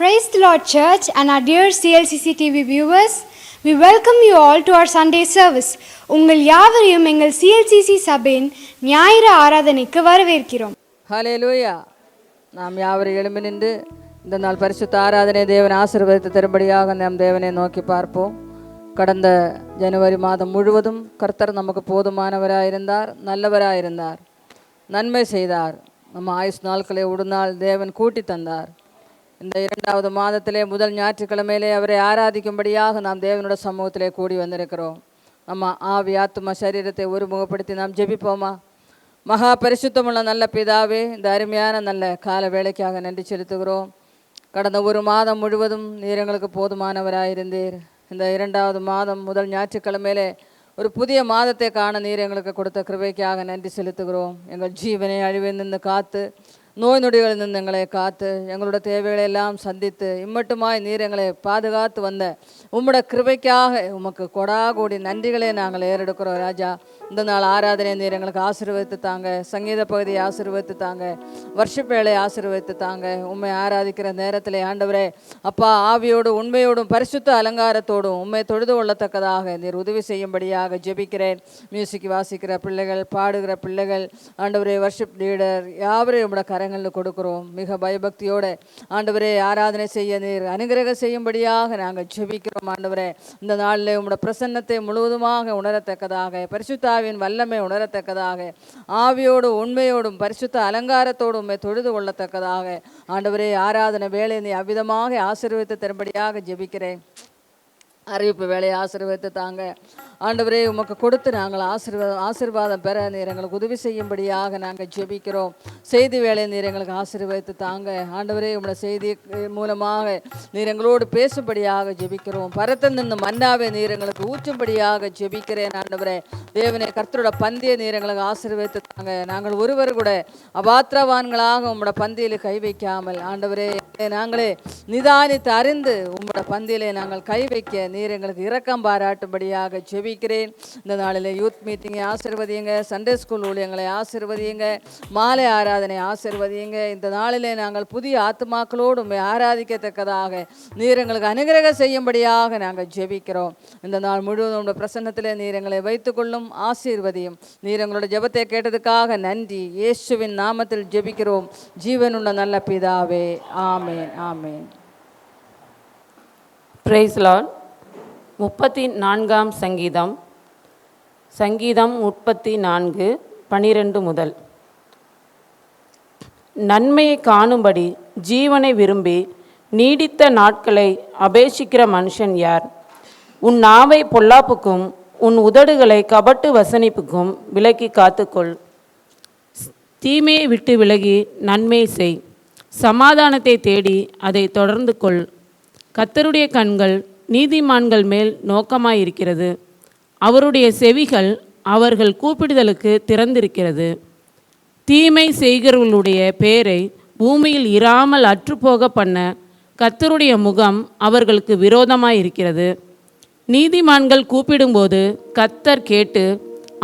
Praise the Lord Church and our dear CLCC TV viewers. We welcome you all to our Sunday service. உங்கள் யாவரையும் எங்கள் CLCC சபையின் ஞாயிறு ஆராதனைக்கு வரவேற்கிறோம். ஹல்லேலூயா. நாம் யாவரும் எழும்பி நின்று இந்த நாள் பரிசுத்த ஆராதனை தேவன் ஆசீர்வதித்து தரும்படியாக நாம் தேவனை நோக்கி பார்ப்போம். கடந்த ஜனவரி மாதம் முழுவதும் கர்த்தர் நமக்கு போதுமானவராயிருந்தார், நல்லவராயிருந்தார், நன்மை செய்தார். நம்ம ஆயுஷ் நாட்களை உடுநாள் தேவன் கூட்டி தந்தார். இந்த 2வது மாதத்திலே முதல் ஞாயிற்றுக்கிழமையிலே அவரை ஆராதிக்கும்படியாக நாம் தேவனுடைய சமூகத்திலே கூடி வந்திருக்கிறோம். நம்ம ஆவி ஆத்தும சரீரத்தை ஒருமுகப்படுத்தி நாம் ஜெபிப்போமா? மகா பரிசுத்தமுள்ள நல்ல பிதாவே, இந்த அருமையான நல்ல கால வேளைக்காக நன்றி செலுத்துகிறோம். கடந்த ஒரு மாதம் முழுவதும் நீர் எங்களுக்கு போதுமானவராயிருந்தீர். இந்த 2வது மாதம் முதல் ஞாயிற்றுக்கிழமையிலே ஒரு புதிய மாதத்தை காண நீர் எங்களுக்கு கொடுத்த கிருபைக்காக நன்றி செலுத்துகிறோம். எங்கள் ஜீவனை அழிவில் நின்று காத்து, நோய் நொடிகளில் நின்று எங்களை காத்து, எங்களோட தேவைகளை எல்லாம் சந்தித்து இம்மட்டுமாய் நீர் எங்களை பாதுகாத்து வந்த உம்முடைய கிருபைக்காக உமக்கு கொடாகூடி நன்றிகளை நாங்கள் ஏறெடுக்கிறோம் ராஜா. இந்த நாள் ஆராதனை நீர் எங்களுக்கு ஆசீர்வதித்து தாங்க, சங்கீத பகுதியை ஆசீர்வதித்து தாங்க, வர்ஷிப் வேளையை ஆசீர்வதித்து தாங்க. உண்மை ஆராதிக்கிற நேரத்தில் ஆண்டவரே அப்பா, ஆவியோடும் உண்மையோடும் பரிசுத்த அலங்காரத்தோடும் உண்மை தொழுது கொள்ளத்தக்கதாக நீர் உதவி செய்யும்படியாக ஜெபிக்கிறேன். மியூசிக் வாசிக்கிற பிள்ளைகள், பாடுகிற பிள்ளைகள், ஆண்டவரே வர்ஷிப் லீடர் யாவரையும் உம்முடைய கரங்களில் கொடுக்குறோம். மிக பயபக்தியோடு ஆண்டவரே ஆராதனை செய்ய நீர் அனுகிரகம் செய்யும்படியாக நாங்கள் ஜெபிக்கிறோம். ஆண்டவரே இந்த நாளில் உம்முடைய பிரசன்னத்தை முழுவதுமாக உணரத்தக்கதாக, பரிசுத்தாவின் வல்லமை உணரத்தக்கதாக, ஆவியோடு உண்மையோடும் பரிசுத்த அலங்காரத்தோடு உண்மை தொழுது கொள்ளத்தக்கதாக ஆண்டவரே ஆராதனை வேலை நீ அவ்விதமாக ஆசீர்வதித்து தரும்படியாக ஜெபிக்கிறேன். அறிவிப்பு வேலையை ஆசீர்வதித்து தாங்க ஆண்டவரே. உமக்கு கொடுத்து நாங்கள் ஆசீர்வாதம் பெற நீர் எங்களுக்கு உதவி செய்யும்படியாக நாங்கள் ஜெபிக்கிறோம். செய்தி வேலையை நீர் எங்களுக்கு ஆசீர்வதித்து தாங்க ஆண்டவரே. உங்களுடைய செய்தி மூலமாக நீர் எங்களோடு பேசும்படியாக ஜெபிக்கிறோம். பரத்தன் நின்று மன்னாவை நீர் எங்களுக்கு ஊற்றும்படியாக ஜெபிக்கிறேன். ஆண்டவரே தேவனே, கர்த்தரோட பந்தியை நீர் எங்களுக்கு ஆசீர்வதித்து தாங்க. நாங்கள் ஒருவர் கூட அபாத்திரவான்களாக உங்களோட பந்தியில் கை வைக்காமல் ஆண்டவரே நாங்களே நிதானித்து அறிந்து உங்களோட பந்தியிலே நாங்கள் கை வைக்க நீர் எங்களுக்கு இரக்கம் பாராட்டும்படியாக ஜெபிக்கிறேன். இந்த நாளில் யூத் மீட்டிங்கை ஆசீர்வதியுங்க, சண்டே ஸ்கூல் ஊழியங்களை ஆசீர்வதியுங்க, மாலை ஆராதனை ஆசீர்வதியுங்க. இந்த நாளிலே நாங்கள் புதிய ஆத்மாக்களோடு ஆராதிக்கத்தக்கதாக நீர் எங்களுக்கு அனுகிரகம் செய்யும்படியாக நாங்கள் ஜெபிக்கிறோம். இந்த நாள் முழுவதும் உங்களுடைய பிரசன்னத்திலே நீர் எங்களை வைத்துக்கொள்ளும், ஆசீர்வதியும். நீர் எங்களோட ஜெபத்தை கேட்டதுக்காக நன்றி. இயேசுவின் நாமத்தில் ஜெபிக்கிறோம் ஜீவனுள்ள நல்ல பிதாவே, ஆமேன், ஆமேன். Price Lord. 34ஆம் சங்கீதம் 34:12 முதல். நன்மையை காணும்படி ஜீவனை விரும்பி நீடித்த நாட்களை அபேட்சிக்கிற மனுஷன் யார்? உன் நாவை பொல்லாப்புக்கும் உன் உதடுகளை கபட்டு வசனிப்புக்கும் விலக்கி காத்துக்கொள். தீமையை விட்டு விலகி நன்மை செய், சமாதானத்தை தேடி அதை தொடர்ந்து கொள். கர்த்தருடைய கண்கள் நீதிமான்கள் மேல் நோக்கமாயிருக்கிறது, அவருடைய செவிகள் அவர்கள் கூப்பிடுதலுக்கு திறந்திருக்கிறது. தீமை செய்கிறவர்களுடைய பேரை பூமியில் இராமல் அற்றுப்போக பண்ண கர்த்தருடைய முகம் அவர்களுக்கு விரோதமாயிருக்கிறது. நீதிமான்கள் கூப்பிடும்போது கர்த்தர் கேட்டு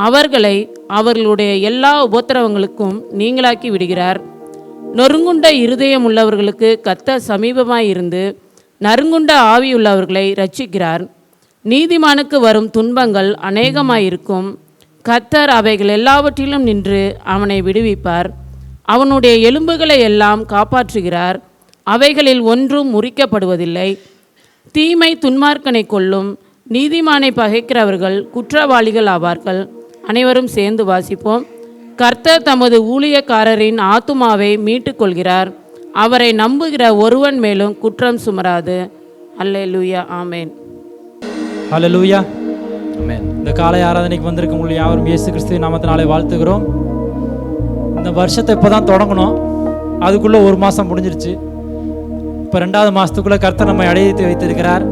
அவர்களை அவர்களுடைய எல்லா உபத்திரவங்களுக்கும் நீங்களாக்கி விடுகிறார். நொறுங்குண்ட இருதயம் உள்ளவர்களுக்கு கர்த்தர் சமீபமாயிருந்து நறுங்குண்ட ஆவியுள்ளவர்களை இரட்சிக்கிறார். நீதிமானுக்கு வரும் துன்பங்கள் அநேகமாயிருக்கும், கர்த்தர் அவைகள் எல்லாவற்றிலும் நின்று அவனை விடுவிப்பார். அவனுடைய எலும்புகளை எல்லாம் காப்பாற்றுகிறார், அவைகளில் ஒன்றும் முறிக்கப்படுவதில்லை. தீமை துன்மார்க்கனை கொல்லும், நீதிமானை பகைக்கிறவர்கள் குற்றவாளிகள் ஆவார்கள். அனைவரும் சேர்ந்து வாசிப்போம். கர்த்தர் தமது ஊழியக்காரரின் ஆத்துமாவை மீட்டு கொள்கிறார், அவரை நம்புகிற ஒருவன் மேலும் குற்றம் சுமராது. அல்லேலூயா, ஆமேன். அல்லேலூயா, ஆமென். இந்த காலை ஆராதனைக்கு வந்திருக்க உங்களை யாவரும் இயேசு கிறிஸ்துவின் நாமத்தினாலே வாழ்த்துகிறோம். இந்த வருஷத்தை இப்போ தான் தொடங்கணும், அதுக்குள்ளே ஒரு மாதம் முடிஞ்சிருச்சு. இப்போ 2வது மாதத்துக்குள்ளே கர்த்தர் நம்மை அடைத்து வைத்திருக்கிறார்.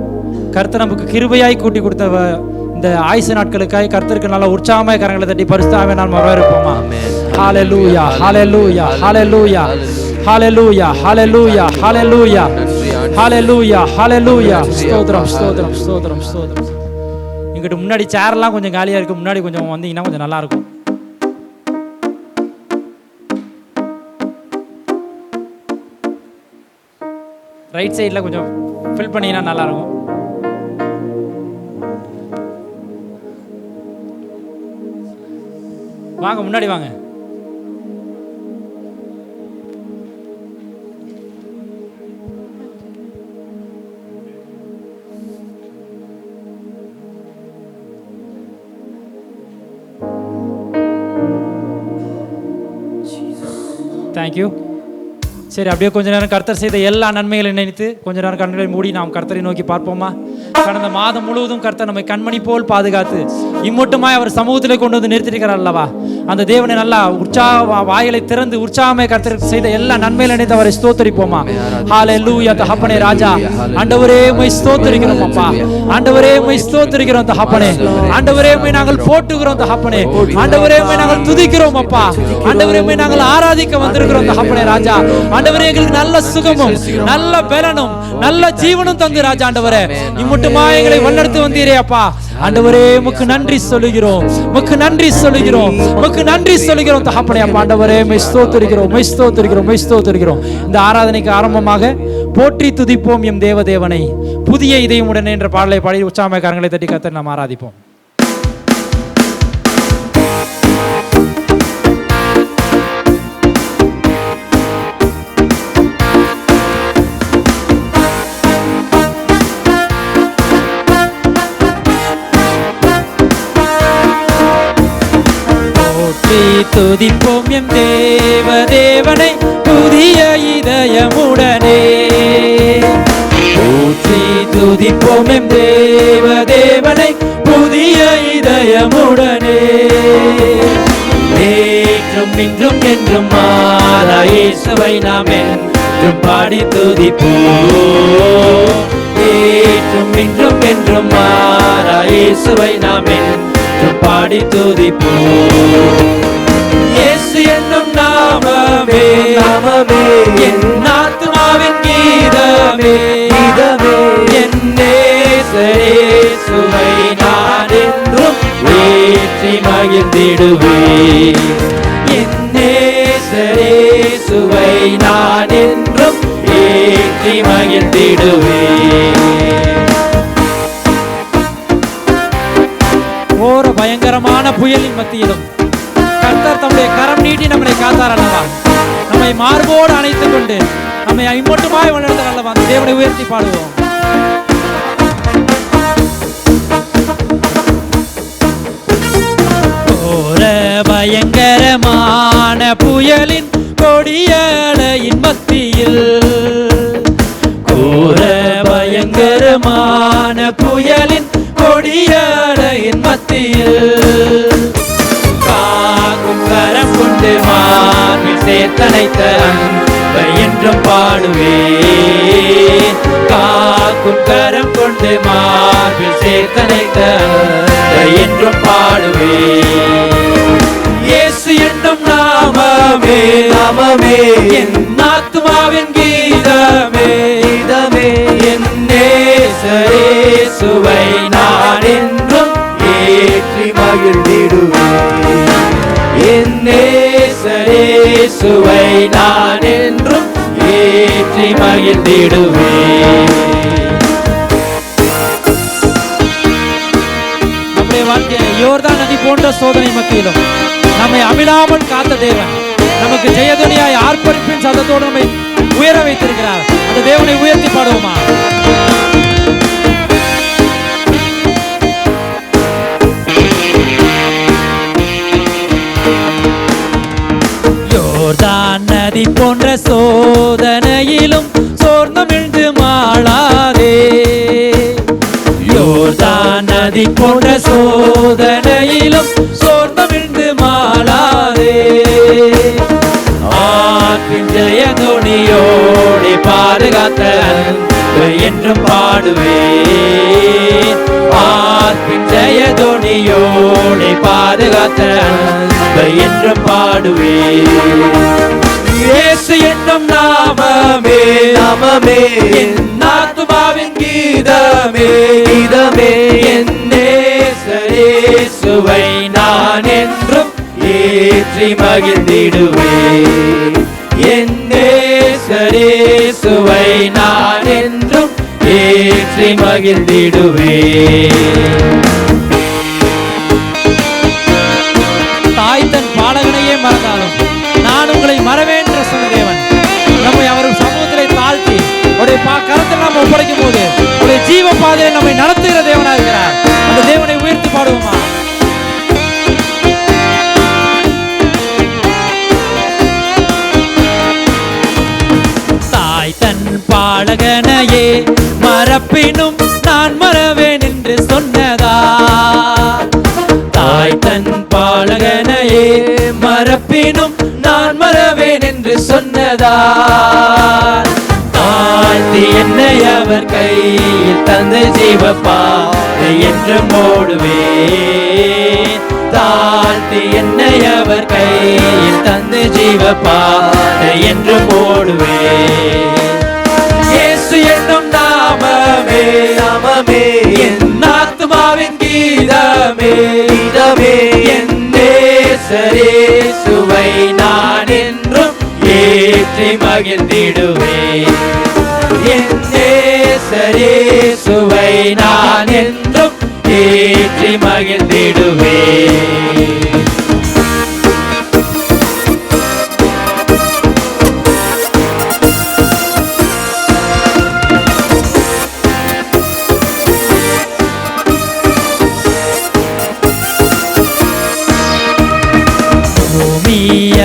கர்த்தர் நமக்கு கிருபையாய் கூட்டி கொடுத்த இந்த ஆயுசு நாட்களுக்காய் கர்த்தருக்கு நல்ல உற்சாகமாய் கரங்களை தட்டி பரிசுத்தாவே நாம் வரவேற்போமா? ஹல்லேலூயா, ஹல்லேலூயா, ஹல்லேலூயா, ஹல்லேலூயா, ஹல்லேலூயா, ஹல்லேலூயா, ஹல்லேலூயா, ஹல்லேலூயா. ஸ்தோத்திரம், ஸ்தோத்திரம், ஸ்தோத்திரம், ஸ்தோத்திரம். இங்கிட்டு முன்னாடி சேர்லாம் கொஞ்சம் காலியாக இருக்குது, முன்னாடி கொஞ்சம் வந்தீங்கன்னா கொஞ்சம் நல்லாயிருக்கும். ரைட் சைடில் கொஞ்சம் ஃபில் பண்ணிங்கன்னா நல்லாயிருக்கும். வாங்க முன்னாடி வாங்க. தேங்க்யூ. சரி, அப்படியே கொஞ்ச நேரம் கர்த்தர் செய்த எல்லா நன்மைகளை நினைத்து கொஞ்ச நேரம் கண்களை மூடி நாம் கர்த்தரை நோக்கி பார்ப்போமா? கடந்த மாதம் முழுவதும் கர்த்தர் நம்மை கண்மணி போல் பாதுகாத்து இம்மட்டுமாய் அவர் சமூகத்தில் கொண்டு வந்து நிறுத்திருக்கிறார் அல்லவா? அந்த தேவனை நல்லா வாயிலை திறந்து உற்சாகமாய் கர்த்தருக்கு செய்த எல்லா நன்மைகளை நினைத்து அவரை ஸ்தோத்தரிப்போமா? ஹல்லேலூயா தகப்பனே ராஜா, ஆண்டவரே உம்மை ஸ்தோத்தரிக்கிறோம் அப்பா. ஆண்டவரே உம்மை ஸ்தோத்தரிக்கிறோம் தகப்பனே. ஆண்டவரே உம்மை நாங்கள் போற்றுகிறோம் தகப்பனே. ஆண்டவரே உம்மை நாங்கள் துதிக்கிறோம் அப்பா. ஆண்டவரே உம்மை நாங்கள் ஆராதிக்க வந்திருக்கிறோம் தகப்பனே ராஜா. ஆண்டவரே எங்களுக்கு நல்ல சுகமும் நல்ல பலனும் நல்ல ஜீவனும் தந்து ராஜா ஆண்டவரே இம்மட்டுமா எங்களை வழிநடத்தி வந்தீரே அப்பா. ஆண்டவரே உமக்கு நன்றி சொல்லுகிறோம், உமக்கு நன்றி சொல்லுகிறோம், உமக்கு நன்றி சொல்லுகிறோம் தகப்பனே அப்பா. ஆண்டவரே உம்மை ஸ்தோத்திரிக்கிறோம், உம்மை ஸ்தோத்திரிக்கிறோம், உம்மை ஸ்தோத்திரிக்கிறோம். இந்த ஆராதனைக்கு ஆரம்பமாக போற்றி துதிப்போம் எம் தேவதேவனை, புதிய இதயம் உடனே என்ற பாடலை பாடி உற்சாகமாய் கரங்களை தட்டி கர்த்தரை நாம் ஆராதிப்போம். துதிப்போம் எம் தேவதேவனை புதிய இதயமுடனே. போற்றி துதிப்போம் எம் தேவதேவனை புதிய இதயமுடனே. நேற்றும் இன்றும் என்றும் மாறா இயேசுவை நாம் என்றும் பாடி துதிப்போம். நேற்றும் இன்றும் என்றும் மாறா இயேசுவை நாம் என்றும் பாடி துதிப்போம். இயேசு என்னும் நாமமே நாமமே என் ஆத்துமாவின் கீதமே கீதமே. என் இயேசுவை நான் என்றும் ஏற்றி மகிழ்ந்திடுவேன். என் இயேசுவை நான் என்றும் ஏற்றி மகிழ்ந்திடுவேன். ஓர பயங்கரமான புயலின் மத்தியிலும் கர்த்தர் தம்முடைய கரம் நீட்டி நம்மை காத்தார் அல்லவா? நம்மை மார்போடு அணைத்துக் கொண்டு நம்மை ஐம்பொட்டுமாய் வளர்ந்தார் அல்லவா? அந்த தேவனை உயர்த்தி பாடுவோம். ஓர பயங்கரமான புயலின் கொடிய அலையின் மத்தியில், கோர பயங்கரமான புயலின் கொடிய அலையின் மத்தியில் காக்கும் கரம் கொண்டு மார்பில் சேர்த்தனைத்த அன்பை என்றும் பாடுவேன். காக்கும் கரம் கொண்டு மார்பில் சேர்த்தனைத்த அன்பை என்றும் பாடுவேன். இயேசு என்னும் நாமமே நாமமே என் ஆத்துமாவின் கீதமே கீதமே. என் இயேசுவை நான் என்றும் ஏற்றி மகிழ்ந்திடுவேன். என் இயேசுவை நான் என்றும் ஏற்றி மகிழ்ந்திடுவேன். நம்முடைய வாழ்க்கையை யோர்தான் நதி போன்ற சோதனை மத்தியிலும் நம்மை அமிழாமல் காத்த தேவன் நமக்கு ஜெயதுனியாய் ஆர்ப்பரிப்பின் சத்தத்தோடு நம்மை உயர வைத்திருக்கிறார். அந்த தேவனை உயர்த்தி பாடுவோமா? யோர்தான் நதி போன்ற சோதனையிலும் சோர்ந்தமிழ்ந்து மாளாதே. யோர்தான் நதி போன்ற சோதனையிலும் சோர்ந்தமிழ்ந்து மாளாதே. ஆற்றின் ஜெயதுனியோடு பாதுகாத்த அன்பை என்றும் பாடுவேன். ஆற்றின் ஜெயதுனியோடு பாதுகாத்த அன்பை என்றும் பாடுவேன். இயேசு என்னும் நாமமே நாமமே என் ஆத்துமாவின் கீதமே கீதமே. என் இயேசுவை நான் என்றும் ஏற்றி மகிழ்ந்திடுவேன். என் இயேசுவை நான் என்றும் ஏற்றி மகிழ்ந்திடுவே. தாய் தன் பாலகனையே மறந்தாலும் நான் உங்களை மறவேன் என்று சொன்ன தேவன் நம்மை அவர் சமூகத்திலே தாழ்த்தி உடைய கரத்தில் நம்ம ஒப்படைக்கும் போது உடைய ஜீவ பாதையை நம்மை நடத்துகிற தேவனா இருக்கிறார். அந்த தேவனை உயர்த்தி பாடுவோமா? தாய் தன் பாலகனையே மறப்பினும் நான் மறவேன் என்று சொன்னதா? தாய் தன் பாலகனையே மறப்பினும் நான் மறவேன் என்று சொன்னதா? தாழ்த்தி என்னை அவர் கையில் தந்து ஜீவப்பாதை என்று ஓடுவே. தாழ்த்தி என்னை அவர் கையில் தந்து ஜீவப்பாதை என்று ஓடுவே. இயேசு என்னும் நாமமே நாமமே என் ஆத்துமாவின் கீதமே கீதமே. என் நேசரேசுவை நான் என்றும் ஏற்றி மகிழ்ந்திடுவே. என் நேசரேசுவை நான் என்றும் ஏற்றி மகிழ்ந்திடுவே.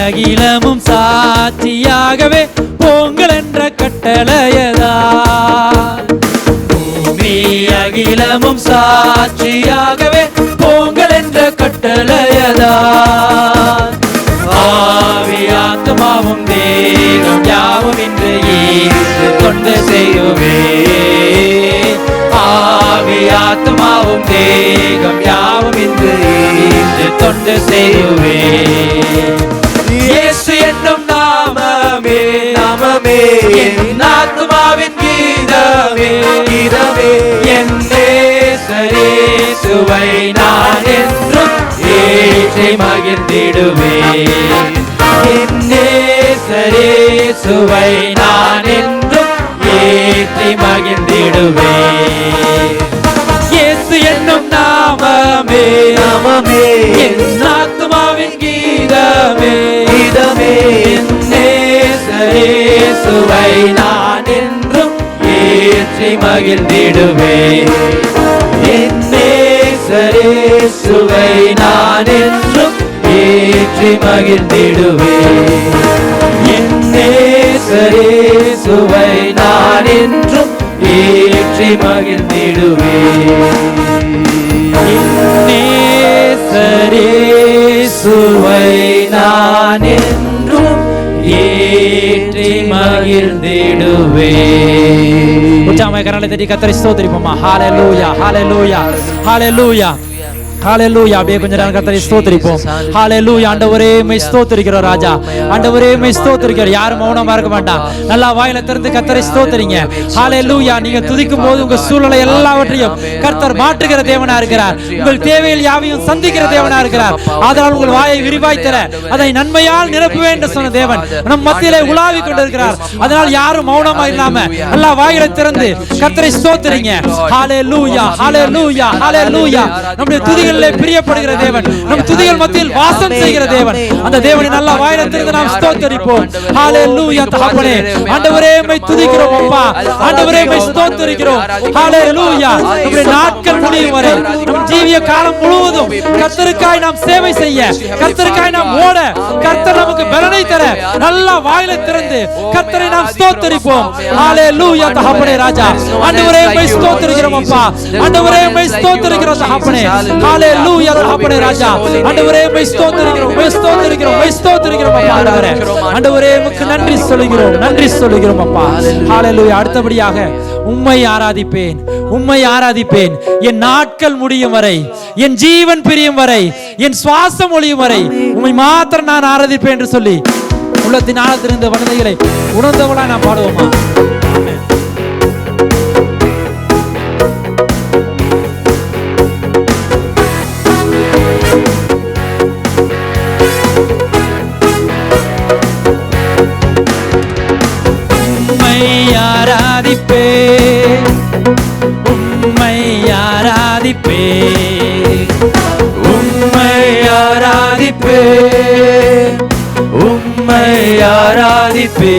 அகிலமும் சாட்சியாகவே போங்கள் என்ற கட்டளையதா? பூமி அகிலமும் சாட்சியாகவே போங்கள் என்ற கட்டளையதா? ஆவி ஆத்மாவும் தேகம் யாவும் இன்று ஈர்த்து கொண்டு செய்யுவே. ஆவி ஆத்மாவும் தேகம் யாவும் இன்று ஈர்த்து கொண்டு செய்யுவே. இயேசு என்னும் நாமமே நாமமே என் ஆத்துமாவின் கீதமே கீதமே. என் நேசரேசுவை நான் என்றும் ஏற்றி மகிழ்ந்திடுவே. என் நேசரேசுவை நான் என்றும் ஏற்றி மகிழ்ந்திடுவே. இயேசு என்னும் நாமமே நாமமே என் ஆத்துமாவின் கீதமே கீதமே. என் நேசரேசுவை நான் என்றும் ஏற்றி மகிழ்ந்திடுவே. என் நேசரேசுவை நான் என்றும் ஏற்றி மகிழ்ந்திடுவே. என் நேசரேசுவை நான் என்றும் ஏற்றி மகிழ்ந்திடுவே. நேசரேசுவை நான் என்றும் ஏற்றி மகிழ்ந்திடுவே. உற்சாகமாய் கரங்களை தட்டி கர்த்தரை ஸ்தோத்திரிப்போமா? ஹalleluya ஹalleluya ஹalleluya ஹalleluya. அப்படியே கொஞ்ச நேரம் கர்த்தரை ஸ்தோத்திரிப்போம். ஹalleluya. ஆண்டவரே உம்மை ஸ்தோத்திரிக்கிறோம் ராஜா. ஆண்டவரே உம்மை ஸ்தோத்திரிக்கிறோம். யாரும் மௌனமா இருக்க வேண்டாம். நல்லா வாயில திறந்து கர்த்தரை ஸ்தோத்திரிங்க. ஹalleluya. நீங்க துதிக்கும் போது உங்க சூழலை எல்லாவற்றையும் கர்த்தர் மாற்றுகிற தேவனா இருக்கிறார். உங்கள் தேவையில் யாவையும் சந்திக்கிற தேவனா இருக்கிறார். அதனால் உங்கள் வாயை விரிவாய் தர அதை நன்மையால் நிரப்புவேன் என்று சொன்ன தேவன் நம் மத்தியிலே உலாவி கொண்டிருக்கிறார். அதனால் யாரும் மௌனமா இல்லாம எல்லா வாயில திறந்து கர்த்தரை ஸ்தோத்திரிங்க. ஹalleluya ஹalleluya ஹalleluya. நம்முடைய துதிகளிலே பிரியப்படுகிற தேவன், நம் துதிகள் மத்தியில் வாசம் செய்கிற தேவன். அந்த தேவனை நல்லா வாயில திறந்து நாம் ஸ்தோத்திரிப்போம். ஹalleluya. தகப்பனே ஆண்டவரே உம்மை துதிக்கிறோம் அப்பா. ஆண்டவரே உம்மை ஸ்தோத்திரிக்கிறோம். ஹalleluya. நம்முடைய நாட்கள் முடியும் வரை நம் ஜீவிய காலம் முழுவதும் கர்த்தருக்காய் நாம் சேவை செய்ய, கர்த்தருக்காய் நாம் ஓட, கர்த்தர் நமக்கு பலனை தர நல்லா வாயில திறந்து கர்த்தரை நாம் ஸ்தோத்திரிப்போம். ஹalleluya. தகப்பனே ராஜா ஆண்டவரே உம்மை ஸ்தோத்திரிக்கிறோம் அப்பா. ஆண்டவரே உம்மை ஸ்தோத்திரிக்கிறோம் தகப்பனே. ஹalleluya. தகப்பனே ராஜா ஆண்டவரே உம்மை ஸ்தோத்திரிக்கிறோம், உம்மை ஸ்தோத்திரிக்கிறோம், உம்மை ஸ்தோத்திரிக்கிறோம் அப்பா. ஆண்டவரே ஆண்டவரே உமக்கு நன்றி சொல்லுகிறோம், நன்றி சொல்லுகிறோம் அப்பா. ஹalleluya. அடுத்தபடியாக உம்மை ஆராதிப்பேன், உம்மை ஆராதிப்பேன் என் நாட்கள் முடியும் வரை, என் ஜீவன் பிரியும் வரை, என் சுவாசம் ஒழியும் வரை உம்மை மாத்திரம் நான் ஆராதிப்பேன் என்று சொல்லி உள்ளத்தின் ஆழத்திலிருந்த வனதைகளை உணர்ந்தவளா நான் பாடுவோமா? உம்மை ஆராதிப்பேன் ஆராதிப்பே, உம்மை ஆராதிப்பே, உம்மை ஆராதிப்பே, உம்மை ஆராதிப்பே.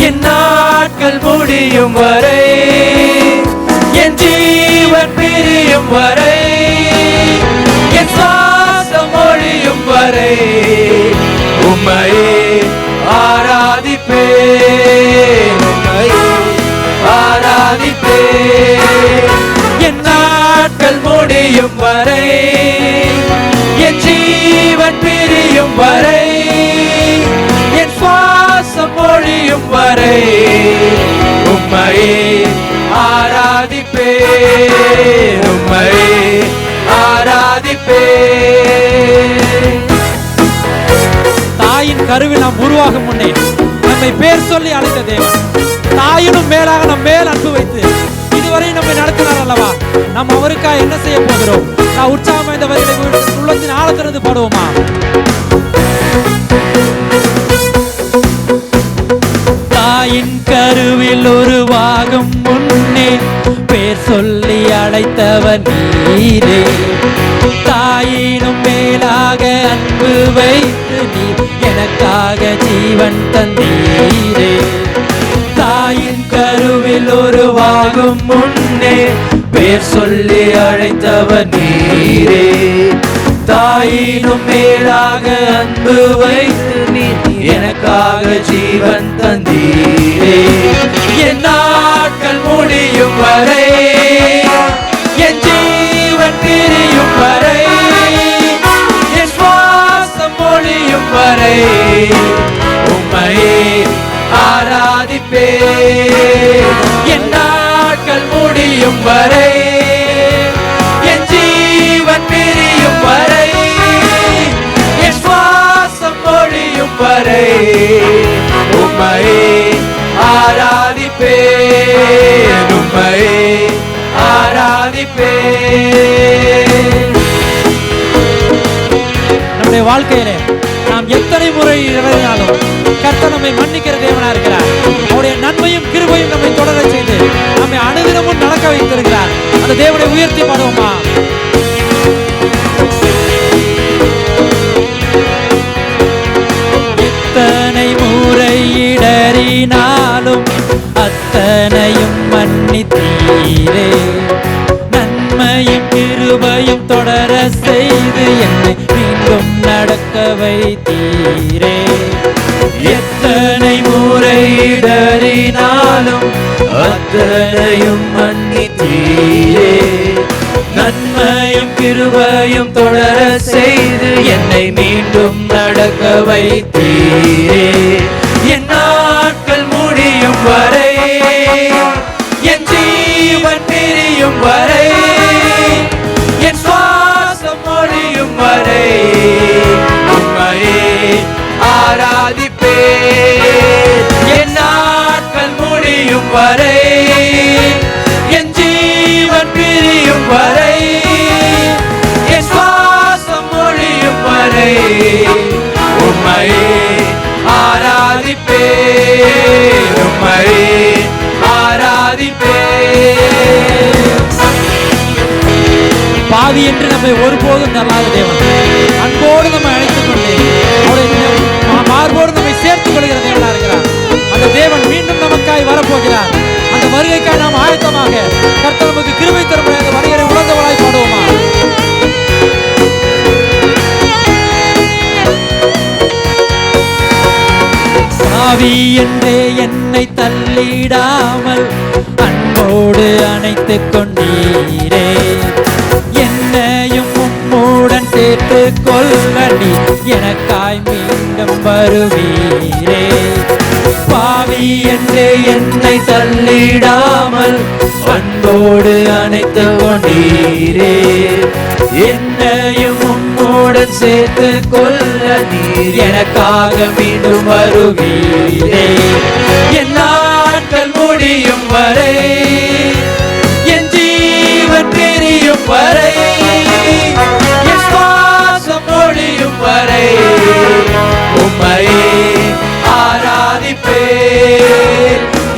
என் நாட்கள் முடியும் வரை, என் ஜீவன் பிரியும் வரை, என் சுவாசம் ஒழியும் வரை உம்மையே ஆராதிப்பே, உம்மையே ஆராதிப்பே. என் நாட்கள் முடியும் வரை, என் ஜீவன் பிரியும் வரை, என் சுவாசம் ஒழியும் வரை உம்மையே ஆராதிப்பே, உம்மையே ஆராதிப்பே. தாயின் கருவில் நாம் உருவாகும் முன்னே நம்மை பேர் சொல்லி அழைத்த தேவன், தாயினும் மேலாக நம் மேல் அன்பு வைத்து இதுவரை நம்மை நடத்தினார் அல்லவா. நாம் அவருக்காக என்ன செய்ய போகிறோம்? நான் உற்சாகம் இந்த வரிகளை உள்ளத்தின் ஆழத்திலிருந்து பாடுவோமா? தாயின் கருவில் உருவாகும் முன்னே பேர் சொல்லி அழைத்தவர் நீரே, தாயினும் மேலாக அன்பு வைத்து நீ எனக்காக ஜீவன் தந்தீரே. தாயின் கருவில் உருவாகும் முன்னே பேர் சொல்லி அழைத்தவர் நீரே, தாயினும் மேலாக அன்பு வைத்து நீ எனக்காக ஜீவன் தந்தீரே. என் நாட்கள் முடியும் வரை, என் ஜீவன் பிரியும் வரை, என் சுவாசம் ஒழியும் வரை உம்மையே ஆராதிப்பே. என் நாட்கள் முடியும் வரை, என் ஜீவன் பிரியும் வரை, என் சுவாசம் ஒழியும் வரை உம்மையே ஆராதிப்பே, உம்மையே ஆராதிப்பே. நம்முடைய வாழ்க்கையிலே நாம் எத்தனை முறை இறங்கினாலும் கர்த்தர் நம்மை மன்னிக்கிற தேவனா இருக்கிறார். அவருடைய நன்மையும் கிருபையும் நம்மை தொடர செய்து நம்மை அனுதினமும் நடக்க வைத்திருக்கிறார். அந்த தேவனை உயர்த்தி பாடுவோமா? எத்தனை முறை இடறினாலும் அத்தனையும் மன்னித்தீரே, நன்மையும் கிருபையும் தொடர செய்து என்னை மீண்டும் நடக்க வைத்தீரே. எத்தனை முறை இடறினாலும் அத்தனையும் மன்னித்தீரே, நன்மையும் கிருபையும் தொடர செய்து என்னை மீண்டும் நடக்க வைத்தீரே. என் நாட்கள் முடியும் வரை, என் ஜீவன் பிரியும் வரை, என் சுவாசம் ஒழியும் வரை உம்மையே ஆராதிப்பே. என் நாட்கள் முடியும் வரை, என் ஜீவன் பிரியும் வரை, என் சுவாசம் ஒழியும் வரை உம்மையே ஆராதிப்பே, உம்மையே ஆராதிப்பே. பாவி என்று நம்மை ஒருபோதும் தள்ளாத தேவன், அன்போடு நம்மை அழைத்துக் கொண்டு அவருடைய மார்போடு நம்மை சேர்த்துக் கொள்கிற தேவனா இருக்கிறார். அந்த தேவன் மீண்டும் நமக்காய் வரப்போகிறார். அந்த வருகைக்காய் நாம் ஆயத்தமாக கர்த்தர் நமக்கு கிருபை தரும்படி அந்த வருகையை உணர்ந்தவளாய் பாடுவோமா? பாவி என்றே என்னை தள்ளிடாமல் அன்போடு அணைத்துக் கொண்டீரே, என்னையும் உம்முடன் சேர்த்து கொள்ள நீ எனக்காய் மீண்டும் வருவீரே. பாவி என்றே என்னை தள்ளிடாமல் அன்போடு அணைத்துக் கொண்டீரே, என்னையும் உம்முடன் சேர்த்து கொள்ள நீர் எனக்காக மீண்டும் வருவீரே. என் நாட்கள் முடியும் வரை, என் ஜீவன் பிரியும் வரை, என் சுவாசம் ஒழியும் வரை உம்மையே ஆராதிப்பே.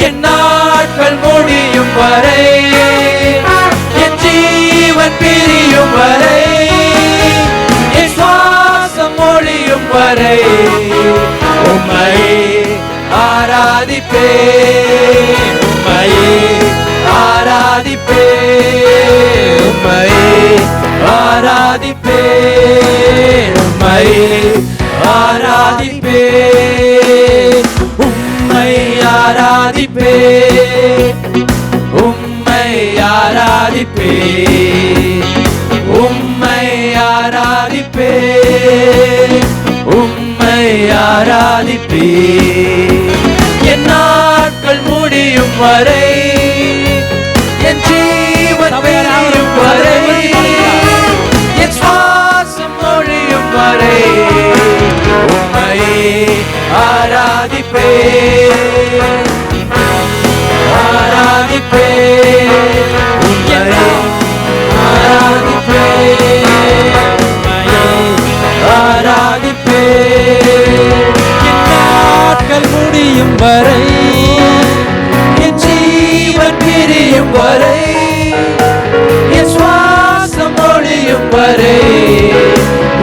என் வரை, என் ஜீவன் பிரியும் வரை, என் சுவாசம் ஒழியும் வரை உம்மையே ஆராதிப்பேன், உம்மையே ஆராதிப்பேன், உம்மையே ஆராதிப்பேன், உம்மையே ஆராதிப்பேன், உம்மை ஆராதிப்பேன், உம்மை ஆராதிப்பேன், உம்மை ஆராதிப்பேன், உம்மை ஆராதிப்பேன். என் நாட்கள் முடியும் வரை, என் ஜீவன் பிரியும் வரை, என் சுவாசம் ஒழியும் வரை உம்மையே ஆராதிப்பேன், ஆராதிப்பேன், உம்மையே ஆராதிப்பேன், உம்மையே ஆராதிப்பேன். என் நாட்கள் முடியும் வரை, என் ஜீவன் பிரியும் வரை, என் சுவாசம் ஒழியும் வரை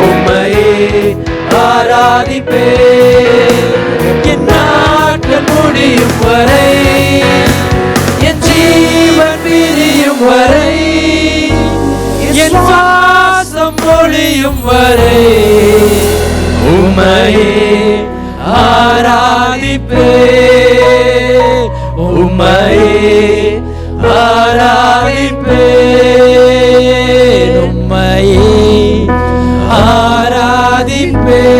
உம்மையே ஆராதிப்பேன். என் நாட்கள் முடியும் வரை, என் ஜீவன் பிரியும் வரை, என் சுவாசம் ஒழியும் வரை உம்மையே ஆராதிப்பேன், உம்மையே ஆராதிப்பேன், உம்மையே ஆராதிப்பேன்.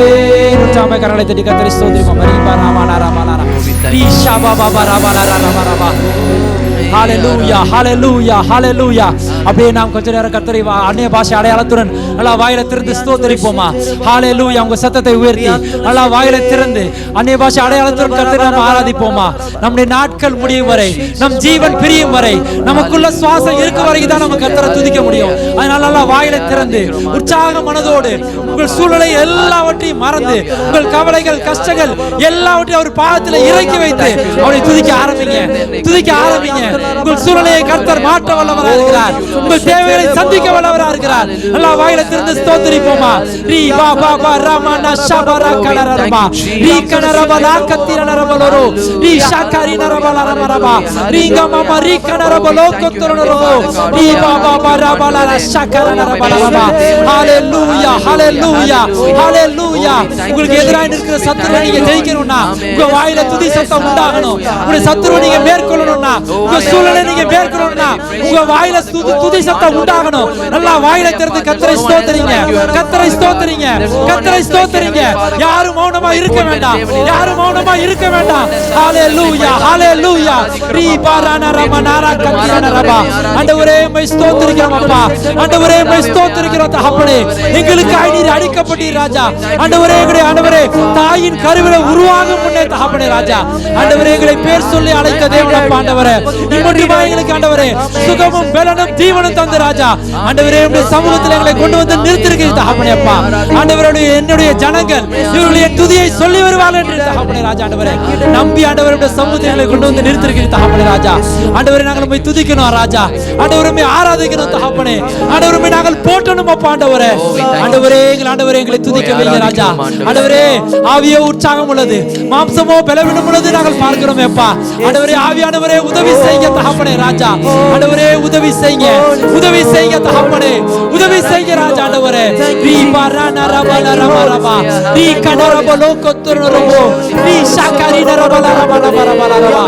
உற்சாகமாய் கரங்களை தட்டி கர்த்தரை ஸ்தோத்திரிப்போம். மரிபா ராமா ராமா ராமா ரீஷா பாபா ராமா ராமா ராமா. ஹalleluya ஹalleluya ஹalleluya. அப்படியே நாம் கொஞ்ச நேரம் கர்த்தரை அந்நிய பாஷை அடையாளத்துடன் நல்லா வாயில திறந்து ஸ்தோத்திரிப்போமா. ஹalleluya. உங்க சத்தத்தை உயர்த்தி நல்லா வாயில திறந்து அந்நிய பாஷை அடையாளத்துடன் கர்த்தரை நாம் ஆராதிப்போமா. நம்முடைய நாட்கள் முடியும் வரை, நம் ஜீவன் பிரியும் வரை, நமக்குள்ள சுவாசம் இருக்க வரைக்கும் தான் நம்ம கர்த்தரை துதிக்க முடியும். அதனால நல்லா வாயில திறந்து உற்சாக மனதோடு உங்கள் சூழ்நிலை எல்லாவற்றையும் மறந்து, உங்கள் கவலைகள் கஷ்டங்கள் எல்லாவற்றையும் அவர் பாதத்தில் இறக்கி வைத்து அவரை துதிக்க ஆரம்பிங்க, துதிக்க ஆரம்பிங்க. உங்கள் சூழ்நிலையை கர்த்தர் மாற்ற வல்லவராக இருக்கிறார். உங்கள் தேவைகளை சந்திக்க வல்லவராக இருக்கிறார். நல்லா வாயில திறந்து ஸ்தோத்திரிப்போமா. ரீ பா பா பா ராமனா ஷபரா கனரபா ரீ கனரபலா கத்திரனரபலரோ ரீ ஷாகாரி நரபலரபரபா ரீங்க மாமா ரீ கனரபலோ கொத்தரனரபோ ரீ பா பா பா ராபலா ஷாகரனரபலரபா. ஹalleluya ஹalleluya ஹalleluya. உங்களுக்கு எதிராக இருக்கிற சத்துருவை நீங்க ஜெயிக்கணும்னா உங்க வாயில துதி சத்தம் உண்டாகணும். உங்க சத்துருவை நீங்க மேற்கொள்ளணும்னா, உங்க சூழ்நிலை நீங்க மேற்கொள்ளணும்னா உங்க வாயில துதி சத்தம் உண்டாகணும். நல்லா வாயில திறந்து கர்த்தரை ஸ்தோத்திரிங்க, கர்த்தரை ஸ்தோத்திரிங்க, கர்த்தரை ஸ்தோத்திரிங்க. யாரும் மௌனமா இருக்க வேண்டாம், யாரும் மௌனமா இருக்க வேண்டாம். ஹalleluya ஹalleluya. ரீ பாரான ரமனாரா கத்திரன ரபா. ஆண்டவரே உம்மை ஸ்தோத்திரிக்கிறோம் அப்பா, ஆண்டவரே உம்மை ஸ்தோத்திரிக்கிறோம் தகப்பனே. எங்களுக்காய் நீர் அடிக்கப்பட்டீர் ராஜா. ஆண்டவரே எங்களுடைய ஆண்டவரே தாயின் கருவிலே உருவாகும் முன்னே தகப்பனே ராஜா. ஆண்டவரே எங்களை பேர் சொல்லி அழைத்த தேவன் ஆண்டவரே, இம்மட்டுமா எங்களுக்கு ஆண்டவரே சுகமும் பலனும் ஜீவனும் தந்த ராஜா. ஆண்டவரே உம்முடைய சமூகத்தில் எங்களை கொண்டு வந்து நிறுத்திருக்கிறீர் தகப்பனே அப்பா. ஆண்டவரே என்னுடைய ஜனங்கள் இவருடைய துதியை சொல்லி வருவார்கள் என்று தகப்பனே ராஜா. ஆண்டவரே நம்பி ஆண்டவருடைய சமூகத்தில் எங்களை கொண்டு வந்து நிறுத்திருக்கிறீர் தகப்பனே ராஜா. ஆண்டவரே நாங்கள் உம்மை துதிக்கணும் ராஜா. ஆண்டவரே உம்மை ஆராதிக்கணும் தகப்பனே. ஆண்டவரே உம்மை நாங்கள் போற்றணும் அப்பா. ஆண்டவரே ஆண்டவரே எங்களை துதிக்க வைங்க ராஜா. ஆண்டவரே ஆவியோ உற்சாகம் உள்ளது, மாம்சமோ பலவீனம் உள்ளது நாங்கள் பார்க்கிறோம் அப்பா. ஆண்டவரே ஆவியானவரே உதவி செய்யுங்க தகப்பனே ராஜா. ஆண்டவரே உதவி செய்யுங்க, உதவி செய்யுங்க தகப்பனே, உதவி செய்யுங்க ராஜா. ஆண்டவரே ரீ பாரான ரபல ரபரபா ரீ கனரபலோ கொத்தரனரபோ ரீ ஷாகாரி நரபல ரபல ரபல ரபா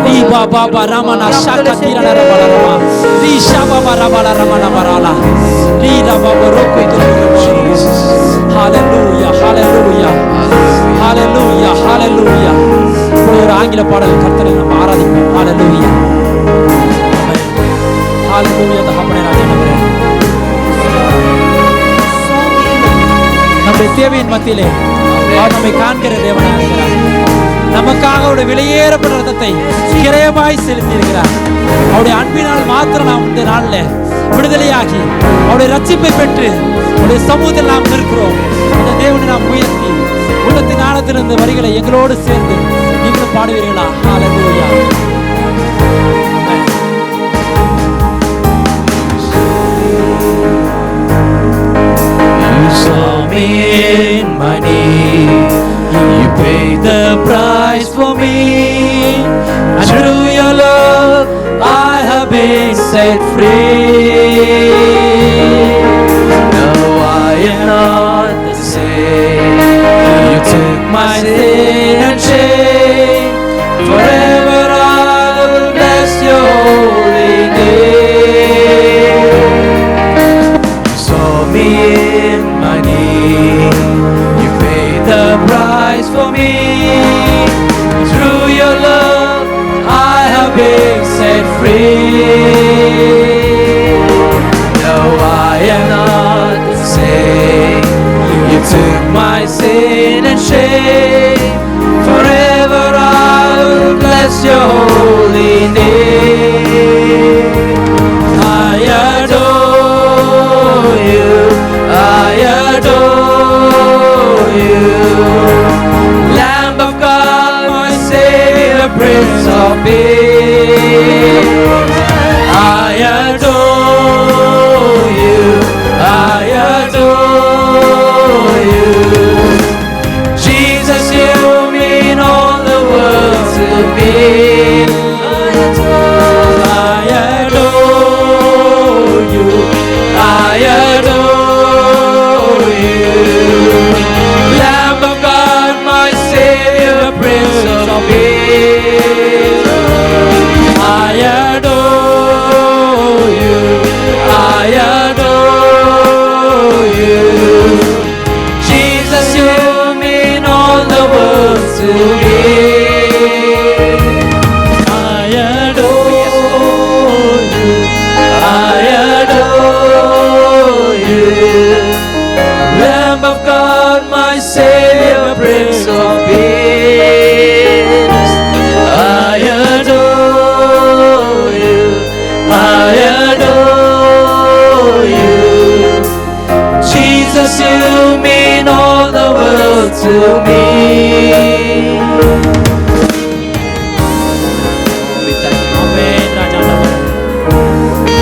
ரீ பாபா பரமனா ஷாகத்திர நரபல ரபா ரீ ஷாபா ரபல ரமன பரலா ரீ ரபா ரோகொத்தரனரபோ. ஹalleluya ஹalleluya ஹalleluya ஹalleluya. ஒரு ஆங்கில பாடல் கர்த்தரை நம்ம ஆராதிப்போம். ஹalleluya ஹalleluya தகப்பனே ராஜா. நம்முடைய தேவையின் மத்தியிலே அவர் நம்மை காண்கிற தேவனாக இருக்கிறார். நமக்காக அவருடைய விலையேறப்பட்ட ரத்தத்தை கிரயமாய் செலுத்தி இருக்கிறார். அவருடைய அன்பினால் மாத்திரம் நாம் இந்த நாளில் விடுதலையாகி அவருடைய ரட்சிப்பை பெற்று அவருடைய சமூகத்தில் நாம் இருக்கிறோம். அந்த தேவனை நாம் உயர்த்தி உள்ளத்தின் ஆழத்திலிருந்து வரிகளை எங்களோடு சேர்ந்து நீங்களும் பாடுவீர்களா? ஹalleluya set free. No, I am not the same. You took my sin and shame. Forever I will bless your holy name. You saw me in my need. You paid the price for me. Through your love I have been set free. No, I am not the same. You took my sin and shame. Forever I will bless your holy name. I adore you. I adore you. Lamb of God, my Savior, Prince of Peace. I adore you. I adore you. Jesus, you mean all the world to me. I adore you. I adore you. Lamb of God, my Savior, Prince of Peace. I adore you. I adore you. Jesus, you mean all the world to me. I adore you. I adore you. Lamb of God, my Savior, Prince of Peace. I adore you. I adore you. Jesus, you mean all the world to me. ஆமென் ராஜா ஆண்டவரே.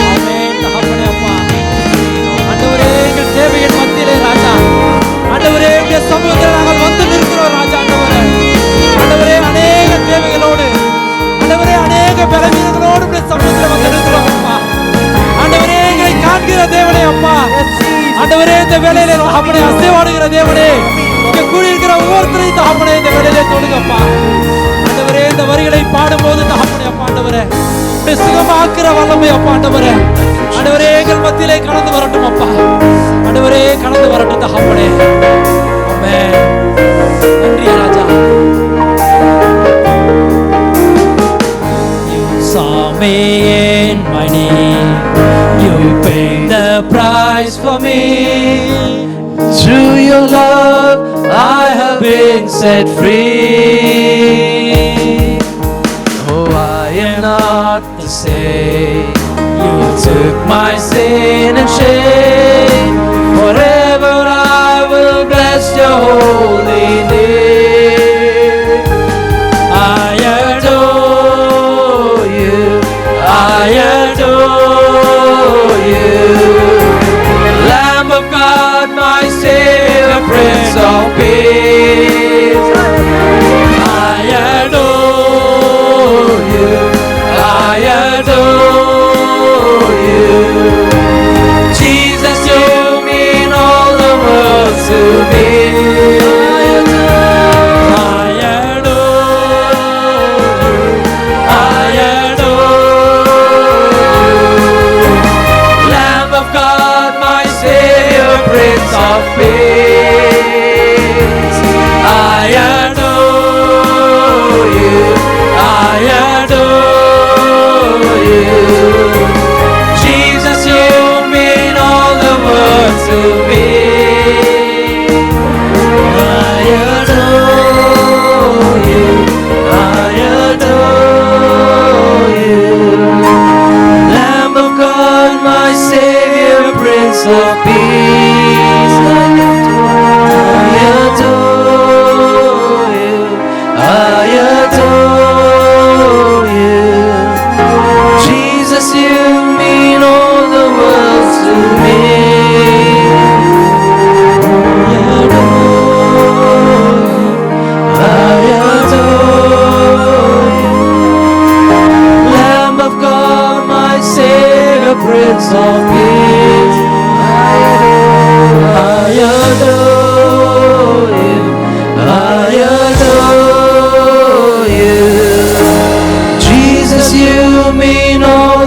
ஆமென் தகப்பனே அப்பா. ஆண்டவரே எங்கள் தேவையின் மத்தியிலே ராஜா. ஆண்டவரே உம்முடைய சமூகத்தில் நாங்கள் வந்து நிற்கிறோம் ராஜா ஆண்டவரே. ஆண்டவரே அநேக தேவைகளோடு ஆண்டவரே அநேக பலவீனங்களோடு உம்முடைய சமூகத்தில் வந்து நிற்கிறோம் அப்பா. ஆண்டவரே எங்களை காண்கிற தேவனே அப்பா. ஆண்டவரே இந்த வேளையிலே தகப்பனே அசைவாடுகிற தேவனே இங்கே கூடியிருக்கிற ஒவ்வொருத்தரையும் தகப்பனே இந்த வேளையிலே தொடுங்கப்பா. ஆண்டவரே இந்த வரிகளை பாடும்போது தகப்பனே அப்பா ஆண்டவரே உம்முடைய சுகமாக்குற வல்லமை அப்பா ஆண்டவரே. ஆண்டவரே எங்கள் மத்தியிலே கடந்து வரட்டும் அப்பா. ஆண்டவரே கடந்து வரட்டும் தகப்பனே. ஆமென். நன்றி ராஜா. You saw me in my need. You paid the price for me. Through your love I have been set free. Oh, I am not the same. You took my sin and shame. Forever I will bless your holy name. I adore you. I adore you. Lamb of God, my Savior, Prince of Peace. I adore you. I adore you. Jesus, you mean all the world to me. I adore you. I adore you. Lamb of God, my Savior, Prince of Peace.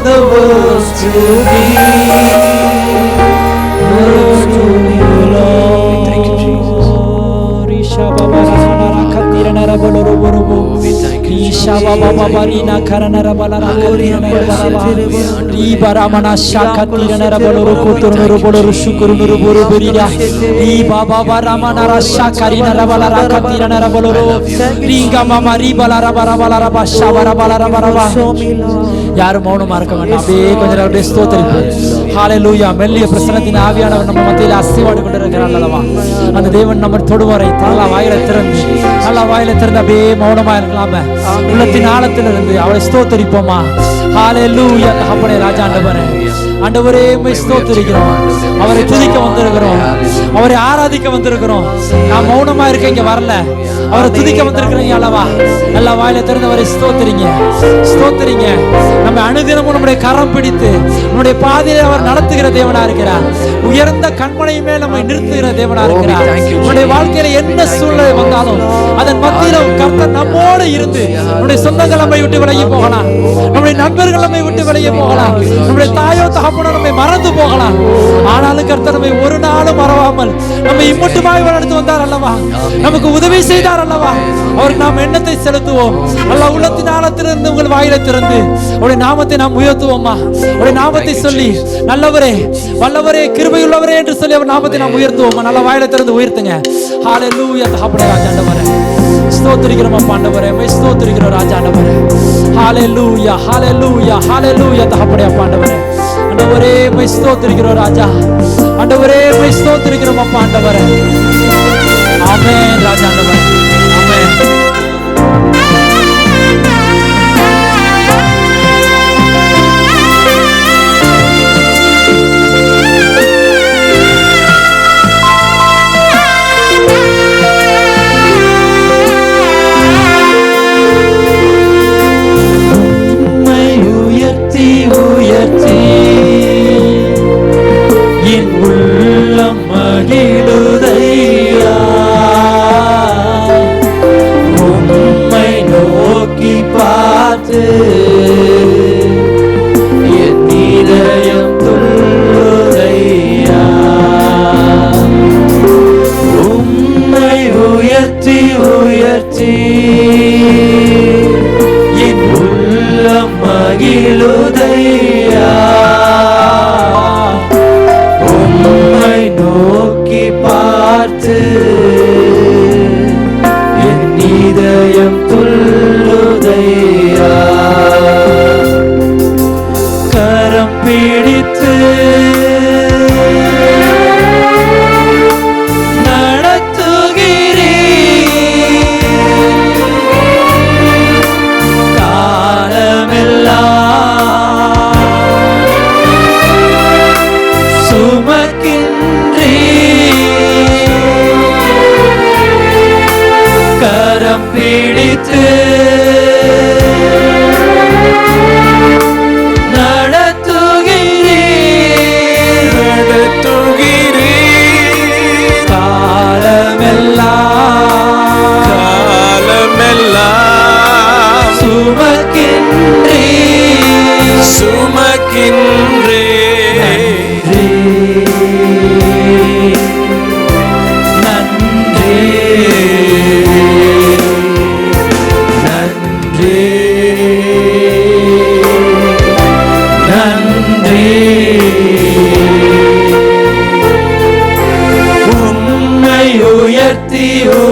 the words to me. Words to me, Lord. Thank you, Jesus. Risha Baba Rana Katira Narabolo Borobo. Risha Baba Barina Karana Rabala Katira Narabala. Riba Ramana Shakatira Narabolo Kotoro Bolo Shukuru Buru Burida. Riba Baba Ramana Shakarina Rabala Katira Narabolo. Ringa Mama Riba Rabala Rabba Shabara Rabba. யாரும் மௌனமா இருக்க வேண்டாம். அப்படியே கொஞ்ச நேரம் ஸ்தோத்திரிப்போம். ஹalleluya. மெல்லிய பிரசன்னத்தின் ஆவியானவர் நம்ம மத்தியில அசைவாடி கொண்டிருக்கிறார் அல்லவா? அந்த தேவன் நம்ம தொடுவாரை நல்லா வாயில திறந்து அப்படியே மௌனமா இருக்கலாமே. உள்ளத்தின் ஆழத்திலிருந்து அவரை ஸ்தோத்திரிப்போமா. ஹalleluya. தகப்பனே ராஜா ஆண்டவரே உம்மை ஸ்தோத்திரிக்கிறோம். அவரை துதிக்க வந்திருக்கிறோம். அவரை ஆராதிக்க வந்திருக்கிறோம். நான் மௌனமா இருக்க இங்க வரல. அவரை துதிக்க வந்திருக்கிறீங்க அல்லவா? நல்லா வாயில திறந்து அவரை ஸ்தோத்திரிங்க. நம்ம அனுதினமும் நம்முடைய கரம் பிடித்து நம்முடைய பாதையை அவர் நடத்துகிற தேவனா இருக்கிறார். உயர்ந்த கண்மலை மேல் நம்மை நிறுத்துகிற தேவனா இருக்கிறார். நம்முடைய வாழ்க்கையில என்ன சூழ்நிலை வந்தாலும் அதன் மத்தியில கர்த்தர் நம்மோடு இருந்து நம்முடைய சொந்தங்கள் நம்மை விட்டு விலகி போகலாம். நம்முடைய நண்பர்கள் நம்மை விட்டு விலகி போகலாம். நம்முடைய தாயோ தகப்பனோ நம்மை மறந்து போகலாம். ஆனாலும் கர்த்தர் நம்மை ஒரு நாளும் மறவாமல் நம்மை இம்மட்டுமாய் வளர்த்து வந்தார் அல்லவா? நமக்கு உதவி செய்தார் அல்லவா? அவருக்கு நாம் எண்ணத்தை செலுத்துவோம். அல்ல உள்ளத்தின் ஆழத்திலிருந்து உங்கள் வாயிலை திறந்து அவருடைய நாமத்தை நாம் உயர்த்துவோமா? அவருடைய நாமத்தை சொல்லி நல்லவரே வல்லவரே கிருபையுள்ளவரே என்று சொல்லி அவர் நாமத்தை நாம் உயர்த்துவோமா? நல்ல வாயிலை திறந்து உயர்த்துங்க. ஹalleluya. தகப்பனே ராஜாண்டவரே ஸ்தோத்திரிக்கிறோம் அப்பா. ஆண்டவரே மை ஸ்தோத்திரிக்கிறோம் ராஜாண்டவரே. ஹalleluya ஹalleluya ஹalleluya. தகப்பனே அப்பா ஆண்டவரே ஆண்டவரே மை ஸ்தோத்திரிக்கிறோம் ராஜா. ஆண்டவரே மை ஸ்தோத்திரிக்கிறோம் அப்பா ஆண்டவரே. ஆமென் ராஜாண்டவரே. ஆமென். என் உள்ளம் மகிழுதையா. உம்மை நோக்கி பார்த்து என் இதயம் துள்ளுதையா. உம்மை உயர்த்தி என் உள்ளம் மகிழுதையா. உம்மை நோக்கி பார்த்து என் இதயம் துள்ளுதையா. கரம் பிடித்து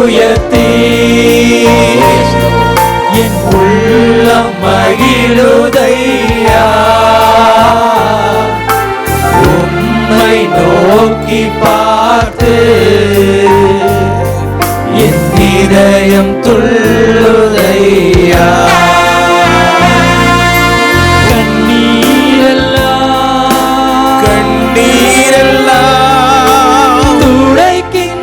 உயர்த்தி என் உள்ளம் மகிழுதையா. உம்மை நோக்கி பார்த்து என் இதயம் துள்ளுதையா. கண்ணீரெல்லாம் துடைக்கின்றீர்.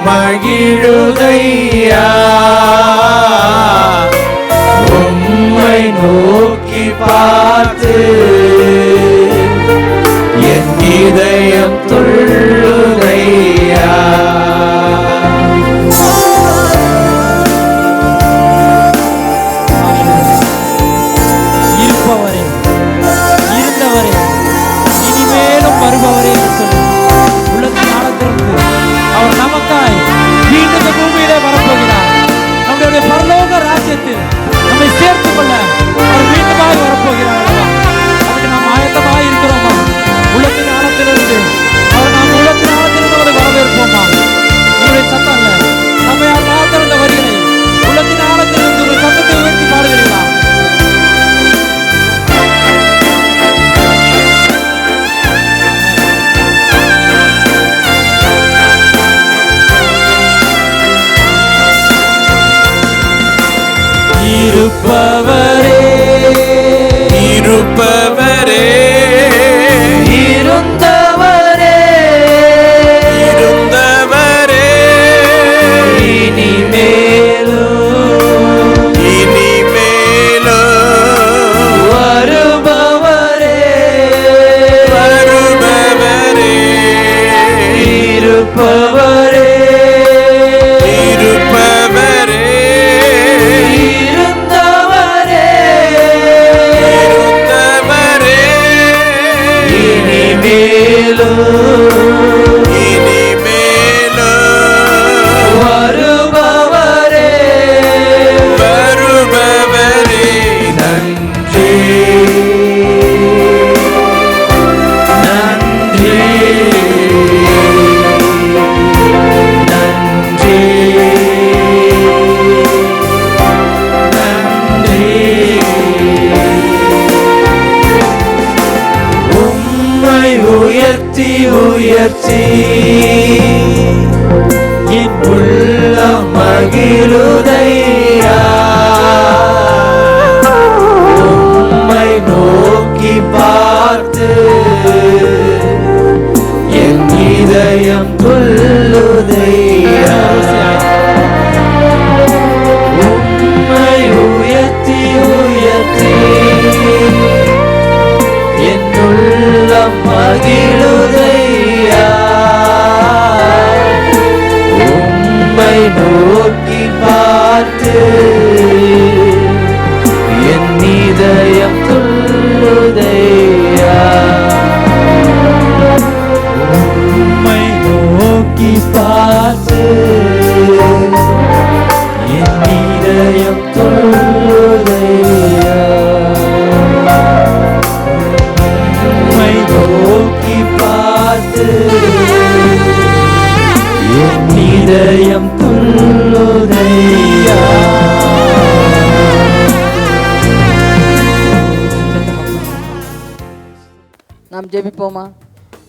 மகிழுதையா, உம்மை நோக்கி பார்த்து என் இதயம் துள்ளுதையா. இருப்பவரே, இருந்தவரே, இனிமேலும் வருபவரே என்று சொல்லி உள்ளத்தின் ஆழத்திலிருந்து அவர் நமக்காய் மீண்டும் இந்த பூமியிலே வரப்போகிறார். நம்முடைய பரலோக ராஜ்யத்தில் நம்மை சேர்த்துக் கொள்ள அவர் மீண்டுமாய் வரப்போகிறார் அல்லவா? அதுக்கு நாம் ஆயத்தமாய் இருக்கிறோமா? உள்ளத்தின் ஆழத்திலிருந்து நாம் உள்ளத்தின் ஆழத்திலிருந்து அவரை வரவேற்போமா? உங்களுடைய சத்தம் அல்ல, நம்மையால் மாத்திர இந்த வரிகளை உள்ளத்தின் ஆழத்திலிருந்து உங்கள் சத்தத்தை உயர்த்தி பாடுகிறீர்களா? இருப்பவரே, இருப்பவரே, இருந்தவரே, இருந்தவரே, இனிமேலும், இனிமேலும் வருபவரே, வருபவரே, இருப்பவரே, இருப்பவரே, இனிமேலும் வருபவரே, வருபவரே. நன்றி, நன்றி, நன்றி, நன்றி. உம்மை உயர்த்தி உயர்த்தி என் உள்ளம் மகிழுதையா, உம்மை நோக்கி பார்த்து என் இதயம் துள்ளுதையா. உம்மை உயர்த்தி உயர்த்தி என் உள்ளம் மகிழுதையா, உம்மை நோக்கி பார்த்து என் இதயம் துள்ளுதையா, உம்மை நோக்கி பார்த்து என் இதயம் துள்ளுதையா, உம்மை நோக்கி பார்த்து என் இதயம் துள்ளுதையா. நாம் ஜெபிப்போமா?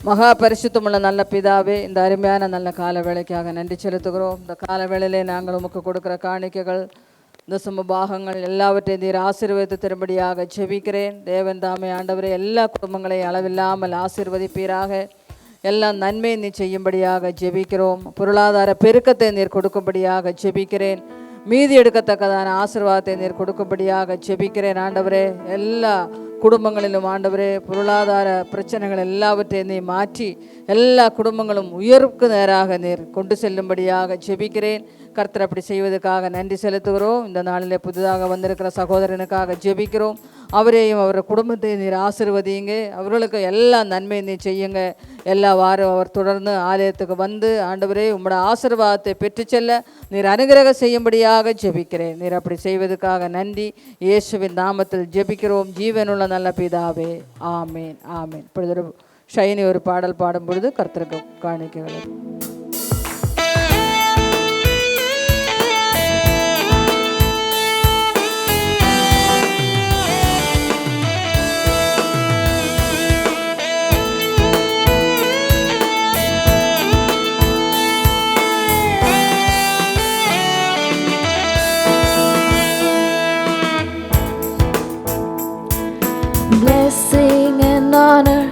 மகா பரிசுத்தமுள்ள நல்ல பிதாவே, இந்த அருமையான நல்ல கால வேளைக்காக நன்றி செலுத்துகிறோம். இந்த கால வேளையிலே நாங்கள் உமக்கு கொடுக்குற காணிக்கைகள், இந்த பாகங்கள் எல்லாவற்றையும் நீர் ஆசீர்வதித்து தரும்படியாக ஜெபிக்கிறேன். தேவன் தாமே ஆண்டவரே எல்லா குடும்பங்களையும் அளவில்லாமல் ஆசீர்வதிப்பீராக. எல்லா நன்மையை நீ செய்யும்படியாக ஜெபிக்கிறோம். பொருளாதார பெருக்கத்தை நீர் கொடுக்கும்படியாக ஜெபிக்கிறேன். மீதி எடுக்கத்தக்கதான ஆசீர்வாதத்தை நீர் கொடுக்கும்படியாக ஜெபிக்கிறேன். ஆண்டவரே எல்லா குடும்பங்களிலும் ஆண்டவரே பொருளாதார பிரச்சனைகள் எல்லாவற்றையும் நீ மாற்றி எல்லா குடும்பங்களும் உயர்வுக்கு நேராக நீர் கொண்டு செல்லும்படியாக ஜெபிக்கிறேன். கர்த்தர் அப்படி செய்வதற்காக நன்றி செலுத்துகிறோம். இந்த நாளிலே புதிதாக வந்திருக்கிற சகோதரனுக்காக ஜெபிக்கிறோம். அவரையும் அவர் குடும்பத்தையும் நீர் ஆசீர்வதியுங்க. அவர்களுக்கு எல்லா நன்மையை நீ செய்யுங்க. எல்லா வாரம் அவர் தொடர்ந்து ஆலயத்துக்கு வந்து ஆண்டவரே உம்முடைய ஆசீர்வாதத்தை பெற்று செல்ல நீர் அனுகிரகம் செய்யும்படியாக ஜெபிக்கிறேன். நீர் அப்படி செய்வதற்காக நன்றி. இயேசுவின் நாமத்தில் ஜெபிக்கிறோம் ஜீவனுள்ள நல்ல பிதாவே, ஆமேன், ஆமேன். இப்பொழுது ஷைனி ஒரு பாடல் பாடும் பொழுது கர்த்தருக்கு காணிக்கைகள். Blessing and honor,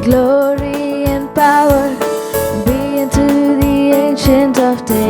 glory and power be unto the Ancient of Days.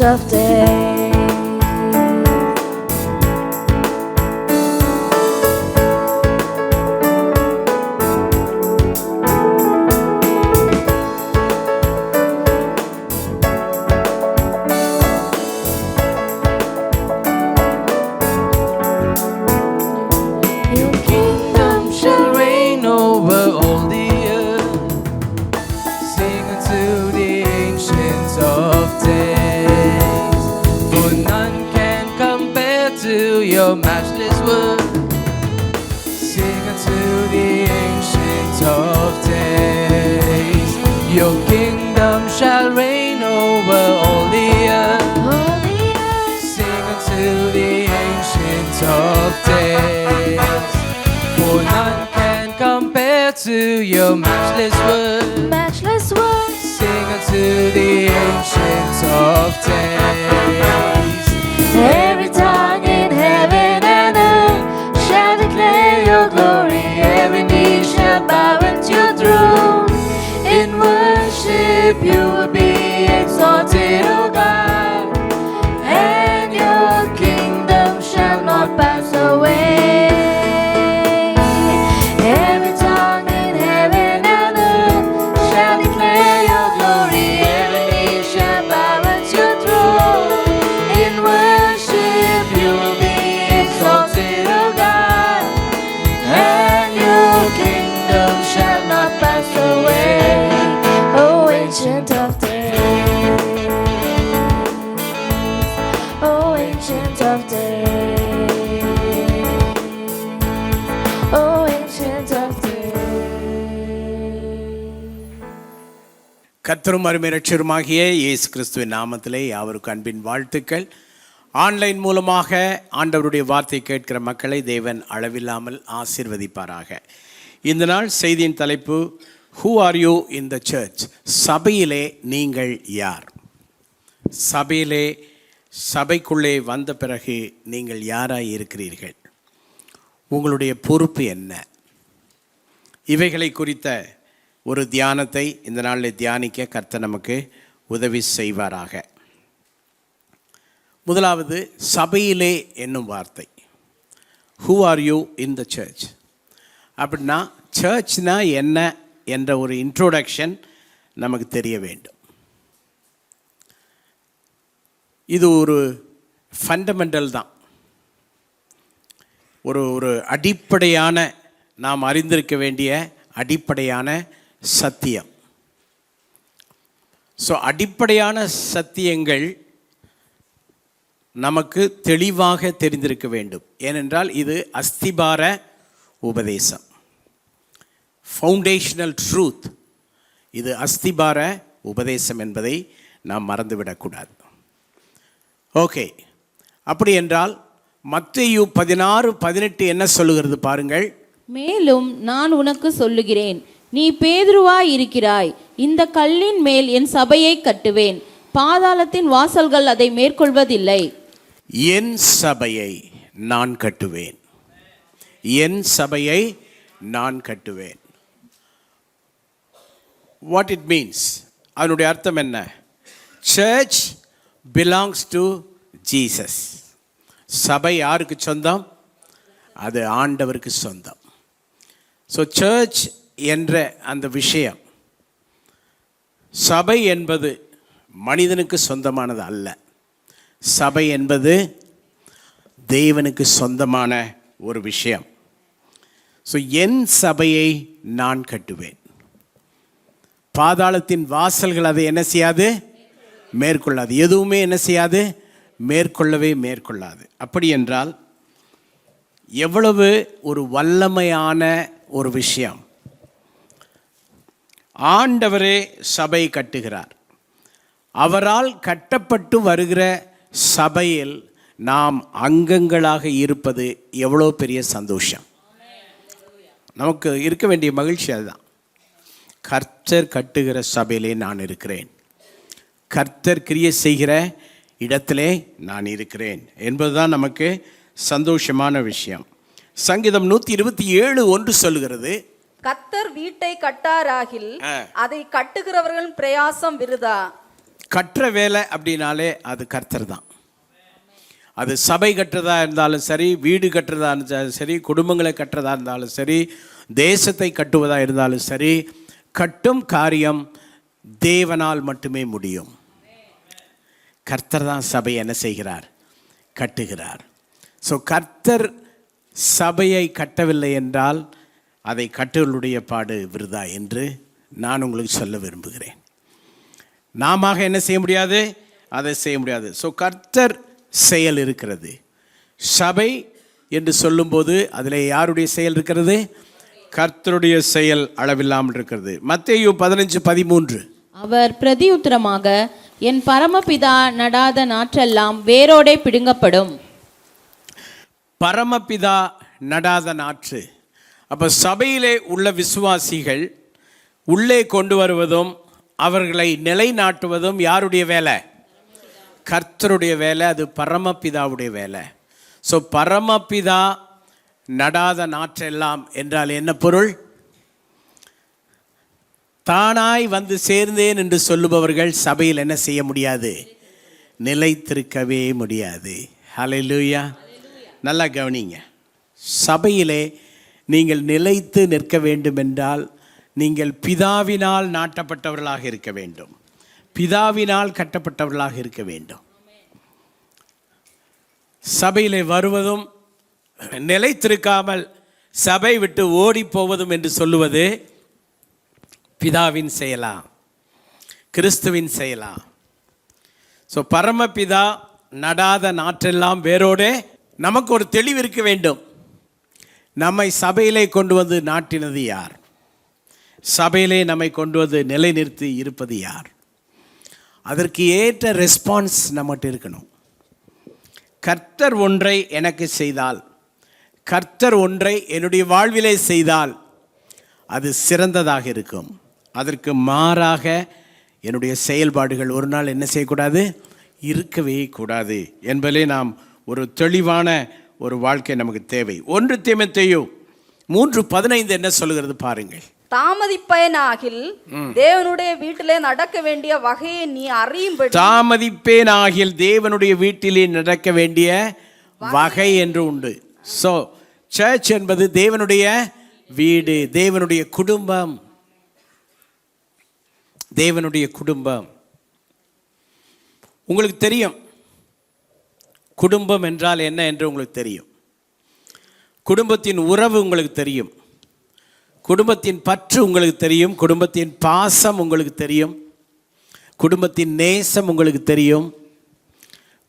of days. Your kingdom shall reign over all the earth. Sing unto the ancient of days. For none can compare to your matchless word. Sing unto the ancient of days. Your kingdom shall reign over all the earth. Sing unto the ancient of days. For none can compare to your matchless word. matchless word. Sing unto the ancient of days. Every tongue in heaven and earth shall declare your glory. Every knee shall bow at your throne. In worship you will be exalted, O God, and your kingdom shall not pass away. Every tongue in heaven and earth shall declare your glory. Every knee shall bow at your throne. In worship you will be exalted, O God, and your kingdom shall not pass away. O ancient of days, O ancient of days, O ancient of days. கர்த்தரும் அருமை இரட்சகருமாகிய இயேசு கிறிஸ்துவின் நாமத்திலே யாவருக்கும் அன்பின் வாழ்த்துக்கள். Online மூலமாக ஆண்டவருடைய வார்த்தை கேட்கிற மக்களை தேவன் அளவில்லாமல் ஆசீர்வதிப்பாராக. இந்த நாள் செய்தியின் தலைப்பு who are you in the church? சபையிலே நீங்கள் யார்? சபைக்குள்ளே வந்த பிறகு நீங்கள் யாராய் இருக்கிறீர்கள்? உங்களுடைய பொறுப்பு என்ன? இவைகளை குறித்த ஒரு தியானத்தை இந்த நாளில் தியானிக்க கர்த்தர் நமக்கு உதவி செய்வாராக. முதலாவது, சபையிலே என்னும் வார்த்தை. Who are you in the church? அப்படின்னா சர்ச்னா என்ன என்ற ஒரு இன்ட்ரோடக்ஷன் நமக்கு தெரிய வேண்டும். இது ஒரு ஃபண்டமெண்டல் தான், ஒரு அடிப்படையான, நாம் அறிந்திருக்க வேண்டிய அடிப்படையான சத்தியம். ஸோ அடிப்படையான சத்தியங்கள் நமக்கு தெளிவாக தெரிந்திருக்க வேண்டும். ஏனென்றால் இது அஸ்திபார உபதேசம், ஃபவுண்டேஷனல் ட்ரூத். இது அஸ்திபார உபதேசம் என்பதை நாம் மறந்துவிடக்கூடாது. ஓகே, அப்படி என்றால் மத்தேயு 16:18 என்ன சொல்லுகிறது பாருங்கள். மேலும் நான் உனக்கு சொல்லுகிறேன், நீ பேதுருவாய் இருக்கிறாய், இந்த கல்லின் மேல் என் சபையை கட்டுவேன், பாதாளத்தின் வாசல்கள் அதை மேற்கொள்வதில்லை. என் சபையை நான் கட்டுவேன், என் சபையை நான் கட்டுவேன். What it means? அதனுடைய அர்த்தம் என்ன? Church belongs to Jesus. சபை யாருக்கு சொந்தம்? அது ஆண்டவருக்கு சொந்தம். ஸோ சர்ச் என்ற அந்த விஷயம், சபை என்பது மனிதனுக்கு சொந்தமானது அல்ல. சபை என்பது தேவனுக்கு சொந்தமான ஒரு விஷயம். ஸோ என் சபையை நான் கட்டுவேன், பாதாளத்தின் வாசல்கள் அதை என்ன செய்யாது? மேற்கொள்ளாது. எதுவுமே என்ன செய்யாது? மேற்கொள்ளாது. அப்படி என்றால் எவ்வளவு ஒரு வல்லமையான ஒரு விஷயம். ஆண்டவரே சபை கட்டுகிறார். அவரால் கட்டப்பட்டு வருகிற சபையில் நாம் அங்கங்களாக இருப்பது எவ்வளோ பெரிய சந்தோஷம். நமக்கு இருக்க வேண்டிய மகிழ்ச்சி அதுதான். கர்த்தர் கட்டுகிற சபையிலே நான் இருக்கிறேன், கர்த்தர் கிரியை செய்கிற இடத்திலே நான் இருக்கிறேன் என்பதுதான் நமக்கு சந்தோஷமான விஷயம். சங்கீதம் 127:1 சொல்லுகிறது, கர்த்தர் வீட்டை கட்டாராகில் அதை கட்டுகிறவர்களின் பிரயாசம் விருதா. கட்டுற வேலை அப்படின்னாலே அது கர்த்தர் தான். அது சபை கட்டுறதா இருந்தாலும் சரி, வீடு கட்டுறதா இருந்தாலும் சரி, குடும்பங்களை கட்டுறதா இருந்தாலும் சரி, தேசத்தை கட்டுவதாக இருந்தாலும் சரி, கட்டும் காரியம் தேவனால் மட்டுமே முடியும். கர்த்தர் தான் சபையை என்ன செய்கிறார்? கட்டுகிறார். ஸோ கர்த்தர் சபையை கட்டவில்லை என்றால் அதை கட்டுவளுடைய பாடு விருதா என்று நான் உங்களுக்கு சொல்ல விரும்புகிறேன். நாம என்ன செய்ய முடியாது? அதை செய்ய முடியாது. ஸோ கர்த்தர் செயல் இருக்கிறது. சபை என்று சொல்லும்போது அதில் யாருடைய செயல் இருக்கிறது? கர்த்தருடைய செயல் அளவில்லாமல் இருக்கிறது. மத்தேயு 15:13. அவர் பிரதியுத்தரமாக, என் பரமபிதா நடாத நாற்றெல்லாம் வேரோடே பிடுங்கப்படும். பரமபிதா நடாத நாற்று. அப்போ சபையிலே உள்ள விசுவாசிகள் உள்ளே கொண்டு வருவதும் அவர்களை நிலைநாட்டுவதும் யாருடைய வேலை? கர்த்தருடைய வேலை. அது பரமபிதாவுடைய வேலை. ஸோ பரமபிதா நடாத நாற்றெல்லாம் என்றால் என்ன பொருள்? தானாய் வந்து சேர்ந்தேன் என்று சொல்லுபவர்கள் சபையில் என்ன செய்ய முடியாது? நிலைத்திருக்கவே முடியாது. ஹல்லேலூயா. நல்லா கவனிங்க. சபையிலே நீங்கள் நிலைத்து நிற்க வேண்டும் என்றால் நீங்கள் பிதாவினால் நாட்டப்பட்டவர்களாக இருக்க வேண்டும், பிதாவினால் கட்டப்பட்டவர்களாக இருக்க வேண்டும். சபையிலே வருவதும் நிலைத்திருக்காமல் சபை விட்டு ஓடி போவதும் என்று சொல்லுவது பிதாவின் செயலா, கிறிஸ்துவின் செயலா? ஸோ பரமபிதா நடாத நாற்றெல்லாம் வேரோடு. நமக்கு ஒரு தெளிவு இருக்க வேண்டும். நம்மை சபையிலே கொண்டு வந்து நாட்டினது யார்? சபையிலே நம்மை கொண்டு வந்து நிலைநிறுத்தி இருப்பது யார்? அதற்கு ஏற்ற ரெஸ்பான்ஸ் நம்மகிட்ட இருக்கணும். கர்த்தர் ஒன்றை எனக்கு செய்தால், கர்த்தர் ஒன்றை என்னுடைய வாழ்விலே செய்தால் அது சிறந்ததாக இருக்கும். அதற்கு மாறாக என்னுடைய செயல்பாடுகள் ஒரு நாள் என்ன செய்யக்கூடாது? இருக்கவே கூடாது என்பதிலே நாம் ஒரு தெளிவான ஒரு வாழ்க்கை நமக்கு தேவை. 1 தீமோத்தேயு 3:15 என்ன சொல்லுகிறது பாருங்கள். தாமதிப்பேனாகில் தேவனுடைய வீட்டிலே நடக்க வேண்டிய வகையை நீ அறியும்படி. தாமதிப்பேனாகில் தேவனுடைய வீட்டிலே நடக்க வேண்டிய வகை என்று உண்டு. ஸோ சர்ச் என்பது தேவனுடைய வீடு, தேவனுடைய குடும்பம், தேவனுடைய குடும்பம். உங்களுக்கு தெரியும் குடும்பம் என்றால் என்ன என்று உங்களுக்கு தெரியும். குடும்பத்தின் உறவு உங்களுக்கு தெரியும், குடும்பத்தின் பற்று உங்களுக்கு தெரியும், குடும்பத்தின் பாசம் உங்களுக்கு தெரியும், குடும்பத்தின் நேசம் உங்களுக்கு தெரியும்,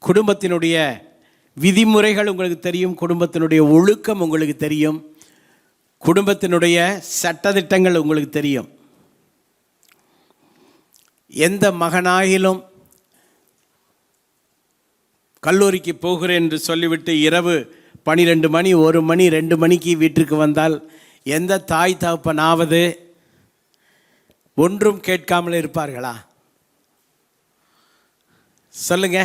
குடும்பத்தினுடைய விதிமுறைகள் உங்களுக்கு தெரியும், குடும்பத்தினுடைய ஒழுக்கம் உங்களுக்கு தெரியும், குடும்பத்தினுடைய சட்டதிட்டங்கள் உங்களுக்கு தெரியும். எந்த மகனாகிலும் கல்லூரிக்கு போகிறேன் என்று சொல்லிவிட்டு இரவு 12 மணி 1 மணி 2 மணிக்கு வீட்டிற்கு வந்தால் எந்த தாய் தகப்பனாவது ஒன்றும் கேட்காமல் இருப்பார்களா? சொல்லுங்க.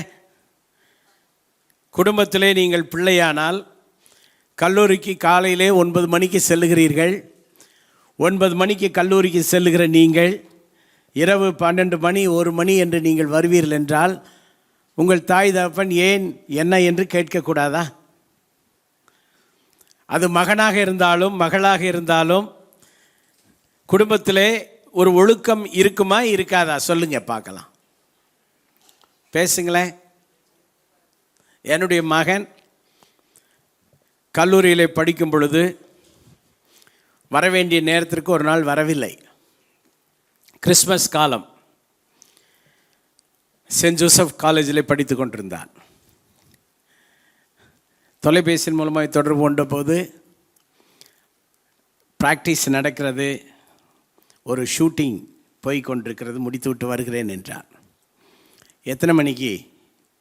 குடும்பத்திலே நீங்கள் பிள்ளையானால் கல்லூரிக்கு காலையிலே 9 மணிக்கு செல்லுகிறீர்கள். 9 மணிக்கு கல்லூரிக்கு செல்லுகிற நீங்கள் இரவு 12 மணி 1 மணி என்று நீங்கள் வருவீர்கள் என்றால் உங்கள் தாய் தகப்பன் ஏன் என்ன என்று கேட்கக்கூடாதா? அது மகனாக இருந்தாலும் மகளாக இருந்தாலும் குடும்பத்திலே ஒரு ஒழுக்கம் இருக்குமா இருக்காதா? சொல்லுங்க பார்க்கலாம், பேசுங்களேன். என்னுடைய மகன் கல்லூரியிலே படிக்கும் பொழுது வரவேண்டிய நேரத்திற்கு ஒரு நாள் வரவில்லை. கிறிஸ்மஸ் காலம். சென்ட் ஜோசப் காலேஜில் படித்து கொண்டிருந்தான். தொலைபேசியின் மூலமாக தொடர்பு கொண்ட போது ப்ராக்டிஸ் நடக்கிறது, ஒரு ஷூட்டிங் போய் கொண்டிருக்கிறது, முடித்து விட்டு வருகிறேன் என்றான். எத்தனை மணிக்கு?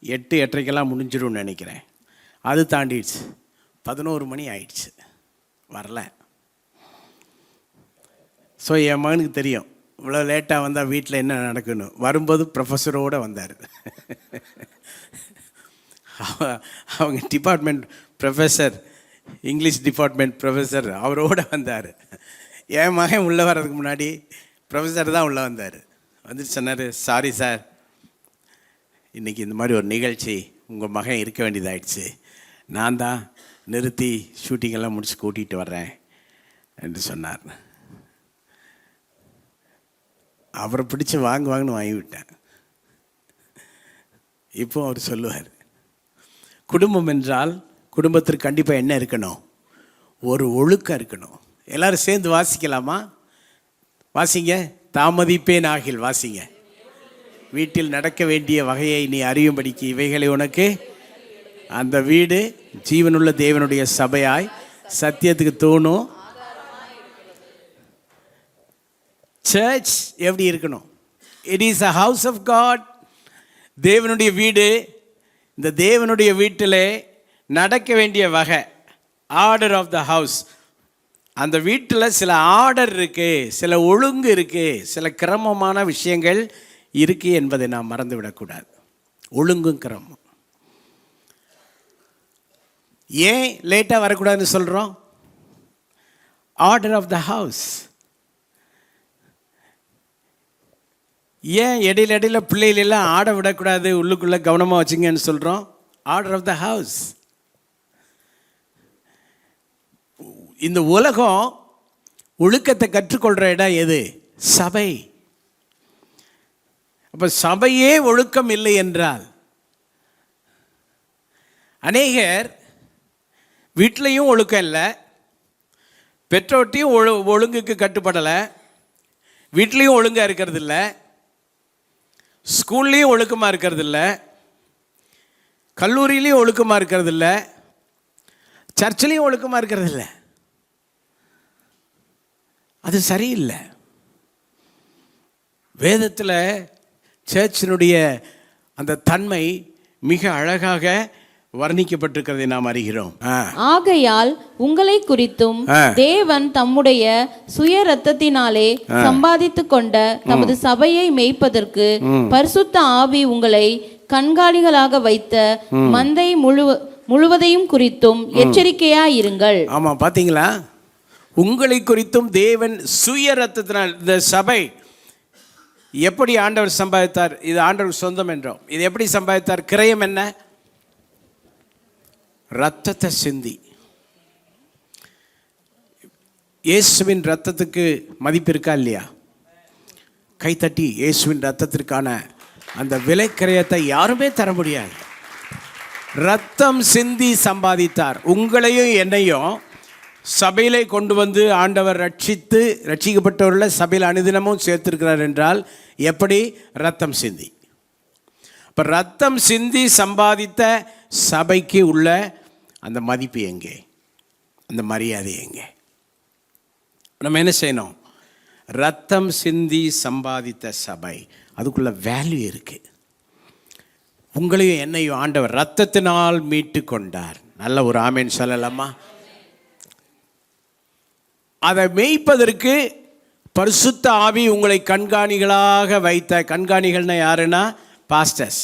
8, 8:30 முடிஞ்சிடும்னு நினைக்கிறேன். அது தாண்டிடுச்சு. 11 மணி ஆயிடுச்சு, வரல. ஸோ என் மகனுக்கு தெரியும் இவ்வளோ லேட்டாக வந்தால் வீட்டில் என்ன நடக்கணும். வரும்போது ப்ரொஃபஸரோடு வந்தார். அவங்க department professor, English department professor, அவரோடு வந்தார். என் மகன் உள்ளே வர்றதுக்கு முன்னாடி ப்ரொஃபஸர் தான் உள்ளே வந்தார். வந்துட்டு சொன்னார், சாரி சார் இன்றைக்கி இந்த மாதிரி ஒரு நிகழ்ச்சி உங்கள் மகன் இருக்க வேண்டியதாயிடுச்சு, நான் தான் நிறுத்தி ஷூட்டிங்கெல்லாம் முடிச்சு கூட்டிகிட்டு வர்றேன் என்று சொன்னார். அவரை பிடிச்சி வாங்குன்னு வாங்கிவிட்டேன். இப்போ அவர் சொல்லுவார், குடும்பம் என்றால் குடும்பத்திற்கு கண்டிப்பாக என்ன இருக்கணும், ஒரு ஒழுக்கம் இருக்கணும். எல்லோரும் சேர்ந்து வாசிக்கலாமா? வாசிங்க. தாமதிப்பேன் ஆகில் வாசிங்க. வீட்டில் நடக்க வேண்டிய வகையை நீ அறியும்படிக்கு இவைகளை உனக்கு, அந்த வீடு ஜீவனுள்ள தேவனுடைய சபையாய் சத்தியத்துக்கு தோணும். சர்ச் எப்படி இருக்கணும்? It is a house of God. தேவனுடைய வீடு. இந்த தேவனுடைய வீட்டில் நடக்க வேண்டிய வகை, ஆர்டர் ஆஃப் த ஹவுஸ். அந்த வீட்டில் சில ஆர்டர் இருக்குது, சில ஒழுங்கு இருக்குது, சில கிரமமான விஷயங்கள் இருக்குது என்பதை நாம் மறந்துவிடக்கூடாது. ஒழுங்கும் கிரமம். ஏன் லேட்டாக வரக்கூடாதுன்னு சொல்கிறோம்? Order of the house. ஏன் இடையில பிள்ளைகளெல்லாம் ஆட விடக்கூடாது, உள்ளுக்குள்ளே கவனமாக வச்சுங்கன்னு சொல்கிறோம்? Order of the house. இந்த உலகம் ஒழுக்கத்தை கற்றுக்கொள்கிற இடம் எது? சபை. அப்போ சபையே ஒழுக்கம் இல்லை என்றால், அநேகர் வீட்டிலையும் ஒழுக்கம் இல்லை, பெற்றோர்ட்டையும் ஒழுங்குக்கு கட்டுப்படலை, வீட்லேயும் ஒழுங்காக இருக்கிறது இல்லை, ஸ்கூல்லேயும் ஒழுக்கமாக இருக்கிறது இல்லை, கல்லூரியிலையும் ஒழுக்கமாக இருக்கிறது இல்லை, சர்ச்சிலையும் ஒழுக்கமாக இருக்கிறது இல்லை. அது சரியில்லை. வேதத்தில் சர்ச்சினுடைய அந்த தன்மை மிக அழகாக வர்ணிக்கப்பட்டிருக்கிறதை நாம் அறிகிறோம். ஆகையால் உங்களை குறித்தும் தேவன் தம்முடைய சுய இரத்தத்தினாலே சம்பாதித்து கொண்ட தமது சபையை மேய்ப்பதற்கு பரிசுத்த ஆவி உங்களை கண்காணிகளாக வைத்த மந்தை முழுவதையும் குறித்தும் எச்சரிக்கையாயிருங்கள். ஆமா, பாத்தீங்களா? உங்களை குறித்தும் தேவன் சுய இரத்தத்தினால், இந்த சபை எப்படி ஆண்டவர் சம்பாதித்தார்? இது ஆண்டவர் சொந்தம் என்றோம். இது எப்படி சம்பாதித்தார்? கிரயம் என்ன? ரத்தத்தை சிந்தி. இயேசுவின் ரத்தத்துக்கு மதிப்பு இருக்கா இல்லையா? கைத்தட்டி இயேசுவின் ரத்தத்திற்கான அந்த விலை கிரயத்தை யாருமே தர முடியாது. ரத்தம் சிந்தி சம்பாதித்தார். உங்களையும் என்னையும் சபையிலே கொண்டு வந்து ஆண்டவர் ரட்சிக்கப்பட்டவர்களை சபையில் அனுதினமும் சேர்த்திருக்கிறார் என்றால் எப்படி? ரத்தம் சிந்தி. இப்போ ரத்தம் சிந்தி சம்பாதித்த சபைக்கு உள்ள அந்த மதிப்பு எங்கே? அந்த மரியாதை எங்கே? நம்ம என்ன செய்யணும்? ரத்தம் சிந்தி சம்பாதித்த சபை, அதுக்குள்ள வேல்யூ இருக்குது. உங்களையும் என்னையும் ஆண்டவர் ரத்தத்தினால் மீட்டு கொண்டார். நல்ல ஒரு ஆமேன் சொல்லலாமா? அதை மேய்ப்பதற்கு பரிசுத்த ஆவி உங்களை கண்காணிகளாக வைத்த, கண்காணிகள்னா யாருன்னா பாஸ்டர்ஸ்,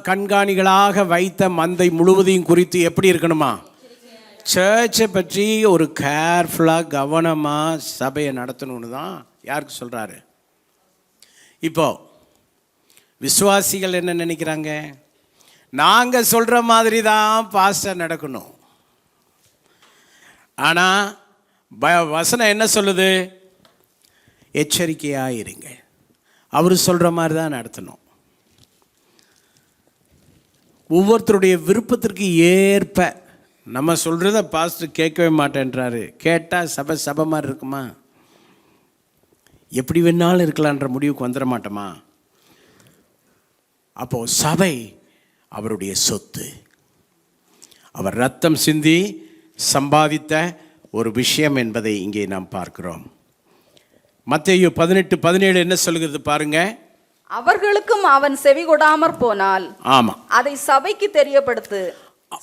கண்காணிகளாக வைத்த மந்தை முழுவதையும் குறித்து எப்படி இருக்கணுமா? சர்ச்சை பற்றி ஒரு கேர்ஃபுல்லாக கவனமாக சபையை நடத்தணும்னு தான் யாருக்கு சொல்கிறாரு? இப்போ விசுவாசிகள் என்ன நினைக்கிறாங்க? நாங்கள் சொல்கிற மாதிரி தான் பாஸ்டர் நடக்கணும். ஆனால் வசனம் என்ன சொல்லுது? எச்சரிக்கையாக இருங்க, அவர் சொல்கிற மாதிரி தான் நடத்தணும். ஒவ்வொருத்தருடைய விருப்பத்திற்கு ஏற்ப. நம்ம சொல்கிறத பாஸ்டர் கேட்கவே மாட்டேன்றாரு. கேட்டால் சபை மாதிரி இருக்குமா? எப்படி வேணாலும் இருக்கலான்ற முடிவுக்கு வந்துட மாட்டோமா? அப்போது சபை அவருடைய சொத்து. அவர் ரத்தம் சிந்தி சம்பாதித்த ஒரு விஷயம் என்பதை இங்கே நாம் பார்க்கிறோம். மத்தேயு 18:17 என்ன சொல்கிறது பாருங்க. அவர்களுக்கும் அவன் செவி கொடாமற் போனால் ஆமா, அதை சபைக்கு தெரியப்படுத்து.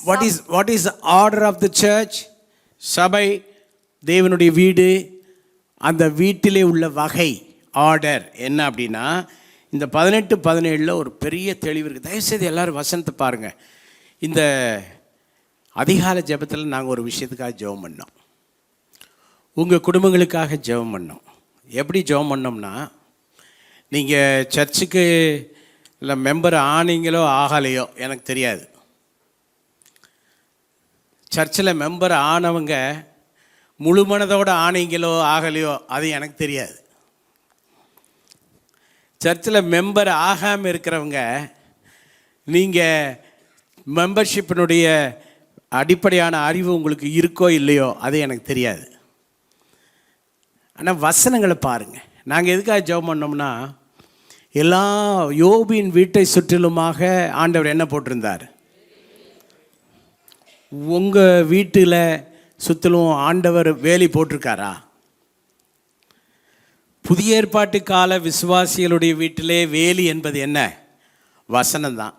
What is the order of the church? சபை தேவனுடைய வீடு. அந்த வீட்டிலே உள்ள வகை, ஆர்டர் என்ன அப்படின்னா, இந்த 18-17 ஒரு பெரிய தெளிவு இருக்குது. தயவுசெய்து எல்லாரும் வசனத்தை பாருங்கள். இந்த அதிகாலை ஜெபத்தில் நாங்கள் ஒரு விஷயத்துக்காக ஜெபம் பண்ணோம். உங்கள் குடும்பங்களுக்காக ஜெபம் பண்ணோம். எப்படி ஜெபம் பண்ணோம்னா, நீங்கள் சர்ச்சுக்கு இல்லை மெம்பர் ஆனீங்களோ ஆகலையோ எனக்கு தெரியாது. சர்ச்சில் மெம்பர் ஆனவங்க முழு மனதோடு ஆனீங்களோ ஆகலையோ அது எனக்கு தெரியாது. சர்ச்சில் மெம்பர் ஆகாமல் இருக்கிறவங்க நீங்கள் மெம்பர்ஷிப்பினுடைய அடிப்படையான அறிவு உங்களுக்கு இருக்கோ இல்லையோ அது எனக்கு தெரியாது. ஆனால் வசனங்களை பாருங்கள். நாங்கள் எதுக்காக ஜெபம் பண்ணோம்னா, எல்லா யோபின் வீட்டை சுற்றிலுமாக ஆண்டவர் என்ன போட்டிருந்தார்? உங்கள் வீட்டில் சுற்றிலும் ஆண்டவர் வேலி போட்டிருக்காரா? புதிய ஏற்பாட்டு கால விசுவாசிகளுடைய வீட்டிலே வேலி என்பது என்ன? வசனம்தான்.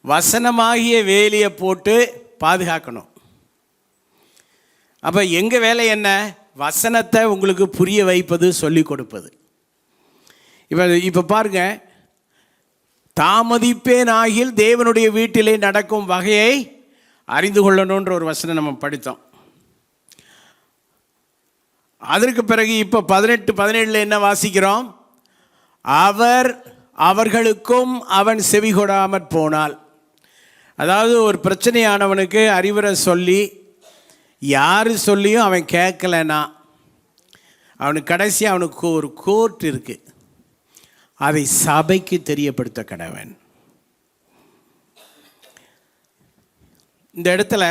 வசனமாகிய வேலியை போட்டு பாதுகாக்கணும். அப்போ எங்கள் வேலை என்ன? வசனத்தை உங்களுக்கு புரிய வைப்பது, சொல்லி கொடுப்பது. இப்போ பாருங்க, தாமதிப்பேன் ஆகில் தேவனுடைய வீட்டிலே நடக்கும் வகையை அறிந்து கொள்ளணுன்ற ஒரு வசனம் நம்ம படித்தோம். அதற்கு பிறகு இப்போ 18-17 என்ன வாசிக்கிறோம்? அவர்களுக்கும் அவன் செவி கொடாமற் போனால். அதாவது ஒரு பிரச்சனையானவனுக்கு அறிவுரை சொல்லி யார் சொல்லியும் அவன் கேட்கலன்னா அவனுக்கு கடைசி அவனுக்கு ஒரு கோர்ட் இருக்குது, அதை சபைக்கு தெரியப்படுத்த கடவன். இந்த இடத்துல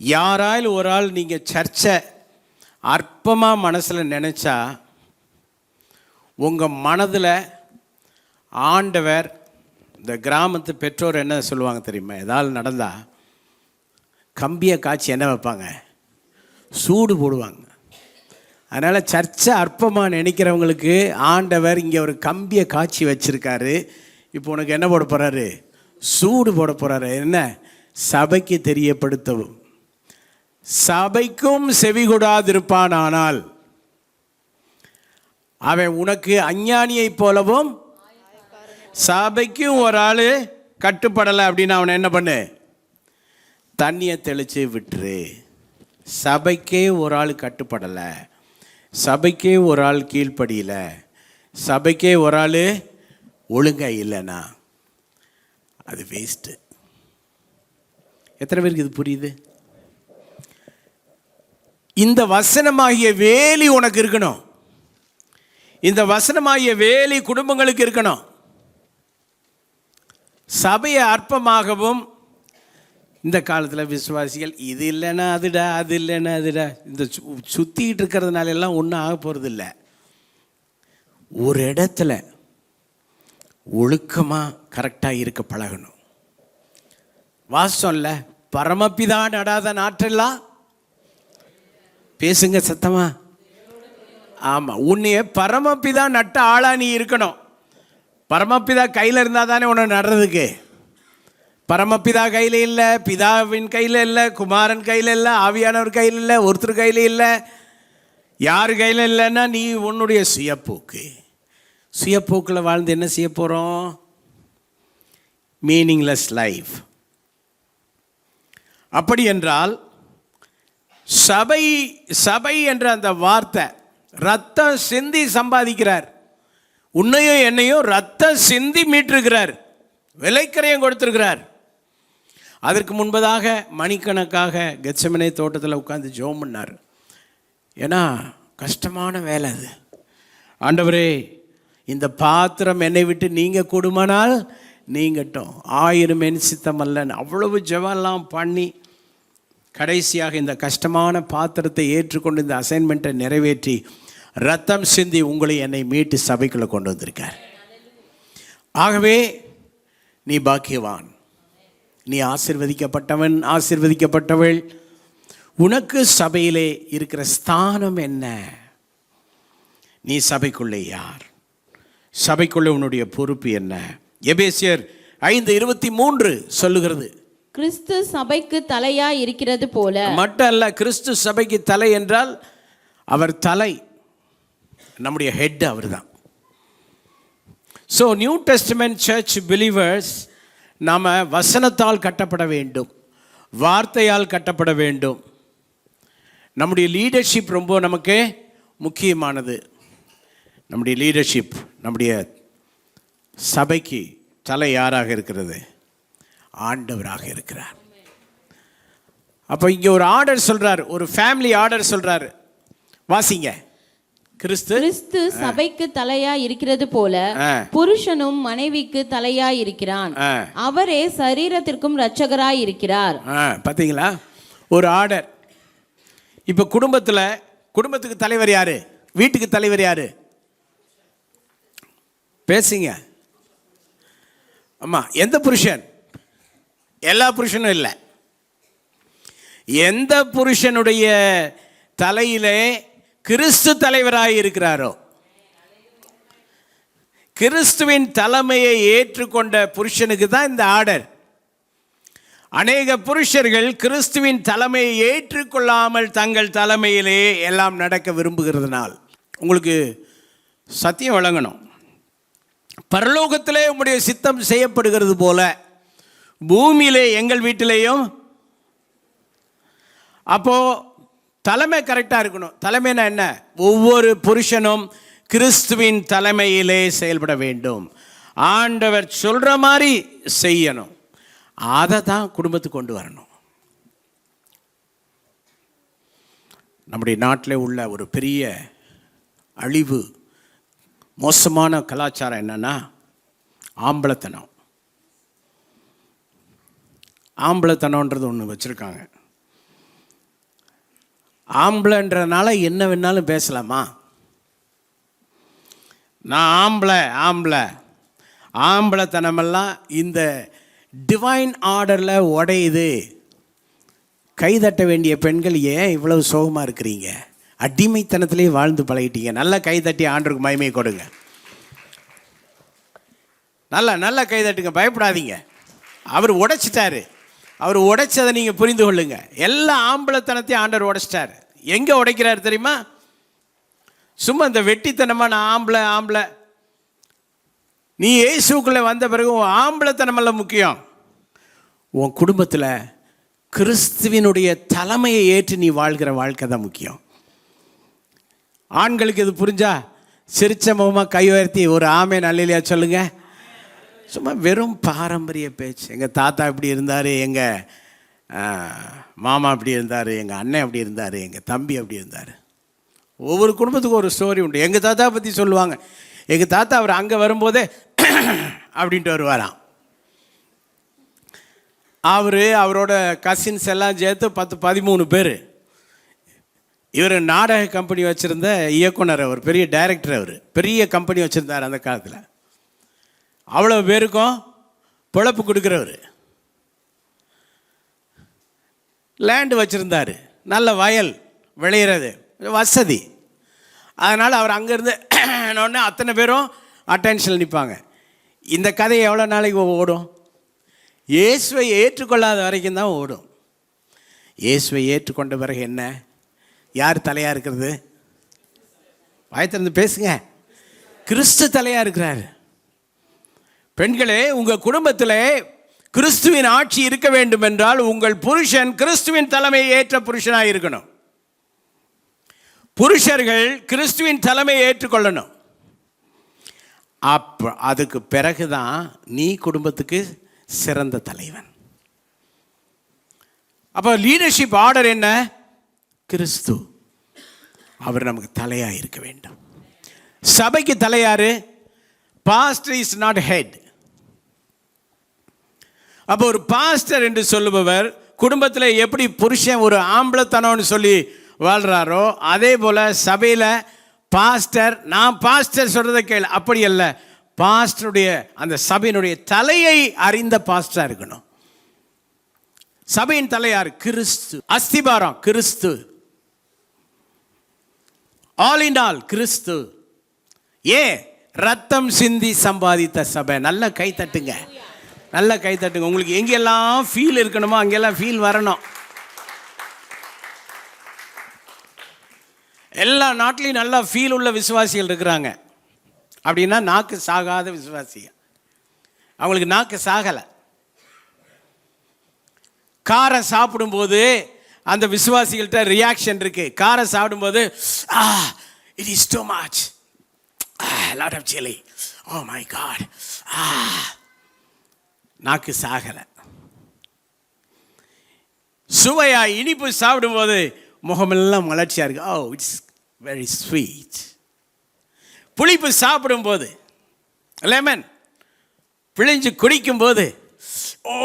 யாராலும் ஒரு ஆள் நீங்கள் சர்ச்சை அற்பமாக மனசில் நினச்சா உங்கள் மனதில் ஆண்டவர், இந்த கிராமத்து பெற்றோர் என்ன சொல்லுவாங்க தெரியுமா? ஏதாவது நடந்தால் கம்பியை காய்ச்சி என்ன வைப்பாங்க? சூடு போடுவாங்க. அதனால் சர்ச்சை அற்பமாக நினைக்கிறவங்களுக்கு ஆண்டவர் இங்கே ஒரு கம்பியை காய்ச்சி வச்சுருக்காரு. இப்போ உனக்கு என்ன போட போகிறாரு? சூடு போட போகிறாரு. என்ன? சபைக்கு தெரியப்படுத்தவும். சபைக்கும் செவி கொடாதிருப்பானால் அவன் உனக்கு அஞ்ஞானியை போலவும், சபைக்கும் ஒரு ஆள் கட்டுப்படலை அப்படின்னு அவனை என்ன பண்ணு? தண்ணியை தெளித்து விட்டுரு. சபைக்கே ஒரு ஆள் கட்டுப்படலை, சபைக்கே ஒரு ஆள் கீழ்ப்படியலை, சபைக்கே ஒரு ஆள் ஒழுங்காக இல்லைன்னா அது வேஸ்ட்டு. எத்தனை பேருக்கு இது புரியுது? இந்த வசனமாகிய வேலி உனக்கு இருக்கணும். இந்த வசனமாகிய வேலி குடும்பங்களுக்கு இருக்கணும். சபையை அற்பமாகவும், இந்த காலத்தில் விசுவாசிகள் இது இல்லைன்னா அதுடா, அது இல்லைன்னா அதுடா, இந்த சுற்றிக்கிட்டு இருக்கிறதுனால எல்லாம் ஒன்றும் ஆக போகிறது இல்லை. ஒரு இடத்துல ஒழுக்கமாக கரெக்டாக இருக்க பழகணும். வாசம் இல்லை, பரமபிதா நடாத நாற்றெல்லாம் பேசுங்க சத்தமா. ஆமாம், உன்னைய பரமபிதா நட்ட ஆளா நீ இருக்கணும். பரமபிதா கையில் இருந்தால் தானே உன்னை நடுறதுக்கு. பரமபிதா கையில் இல்லை, பிதாவின் கையில் இல்லை, குமாரன் கையில் இல்லை, ஆவியானவர் கையில் இல்லை, ஒருத்தர் கையில் இல்லை. யார் கையில் இல்லைன்னா நீ உன்னுடைய சுயப்போக்கில் வாழ்ந்து என்ன செய்ய போகிறோம்? Meaningless life. அப்படி என்றால் சபை என்ற அந்த வார்த்தை ரத்தம் சிந்தி சம்பாதிக்கிறார். உன்னையும் என்னையும் ரத்தம் சிந்தி மீட்டிருக்கிறார், விலைக்கரையும் கொடுத்திருக்கிறார். அதற்கு முன்பதாக மணிக்கணக்காக கெத்செமனே தோட்டத்தில் உட்கார்ந்து ஜெபம் பண்ணார். ஏன்னா கஷ்டமான வேலை அது. ஆண்டவரே, இந்த பாத்திரம் என்னை விட்டு நீங்க கூடுமானால் நீங்கட்டும், 1000 என் சித்தம் அல்லன்னு அவ்வளவு ஜெபம்லாம் பண்ணி கடைசியாக இந்த கஷ்டமான பாத்திரத்தை ஏற்றுக்கொண்டு இந்த அசைன்மெண்ட்டை நிறைவேற்றி ரத்தம் சிந்தி உங்களை என்னை மீட்டு சபைக்குள்ளே கொண்டு வந்திருக்கார். ஆகவே நீ பாக்கியவான், நீ ஆசீர்வதிக்கப்பட்டவன், ஆசீர்வதிக்கப்பட்டவள். உனக்கு சபையிலே இருக்கிற ஸ்தானம் என்ன? நீ சபைக்குள்ளே யார்? சபைக்குள்ளே உன்னுடைய பொறுப்பு என்ன? எபேசியர் 5:23 சொல்லுகிறது, கிறிஸ்து சபைக்கு தலையாய் இருக்கிறது போல. மட்டும் அல்ல, கிறிஸ்து சபைக்கு தலை என்றால் அவர் தலை, நம்முடைய ஹெட் அவர் தான். So New Testament church believers நாம் வசனத்தால் கட்டப்பட வேண்டும், வார்த்தையால் கட்டப்பட வேண்டும். நம்முடைய லீடர்ஷிப் ரொம்ப நமக்கு முக்கியமானது. நம்முடைய லீடர்ஷிப், நம்முடைய சபைக்கு தலை யாராக இருக்கிறது? ஆண்டவராக இருக்கிறார். அப்போ இங்கே ஒரு ஆர்டர் சொல்றார், ஒரு ஃபேமிலி ஆர்டர் சொல்றாரு. வாசிங்க. கிறிஸ்து சபைக்கு தலையா இருக்கிறது போல புருஷனும் மனைவிக்கு தலையா இருக்கிறான். அவரே சரீரத்திற்கும் இரட்சகராய் இருக்கிறார். பாத்தீங்களா? ஒரு ஆர்டர். இப்ப குடும்பத்துக்கு தலைவர் யாரு? வீட்டுக்கு தலைவர் யாரு? பேசுங்க. அம்மா, எந்த புருஷன்? எல்லா புருஷனும் இல்லை. எந்த புருஷனுடைய தலையிலே கிறிஸ்து தலைவராக இருக்கிறாரோ, கிறிஸ்துவின் தலைமையை ஏற்றுக்கொண்ட புருஷனுக்கு தான் இந்த ஆர்டர். அநேக புருஷர்கள் கிறிஸ்துவின் தலைமையை ஏற்றுக்கொள்ளாமல் தங்கள் தலைமையிலே எல்லாம் நடக்க விரும்புகிறதுனால், உங்களுக்கு சத்தியம் வழங்கணும், பரலோகத்திலே உம்முடைய சித்தம் செய்யப்படுகிறது போல பூமியிலே எங்கள் வீட்டிலேயும். அப்போ தலைமை கரெக்டாக இருக்கணும். தலைமைனா என்ன? ஒவ்வொரு புருஷனும் கிறிஸ்துவின் தலைமையிலே செயல்பட வேண்டும். ஆண்டவர் சொல்கிற மாதிரி செய்யணும். அதை தான் குடும்பத்துக்கு கொண்டு வரணும். நம்முடைய நாட்டில் உள்ள ஒரு பெரிய அழிவு, மோசமான கலாச்சாரம் என்னன்னா ஆம்பளத்தனம். ஆம்பளத்தனம்ன்றது ஒன்று வச்சுருக்காங்க. ஆம்பளைன்றதுனால என்ன வேணாலும் பேசலாமா? நான் ஆம்பளைத்தனமெல்லாம் இந்த டிவைன் ஆர்டரில் உடையுது. கைதட்ட வேண்டிய பெண்கள் ஏன் இவ்வளவு சோகமாக இருக்கிறீங்க? அடிமைத்தனத்திலே வாழ்ந்து பழகிட்டீங்க. நல்லா கைதட்டி ஆண்டவருக்கு மகிமை கொடுங்க. நல்லா கைதட்டுங்க, பயப்படாதீங்க. அவர் உடைச்சிட்டாரு. அவர் உடைச்சதை நீங்கள் புரிந்து கொள்ளுங்க. எல்லா ஆம்பளத்தனத்தையும் ஆண்டவர் உடைச்சிட்டார். எங்கே உடைக்கிறார் தெரியுமா? சும்மா இந்த வெட்டித்தனமாக நான் ஆம்பளை. நீ இயேசுக்குள்ளே வந்த பிறகு உன் ஆம்பளத்தனமெல்லாம் முக்கியம். உன் குடும்பத்தில் கிறிஸ்துவினுடைய தலைமையை ஏற்று நீ வாழ்கிற வாழ்க்கை தான் முக்கியம். ஆண்களுக்கு இது புரிஞ்சா சிரிச்ச முகமாக கை உயர்த்தி ஒரு ஆமென் அல்லேலூயா சொல்லுங்க. சும்மா வெறும் பாரம்பரிய பேச்சு. எங்கள் தாத்தா இப்படி இருந்தார், எங்கள் மாமா அப்படி இருந்தார், எங்கள் அண்ணன் அப்படி இருந்தார், எங்கள் தம்பி அப்படி இருந்தார். ஒவ்வொரு குடும்பத்துக்கும் ஒரு ஸ்டோரி உண்டு. எங்கள் தாத்தா பற்றி சொல்லுவாங்க. எங்கள் தாத்தா அவர் அங்கே வரும்போதே அப்படின்ட்டு வருவாராம். அவரோட கசின்ஸ் எல்லாம் சேர்த்து 10-13 பேர். இவர் நாடக கம்பெனி வச்சுருந்த இயக்குனர், அவர் பெரிய டைரக்டர், அவர் பெரிய கம்பெனி வச்சுருந்தார் அந்த காலத்தில். அவ்வளோ பேருக்கும் பொழப்பு கொடுக்குறவர். லேண்டு வச்சுருந்தார், நல்ல வயல் விளையிறது வசதி. அதனால் அவர் அங்கேருந்து ஒன்று அத்தனை பேரும் அட்டென்ஷனில் நிற்பாங்க. இந்த கதை எவ்வளோ நாளைக்கு ஓடும்? இயேசுவை ஏற்றுக்கொள்ளாத வரைக்கும் தான் ஓடும். இயேசுவை ஏற்றுக்கொண்ட பிறகு என்ன? யார் தலையாக இருக்கிறது? வாயத்திறந்து பேசுங்க. கிறிஸ்து தலையாக இருக்கிறார். பெண்களே, உங்கள் குடும்பத்தில் கிறிஸ்துவின் ஆட்சி இருக்க வேண்டும் என்றால் உங்கள் புருஷன் கிறிஸ்துவின் தலைமையை ஏற்ற புருஷனாக இருக்கணும். புருஷர்கள் கிறிஸ்துவின் தலைமையை ஏற்றுக்கொள்ளணும். அதுக்கு பிறகுதான் நீ குடும்பத்துக்கு சிறந்த தலைவன். அப்போ லீடர்ஷிப் ஆர்டர் என்ன? கிறிஸ்து அவர் நமக்கு தலையாக இருக்க வேண்டும். சபைக்கு தலையாரு? Pastor is not head. அப்போ ஒரு பாஸ்டர் என்று சொல்லுபவர் குடும்பத்தில் எப்படி புருஷன் ஒரு ஆம்பளத்தனம்னு சொல்லி வாழ்கிறாரோ அதே போல் சபையில் பாஸ்டர், நான் பாஸ்டர் சொல்கிறத கேளு, அப்படி அல்ல. பாஸ்டருடைய அந்த சபையினுடைய தலையை அறிந்த பாஸ்டராக இருக்கணும். சபையின் தலையார் கிறிஸ்து. அஸ்திபாரம் கிறிஸ்து. ஆல் இன் ஆல் கிறிஸ்து. ரத்தம் சிந்தி சம்பாதித்த சபை. நல்ல கை தட்டுங்க, நல்ல கை தட்டுங்க. உங்களுக்கு எங்கெல்லாம் ஃபீல் இருக்கணுமோ அங்கெல்லாம் ஃபீல் வரணும். எல்லா நாட்டிலையும் நல்லா ஃபீல் உள்ள விசுவாசிகள் இருக்கிறாங்க. அப்படின்னா நாக்கு சாகாத விசுவாசிகள். அவங்களுக்கு நாக்கு சாகலை. காரம் சாப்பிடும்போது அந்த விசுவாசிகள்கிட்ட ரியாக்ஷன் இருக்கு. காரம் சாப்பிடும்போது it is too much, lot of chilli, oh my God, நாக்கு சாகலை. சுவையா இனிப்பு சாப்பிடும்போது முகமெல்லாம் மலர்ச்சியாக இருக்கு. Oh it's very sweet. புளிப்பு சாப்பிடும்போது, லெமன் பிழிஞ்சு குடிக்கும்போது ஓ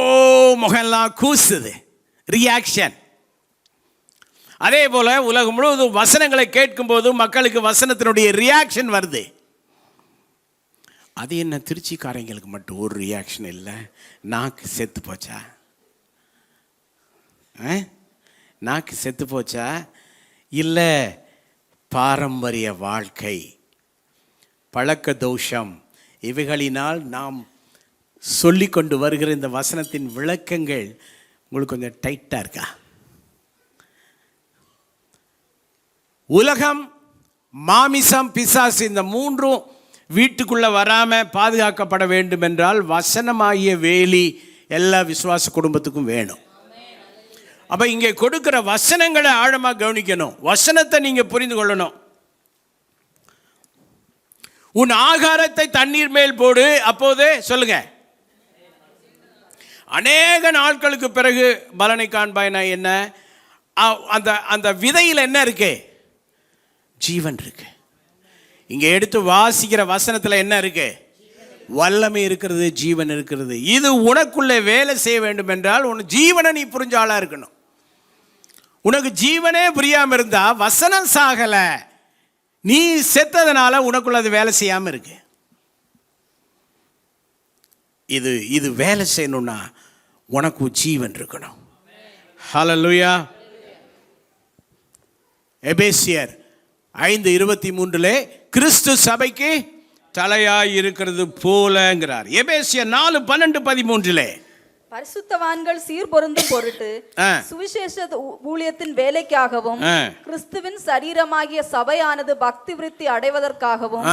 முகமெல்லாம் கூசுது, ரியாக்ஷன். அதே போல் உலகம் முழுவதும் வசனங்களை கேட்கும்போது மக்களுக்கு வசனத்தினுடைய ரியாக்ஷன் வருது. அது என்ன திருச்சிக்காரங்களுக்கு மட்டும் ஒரு ரியாக்ஷன் இல்லை? நாக்கு செத்து போச்சா? நாக்கு செத்து போச்சா? இல்லை, பாரம்பரிய வாழ்க்கை, பழக்க தோஷம், இவைகளினால் நாம் சொல்லி கொண்டு வருகிற இந்த வசனத்தின் விளக்கங்கள் உங்களுக்கு கொஞ்சம் டைட்டாக இருக்கா? உலகம், மாமிசம், பிசாசு, இந்த மூன்றும் வீட்டுக்குள்ளே வராமல் பாதுகாக்கப்பட வேண்டும் என்றால் வசனமாகிய வேலி எல்லா விசுவாச குடும்பத்துக்கும் வேணும். அப்போ இங்கே கொடுக்குற வசனங்களை ஆழமாக கவனிக்கணும். வசனத்தை நீங்கள் புரிந்து கொள்ளணும். உன் ஆகாரத்தை தண்ணீர் மேல் போடு, அப்போதே சொல்லுங்க, அநேக நாட்களுக்கு பிறகு பலனை காண்பாய்னா என்ன? அந்த அந்த விதையில் என்ன இருக்கு? ஜீவன் இருக்கு. இங்கே எடுத்து வாசிக்கிற வசனத்தில் என்ன இருக்கு? வல்லமை இருக்கிறது, ஜீவன் இருக்கிறது. இது உனக்குள்ளே வேலை செய்ய வேண்டும் என்றால் உன் ஜீவனை நீ புரிஞ்ச ஆளாக இருக்கணும். உனக்கு ஜீவனே புரியாமல் இருந்தா வசனம் சாகலை, நீ செத்ததுனால உனக்குள்ள அது வேலை செய்யாமல் இருக்கு. இது வேலை செய்யணும்னா உனக்கு ஜீவன் இருக்கணும். ஹல்லேலூயா. எபேசியர் 5:23 கிறிஸ்து சபைக்கு தலையாய் இருக்கிறது போலங்கிறார். எபேசியர் 4:12-13 பரிசுத்தவான்கள் சீர்பொருந்தும் பொருட்டு சுவிசேஷ ஊழியத்தின் வேலைக்காகவும் கிறிஸ்துவின் சரீரமாகிய சபையானது பக்தி விருத்தி அடைவதற்காகவும்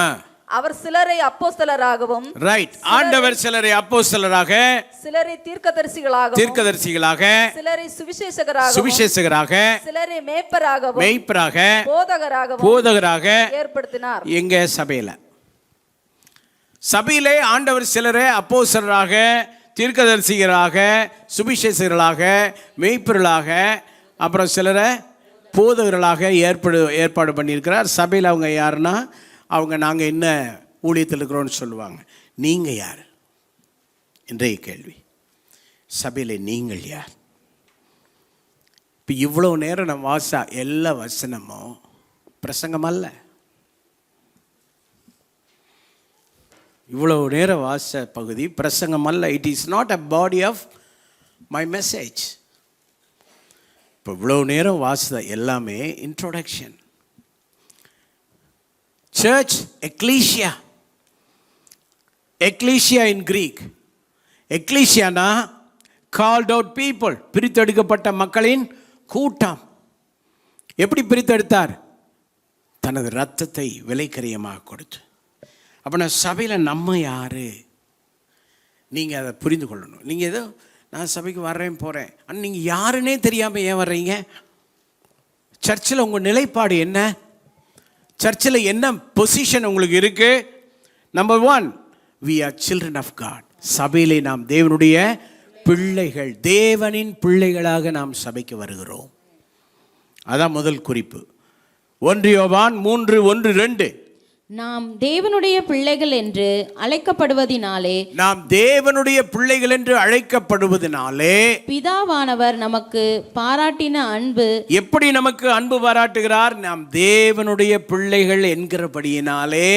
அவர் சிலரை அப்போஸ்தலராகவும், ரைட், ஆண்டவர் சிலரை அப்போஸ்தலராக, சிலரை தீர்க்கதரிசிகளாக, சிலரை சுவிசேஷகராக, சிலரை மேய்ப்பராக, போதகராக ஏற்படுத்தினார். எங்க சபையிலே ஆண்டவர் சிலரை அப்போஸ்தலராக, தீர்க்கதரிசிகளாக, சுவிசேஷகர்களாக, மேய்ப்பர்களாக, அப்புறம் சிலரை போதகர்களாக ஏற்பாடு பண்ணியிருக்கிறார். சபையில் அவங்க யாருன்னா, அவங்க நாங்கள் என்ன ஊழியத்தில் இருக்கிறோன்னு சொல்லுவாங்க. நீங்கள் யார்? இன்றைய கேள்வி. சபையில் நீங்கள் யார்? இப்போ இவ்வளோ நேரம் நம்ம எல்லா வசனமும் பிரசங்கம் அல்ல. இவ்வளோ நேரம் வாச பகுதி பிரசங்கம் அல்ல. It is not a body of my message. இப்போ இவ்வளோ நேரம் வாச எல்லாமே introduction. Church, ecclesia. Ecclesia in Greek. எக்லீசியானா கால்ட் அவுட் பீப்புள், பிரித்தெடுக்கப்பட்ட மக்களின் கூட்டம். எப்படி பிரித்தெடுத்தார்? தனது இரத்தத்தை விலைக்கரியமாக கொடுத்து. அப்போ நான் சபையில் நம்ம யார்? நீங்கள் அதை புரிந்து கொள்ளணும். நீங்கள் ஏதோ நான் சபைக்கு வர்றேன் போகிறேன், ஆனால் நீங்கள் யாருன்னே தெரியாமல் ஏன் வர்றீங்க? சர்ச்சில் உங்கள் நிலைப்பாடு என்ன? சர்ச்சில் என்ன பொசிஷன் உங்களுக்கு இருக்குது? Number 1, we are children of God. சபையிலே நாம் தேவனுடைய பிள்ளைகள், தேவனின் பிள்ளைகளாக நாம் சபைக்கு வருகிறோம். அதான் முதல் குறிப்பு. 1 யோவான் 3:1-2 நாம் தேவனுடைய பிள்ளைகள் என்று அழைக்கப்படுவதினாலே, நாம் தேவனுடைய பிள்ளைகள் என்று அழைக்கப்படுவதினாலே பிதாவானவர் நமக்கு பாராட்டின அன்பு. எப்படி நமக்கு அன்பு பாராட்டுகிறார்? நாம் தேவனுடைய பிள்ளைகள் என்கிறபடியினாலே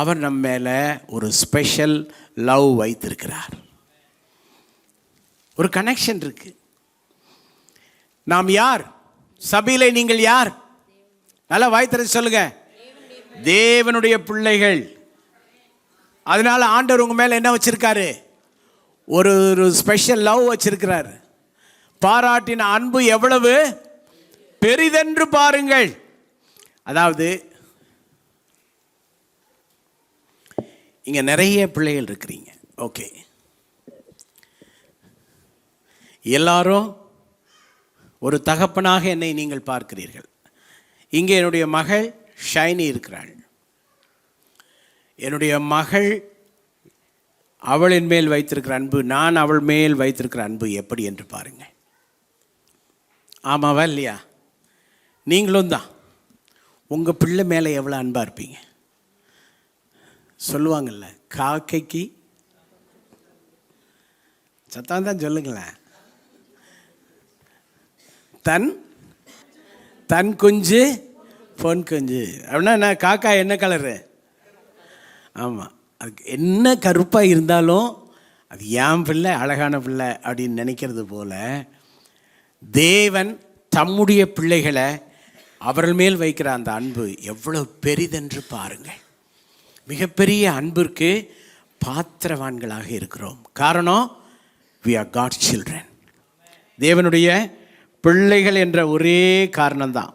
அவர் நம்ம மேல ஒரு ஸ்பெஷல் லவ் வைத்திருக்கிறார். ஒரு கனெக்ஷன் இருக்கு. நாம் யார்? சபையிலே நீங்கள் யார்? நல்லா வாய்த்தறது சொல்லுங்க. தேவனுடைய பிள்ளைகள். அதனால ஆண்டவர் உங்க மேல என்ன வச்சிருக்காரு? ஒரு ஸ்பெஷல் லவ் வச்சிருக்கிறார். பாராட்டின அன்பு எவ்வளவு பெரிதென்று பாருங்கள். அதாவது இங்க நிறைய பிள்ளைகள் இருக்கிறீங்க. ஓகே, எல்லாரும் ஒரு தகப்பனாக என்னை நீங்கள் பார்க்கிறீர்கள். இங்கே என்னுடைய மகள் ஷைனி இருக்கிறாள். என்னுடைய மகள் அவளின் மேல் வைத்திருக்கிற அன்பு, நான் அவள் மேல் வைத்திருக்கிற அன்பு எப்படி என்று பாருங்கள். ஆமாவா இல்லையா? நீங்களும் தான் உங்கள் பிள்ளை மேலே எவ்வளோ அன்பாக இருப்பீங்க. சொல்லுவாங்கள்ல, காக்கைக்கு சத்தம் தான் சொல்லுங்களேன், தன் தன் குஞ்சு பொன் குஞ்சு அப்படின்னா என்ன? காக்கா என்ன கலரு? ஆமாம், அதுக்கு என்ன கருப்பாக இருந்தாலும் அது என் பிள்ளை, அழகான பிள்ளை அப்படின்னு நினைக்கிறது போல தேவன் தம்முடைய பிள்ளைகளை அவர்கள் மேல் வைக்கிற அந்த அன்பு எவ்வளோ பெரிதென்று பாருங்கள். மிகப்பெரிய அன்பிற்கு பாத்திரவான்களாக இருக்கிறோம். காரணம், we are God's children. தேவனுடைய பிள்ளைகள் என்ற ஒரே காரணம்தான்.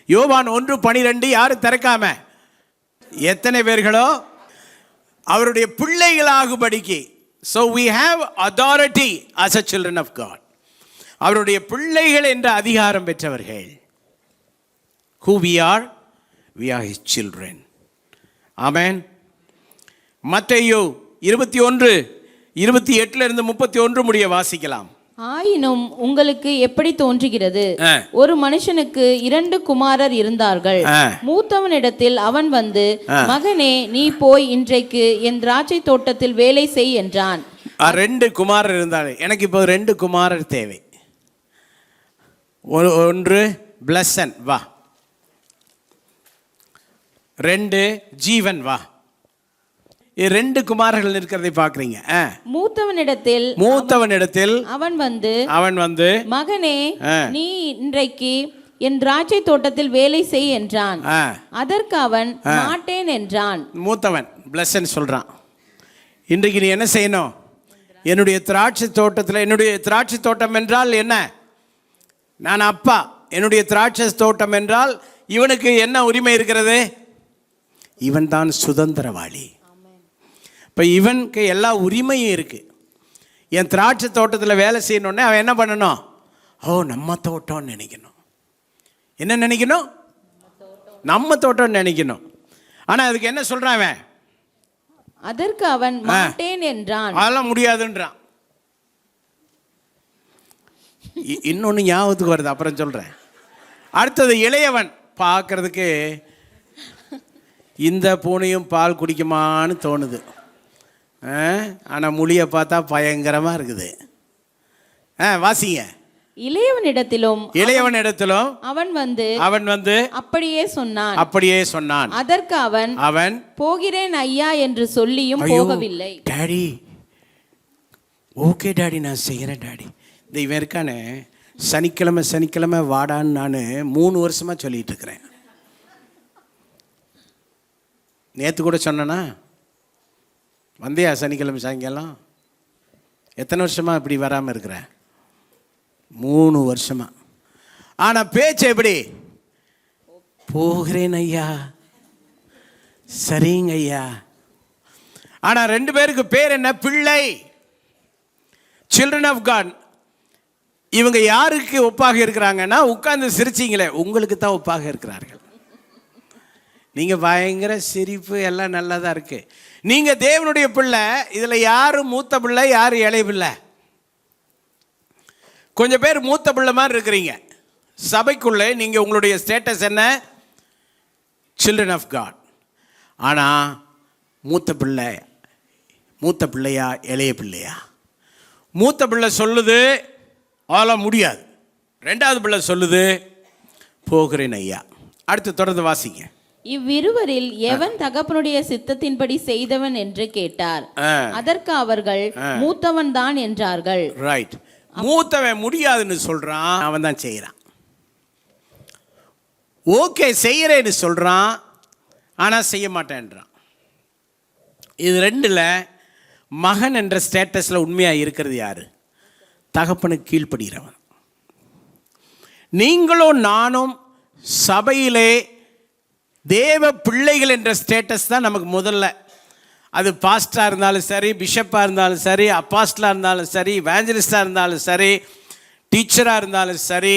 யோவான் 1:12 யாரும் திறக்காம எத்தனை பேர்களோ அவருடைய பிள்ளைகளாகும்படிக்கு. So we have authority as a children of God. அவருடைய பிள்ளைகள் என்ற அதிகாரம் பெற்றவர்கள். Who we are his children. Amen. மத்தேயு 21:28 முடிய வாசிக்கலாம். ஆயினும் உங்களுக்கு எப்படி தோன்றுகிறது? ஒரு மனுஷனுக்கு 2 குமாரர் இருந்தார்கள். மூத்தவனிடத்தில் அவன் வந்து, மகனே, நீ போய் இன்றைக்கு என் திராட்சை தோட்டத்தில் வேலை செய் என்றான். 2 குமாரர் இருந்தார்கள். எனக்கு இப்போ 2 குமாரர் தேவை. ஒன்று பிளஸன், வா. 2 ஜீவன், வா. 2 குமாரர்கள் இருக்கிறதை பார்க்குறீங்க. மூத்தவனிடத்தில் அவன் வந்து மகனே, நீ இன்றைக்கு என் திராட்சை தோட்டத்தில் வேலை செய் என்றான். அதற்கு அவன் மாட்டேன் என்றான். மூத்தவன் பிளஸன் சொல்றான், இன்றைக்கு நீ என்ன செய்யணும்? என்னுடைய திராட்சை தோட்டத்தில். என்னுடைய திராட்சை தோட்டம் என்றால் என்ன? நான் அப்பா. என்னுடைய திராட்சை தோட்டம் என்றால் இவனுக்கு என்ன உரிமை இருக்கிறது? இவன் தான் சுதந்திரவாளி. இப்போ இவனுக்கு எல்லா உரிமையும் இருக்குது. என் திராட்சை தோட்டத்தில் வேலை செய்யணுன்னே அவன் என்ன பண்ணணும்? நம்ம தோட்டம்னு நினைக்கணும். என்ன நினைக்கணும்? நம்ம தோட்டம்னு நினைக்கணும். ஆனால் அதுக்கு என்ன சொல்கிறான் அவன்? அதற்கு அவன் மாட்டேன் என்றான். அதெல்லாம் முடியாதுன்றான். இன்னொன்று ஞாபகத்துக்கு வருது, அப்புறம் சொல்கிறேன். அடுத்தது இளையவன். பார்க்கறதுக்கு இந்த பூனையும் பால் குடிக்குமான்னு தோணுது. ஆனால் மொழியை பார்த்தா பயங்கரமாக இருக்குது. வாசிங்க. இளையவனிடத்திலும் அவன் வந்து அப்படியே சொன்னான். அதற்கு அவன் போகிறேன் ஐயா என்று சொல்லியும் போகவில்லை. டாடி, ஓகே டாடி, நான் செய்கிறேன் டாடி. இந்த இவன் இருக்கானே, சனிக்கிழமை வாடான்னு நான் 3 வருஷமாக சொல்லிகிட்டு இருக்கிறேன். நேற்று கூட சொன்னேன்னா, வந்தியா சனிக்கிழமை சாயங்காலம்? எத்தனை வருஷமாக இப்படி வராமல் இருக்கிறேன்? 3 வருஷமாக. ஆனால் பேச்சு எப்படி? போகிறேன் ஐயா, சரிங்க ஐயா. ஆனால் 2 பேருக்கு பேர் என்ன? பிள்ளை, சில்ட்ரன் ஆஃப் காட். இவங்க யாருக்கு ஒப்பாக இருக்கிறாங்கன்னா, உட்கார்ந்து சிரிச்சிங்களே, உங்களுக்கு தான் ஒப்பாக இருக்கிறார்கள். நீங்கள் பயங்கர சிரிப்பு எல்லாம் நல்லா தான் இருக்குது. நீங்கள் தேவனுடைய பிள்ளை. இதில் யார் மூத்த பிள்ளை, யார் இளைய பிள்ளை? கொஞ்சம் பேர் மூத்த பிள்ளை மாதிரி இருக்கிறீங்க. சபைக்குள்ளே நீங்கள் உங்களுடைய ஸ்டேட்டஸ் என்ன? Children of God. ஆனால் மூத்த பிள்ளையா இளைய பிள்ளையா? மூத்த பிள்ளை சொல்லுது அதெல்லாம் முடியாது. 2வது பிள்ளை சொல்லுது போகிறேன் ஐயா. அடுத்து தொடர்ந்து வாசிங்க. இவ்விருவரில் எவன் தகப்பனுடைய சித்தத்தின்படி செய்தவன் என்று கேட்டார். அதற்கு அவர்கள் மூத்தவன் தான் என்றார்கள். ரைட். மூத்தவன் முடியாதுன்னு சொல்றான், அவன் தான் செய்யறான். ஓகே செய்யறேன்னு சொல்றான், ஆனா செய்ய மாட்டேன்றான். இது 2ல் மகன் என்ற ஸ்டேட்டஸ்ல உண்மையா இருக்கிறது யாரு? தகப்பனுக்கு கீழ்ப்படுகிறவன். நீங்களும் நானும் சபையிலே தேவ பிள்ளைகள் என்ற ஸ்டேட்டஸ் தான் நமக்கு முதல்ல. அது பாஸ்டாக இருந்தாலும் சரி, பிஷப்பாக இருந்தாலும் சரி, அப்பாஸ்டலாக இருந்தாலும் சரி, இவாஞ்சலிஸ்டாக இருந்தாலும் சரி, டீச்சராக இருந்தாலும் சரி,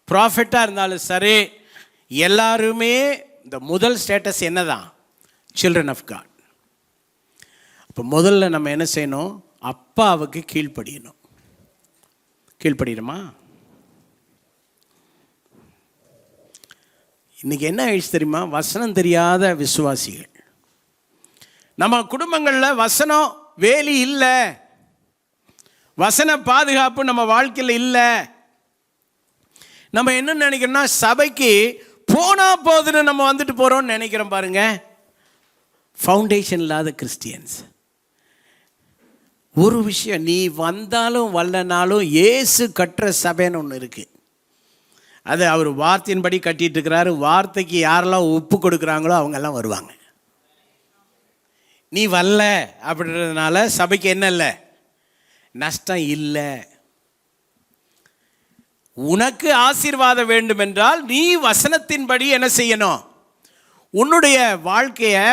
ப்ராஃபெட்டாக இருந்தாலும் சரி, எல்லாருமே இந்த முதல் ஸ்டேட்டஸ் என்ன தான்? Children of God. இப்போ முதல்ல நம்ம என்ன செய்யணும்? அப்பாவுக்கு கீழ்ப்படியணும். கீழ்ப்படியணுமா? இன்றைக்கி என்ன ஆயிடுச்சு தெரியுமா? வசனம் தெரியாத விசுவாசிகள். நம்ம குடும்பங்களில் வசனம் வேலி இல்லை, வசன பாதுகாப்பு நம்ம வாழ்க்கையில் இல்லை. நம்ம என்ன நினைக்கிறோம்னா, சபைக்கு போனால் போதுன்னு நம்ம வந்துட்டு போகிறோம்னு நினைக்கிறோம். பாருங்க, ஃபவுண்டேஷன் இல்லாத கிறிஸ்டியன்ஸ். ஒரு விஷயம், நீ வந்தாலும் வரலனாலும் இயேசு கட்டுற சபைன்னு ஒன்று இருக்குது. அது அவர் வார்த்தையின்படி கட்டிகிட்டு இருக்கிறாரு. வார்த்தைக்கு யாரெல்லாம் ஒப்பு கொடுக்குறாங்களோ அவங்கெல்லாம் வருவாங்க. நீ வரல அப்படின்றதுனால சபைக்கு என்ன இல்லை? நஷ்டம் இல்லை. உனக்கு ஆசீர்வாதம் வேண்டும் என்றால் நீ வசனத்தின்படி என்ன செய்யணும்? உன்னுடைய வாழ்க்கையை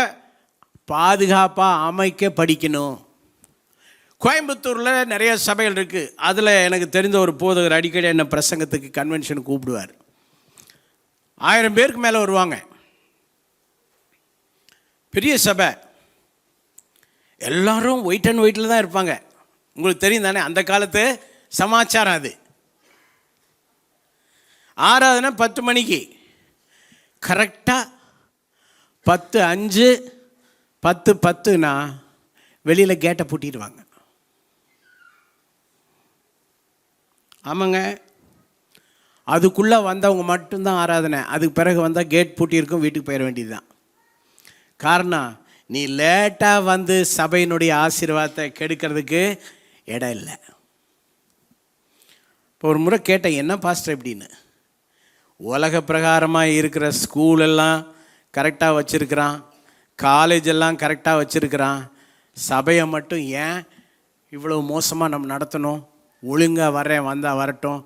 பாதுகாப்பாக அமைக்க படிக்கணும். கோயம்புத்தூரில் நிறைய சபைகள் இருக்குது. அதில் எனக்கு தெரிந்த ஒரு போதகர் அடிக்கடி என்ன பிரசங்கத்துக்கு கன்வென்ஷனுக்கு கூப்பிடுவார். 1000 பேருக்கு மேலே வருவாங்க. பெரிய சபை, எல்லாரும் ஒயிட் அண்ட் ஒயிட்டில் தான் இருப்பாங்க. உங்களுக்கு தெரியும் தானே, அந்த காலத்து சமாச்சாரம் அது. ஆராதனை 10 மணிக்கு கரெக்டாக 10:05 10:10னா வெளியில் கேட்டை பூட்டிடுவாங்க. ஆமாங்க, அதுக்குள்ளே வந்தவங்க மட்டும்தான் ஆராதனை. அதுக்கு பிறகு வந்தால் கேட் பூட்டியிருக்கும், வீட்டுக்கு போயிட வேண்டியது தான். காரணம், நீ லேட்டாக வந்து சபையினுடைய ஆசீர்வாதத்தை கெடுக்கிறதுக்கு இடம் இல்லை. இப்போ ஒரு முறை கேட்டேன், என்ன பாஸ்டர் எப்படின்னு. உலக பிரகாரமாக இருக்கிற ஸ்கூலெல்லாம் கரெக்டாக வச்சுருக்கிறான், காலேஜ் எல்லாம் கரெக்டாக வச்சுருக்கிறான், சபையை மட்டும் ஏன் இவ்வளோ மோசமாக நம்ம நடத்தணும்? ஒழுங்காக வரேன், வந்தால் வரட்டும்,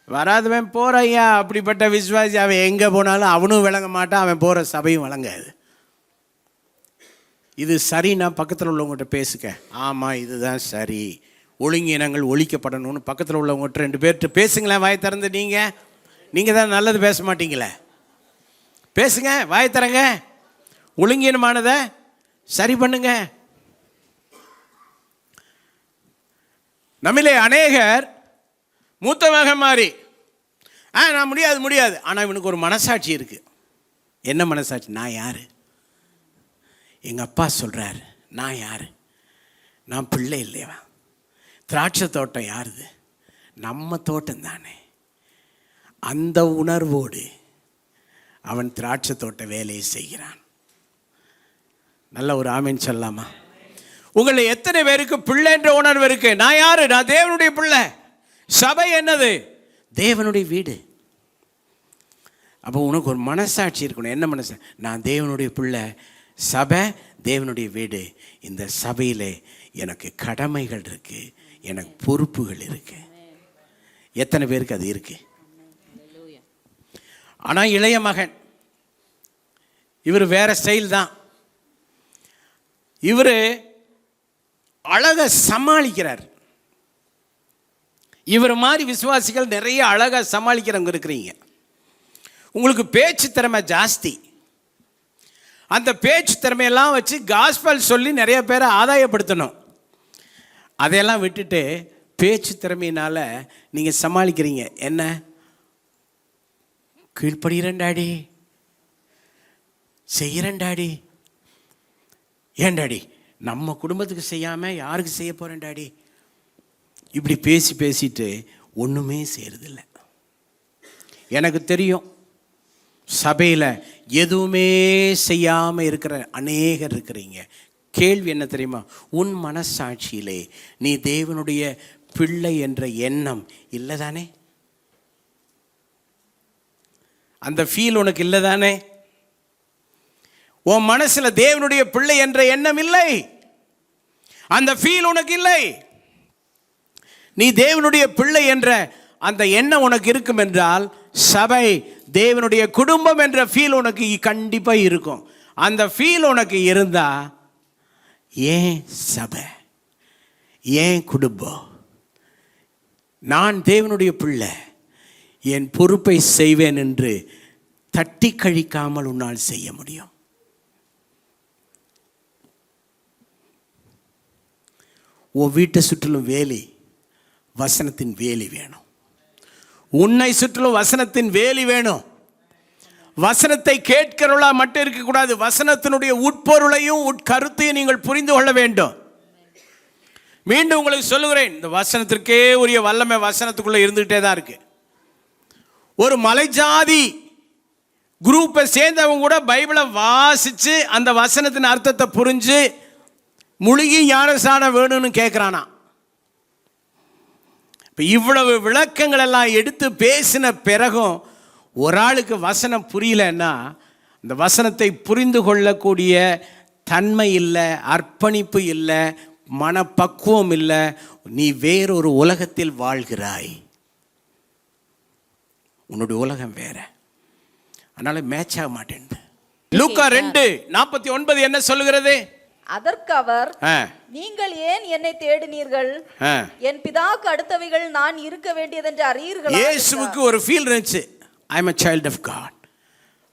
வராதவன் போகிற ஐயா. அப்படிப்பட்ட விசுவாசி அவன் எங்கே போனாலும் அவனும் விளங்க மாட்டான், அவன் போகிற சபையும் விளங்காது. இது சரின்னா பக்கத்தில் உள்ளவங்ககிட்ட பேசுக்க. ஆமாம், இதுதான் சரி, ஒழுங்கினங்கள் ஒழிக்கப்படணும்னு பக்கத்தில் உள்ளவங்ககிட்ட 2 பேர்கிட்ட பேசுங்களேன். வாய் திறந்து நீங்கள் தான் நல்லது பேச மாட்டீங்களே, பேசுங்க, வாய் தரங்க, ஒழுங்கீனமானதை சரி பண்ணுங்க. நம்மிலே அநேகர் மூத்த மகன் மாதிரி, நான் முடியாது. ஆனால் இவனுக்கு ஒரு மனசாட்சி இருக்குது. என்ன மனசாட்சி? நான் யார்? எங்கள் அப்பா சொல்கிறார், நான் யார்? நான் பிள்ளை இல்லையா? திராட்சை தோட்டம் யாருது? நம்ம தோட்டம் தானே. அந்த உணர்வோடு அவன் திராட்சை தோட்ட வேலையை செய்கிறான். நல்ல ஒரு ஆமீன் சொல்லலாமா? உங்களை எத்தனை பேருக்கு பிள்ளைன்ற உணர்வு இருக்கு? நான் யாரு? நான் தேவனுடைய பிள்ளை. சபை என்னது? தேவனுடைய வீடு. அப்போ உனக்கு ஒரு மனசாட்சி இருக்கணும். என்ன மனசு? நான் தேவனுடைய பிள்ளை, சபை தேவனுடைய வீடு. இந்த சபையில் எனக்கு கடமைகள் இருக்கு, எனக்கு பொறுப்புகள் இருக்கு. எத்தனை பேருக்கு அது இருக்கு? ஆனால் இளைய மகன் இவர் வேற ஸ்டைல் தான். இவர் அழகா சமாளிக்கிறார். இவர் மாதிரி விசுவாசிகள் நிறைய அழகா சமாளிக்கிறவங்க இருக்கிறீங்க. உங்களுக்கு பேச்சு திறமை ஜாஸ்தி. அந்த பேச்சு திறமையெல்லாம் வச்சு காஸ்பல் சொல்லி நிறைய பேரை ஆதாயப்படுத்தணும். அதையெல்லாம் விட்டுட்டு பேச்சு திறமையினால நீங்கள் சமாளிக்கிறீங்க. என்ன? கீழ்ப்படுகிறேன் டாடி, செய்கிறேன் டாடி. ஏன் டாடி? நம்ம குடும்பத்துக்கு செய்யாமல் யாருக்கு செய்ய போகிறேன் டாடி? இப்படி பேசிட்டு ஒன்றுமே செய்கிறதில்ல. எனக்கு தெரியும், சபையில் எதுவுமே செய்யாமல் இருக்கிற அநேகர் இருக்கிறீங்க. கேள்வி என்ன தெரியுமா? உன் மனசாட்சியிலே நீ தேவனுடைய பிள்ளை என்ற எண்ணம் இல்லை தானே? அந்த ஃபீல் உனக்கு இல்லை தானே? உன் மனசுல தேவனுடைய பிள்ளை என்ற எண்ணம் இல்லை, அந்த ஃபீல் உனக்கு இல்லை. நீ தேவனுடைய பிள்ளை என்ற அந்த எண்ணம் உனக்கு இருக்கும் என்றால் சபை தேவனுடைய குடும்பம் என்ற ஃபீல் உனக்கு கண்டிப்பா இருக்கும். அந்த ஃபீல் உனக்கு இருந்தா ஏன் சபை, ஏன் குடும்பம்? நான் தேவனுடைய பிள்ளை, என் பொறுப்பை செய்வேன் என்று தட்டி கழிக்காமல் உன்னால் செய்ய முடியும். உன் வீட்டை சுற்றிலும் வேலி, வசனத்தின் வேலி வேணும். உன்னை சுற்றிலும் வசனத்தின் வேலி வேணும். வசனத்தை கேட்கிறவளா மட்டும் இருக்கக்கூடாது, வசனத்தினுடைய உட்பொருளையும் உட்கருத்தையும் நீங்கள் புரிந்து கொள்ள வேண்டும். மீண்டும் உங்களுக்கு சொல்லுகிறேன், இந்த வசனத்திற்கே உரிய வல்லமை வசனத்துக்குள்ளே இருந்துகிட்டே தான் இருக்கு. ஒரு மலைஜாதி குரூப்பை சேர்ந்தவங்க கூட பைபிளை வாசித்து அந்த வசனத்தின் அர்த்தத்தை புரிஞ்சு முழுகி ஞானஸ்நானம் வேணும்னு கேட்குறானா. இப்போ இவ்வளவு விளக்கங்கள் எல்லாம் எடுத்து பேசின பிறகும் ஒரு ஆளுக்கு வசனம் புரியலன்னா அந்த வசனத்தை புரிந்து கொள்ளக்கூடிய தன்மை இல்லை, அர்ப்பணிப்பு இல்லை, மனப்பக்குவம் இல்லை. நீ வேறொரு உலகத்தில் வாழ்கிறாய். உன்னுடைய உலகம் வேற, அதனால மேட்ச் ஆக மாட்டேன். லூக்கா 2:49 என்ன சொல்லுகிறது? அதற்கு அவர், நீங்கள் ஏன் என்னை தேடினீர்கள்? என் பிதாவுக்கு அடுத்தவைகள் நான் இருக்க வேண்டியதென்று அறியீர்களா? இயேசுவுக்கு ஒரு ஃபீல் இருந்துச்சு. I am a child of God.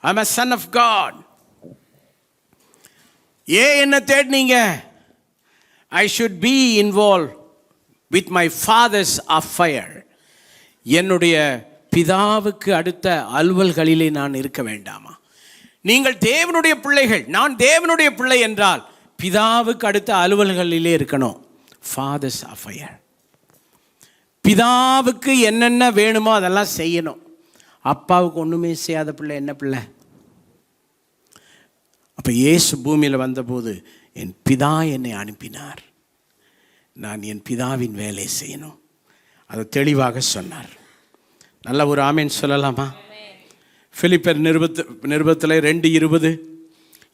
I am a son of God. ஏன் என்ன தேடினீங்க? I should be involved with my father's affair. என்னுடைய பிதாவுக்கு அடுத்த அலுவல்களிலே நான் இருக்க வேண்டாமா? நீங்கள் தேவனுடைய பிள்ளைகள், நான் தேவனுடைய பிள்ளை என்றால் பிதாவுக்கு அடுத்த அலுவல்களிலே இருக்கணும். Father's affair. பிதாவுக்கு என்னென்ன வேணுமோ அதெல்லாம் செய்யணும். அப்பாவுக்கு ஒன்றுமே செய்யாத பிள்ளை என்ன பிள்ளை? அப்போ இயேசு பூமியில் வந்தபோது என் பிதா என்னை அனுப்பினார், நான் என் பிதாவின் வேலை செய்யணும், அதை தெளிவாக சொன்னார். நல்ல ஒரு ஆமேன் சொல்லலாமா? பிலிப்பியர் நிருபத்தில் 2:20,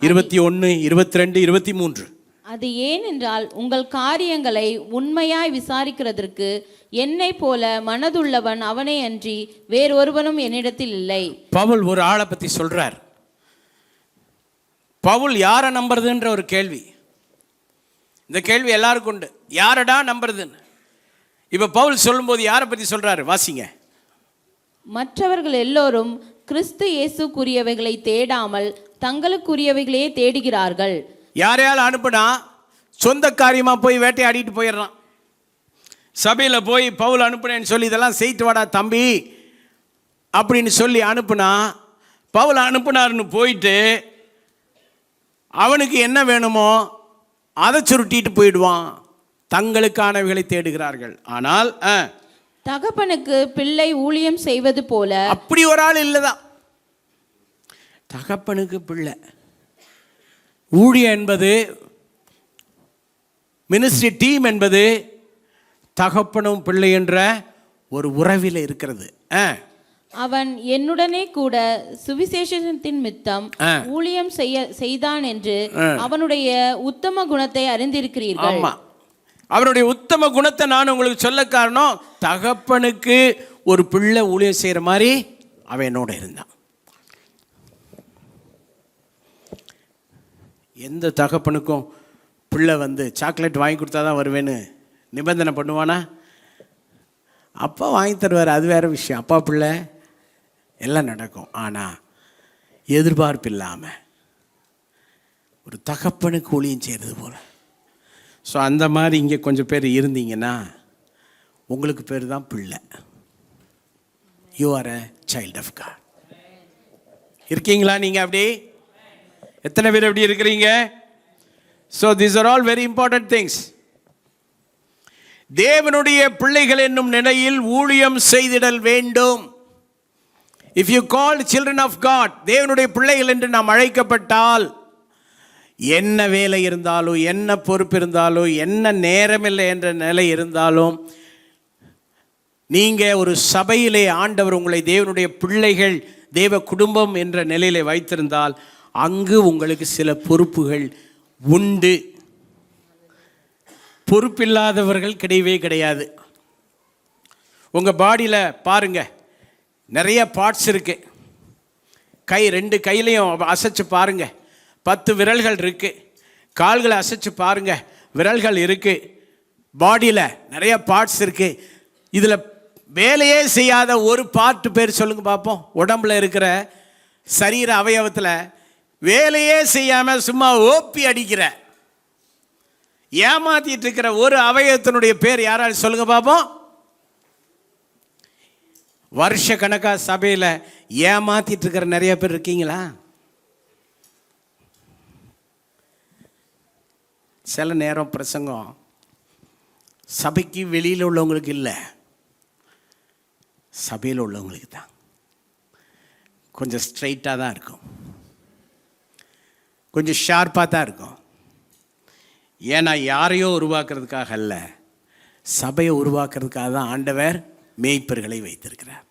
21, 22, 23. அது ஏனென்றால் உங்கள் காரியங்களை உண்மையாய் விசாரிக்கிறதற்கு என்னை போல மனதுள்ளவன் அவனை அன்றி வேறொருவனும் என்னிடத்தில் இல்லை. பவுல் ஒரு ஆளை பற்றி சொல்றார். பவுல் யாரை நம்புறதுன்ற ஒரு கேள்வி. இந்த கேள்வி எல்லாருக்கும் உண்டு, யாரடா நம்புறதுன்னு. இப்போ பவுல் சொல்லும்போது யாரை பற்றி சொல்றாரு? வாசிங்க. மற்றவர்கள் எல்லோரும் கிறிஸ்து இயேசுக்குரியவைகளை தேடாமல் தங்களுக்குரியவைகளையே தேடுகிறார்கள். யாரையால் அனுப்புனா சொந்த காரியமாக போய் வேட்டையாடிட்டு போயிடுறான். சபையில் போய் பவுல் அனுப்புனேன்னு சொல்லி இதெல்லாம் செய்து வாடா தம்பி அப்படின்னு சொல்லி அனுப்புனா, பவுல் அனுப்புனாருன்னு போயிட்டு அவனுக்கு என்ன வேணுமோ அதை சுருட்டிட்டு போயிடுவான். தங்களுக்கானவைகளை தேடுகிறார்கள். ஆனால் தகப்பனுக்கு பிள்ளை ஊழியம் செய்வது போல அப்படி ஒரு ஆள் இல்லைதான். தகப்பனுக்கு பிள்ளை ஊழியம் என்பது, மினிஸ்ட்ரி டீம் என்பது தகப்பனும் பிள்ளை என்ற ஒரு உறவில் இருக்கிறது. அவன் என்னுடனே கூட சுவிசேஷத்தின் மித்தம் ஊழியம் செய்தான் என்று அவனுடைய உத்தம குணத்தை அறிந்திருக்கிறீர்கள். ஆமா, அவனுடைய உத்தம குணத்தை நான் உங்களுக்கு சொல்ல காரணம், தகப்பனுக்கு ஒரு பிள்ளை ஊழியம் செய்கிற மாதிரி அவன் என்னோட இருந்தான். எந்த தகப்பனுக்கும் பிள்ளை வந்து சாக்லேட் வாங்கி கொடுத்தா தான் வருவேன்னு நிபந்தனை பண்ணுவானா? அப்பா வாங்கி தருவார், அது வேறு விஷயம். அப்பா பிள்ளை எல்லாம் நடக்கும். ஆனால் எதிர்பார்ப்பு இல்லாமல் ஒரு தகப்பனுக்கு ஊழியம் செய்கிறது போல். ஸோ அந்த மாதிரி இங்கே கொஞ்சம் பேர் இருந்தீங்கன்னா உங்களுக்கு பேர் தான் பிள்ளை. You are a child of God. இருக்கீங்களா நீங்கள்? அப்படி எத்தனை பேர் எப்படி இருக்கிறீங்க? So these are all very important things. தேவனுடைய பிள்ளைகள் என்னும் நிலையில் ஊழியம் செய்திடல் வேண்டும். If you called children of God, தேவனுடைய பிள்ளைகள் என்று நாம் அழைக்கப்பட்டால், என்ன வேலை இருந்தாலும், என்ன பொறுப்பு இருந்தாலும், என்ன நேரமில்லை என்ற நிலை இருந்தாலும், நீங்கள் ஒரு சபையிலே ஆண்டவர் உங்களை தேவனுடைய பிள்ளைகள், தேவ குடும்பம் என்ற நிலையிலே வைத்திருந்தால் அங்கு உங்களுக்கு சில பொறுப்புகள் உண்டு. பொறுப்பில்லாதவர்கள் கிடையவே கிடையாது. உங்கள் பாடியில் பாருங்கள், நிறைய பார்ட்ஸ் இருக்குது. கை 2 கையிலையும் அசைச்சு பாருங்கள், 10 விரல்கள் இருக்குது. கால்களை அசைச்சு பாருங்கள், விரல்கள் இருக்குது. பாடியில் நிறைய பார்ட்ஸ் இருக்குது. இதில் வேலையே செய்யாத ஒரு பார்ட் பேர் சொல்லுங்கள் பார்ப்போம். உடம்புல இருக்கிற சரீர அவயவத்தில் வேலையே செய்யாமல் சும்மா ஓப்பி அடிக்கிற ஏமாத்திட்டு இருக்கிற ஒரு அவயவத்தினுடைய பேர் யாராவது சொல்லுங்க பாப்போம். வருஷ கணக்கா சபையில் ஏமாத்திட்டு இருக்கிற நிறைய பேர் இருக்கீங்களா? சில நேரம் பிரசங்கம் சபைக்கு வெளியில் உள்ளவங்களுக்கு இல்லை, சபையில் உள்ளவங்களுக்கு தான். கொஞ்சம் ஸ்ட்ரைட்டாக தான் இருக்கும், கொஞ்சம் ஷார்ப்பாக தான் இருக்கும். ஏன்னா யாரையோ உருவாக்குறதுக்காக அல்ல, சபையை உருவாக்குறதுக்காக தான் ஆண்டவர் மேய்ப்பர்களை வைத்திருக்கிறார்.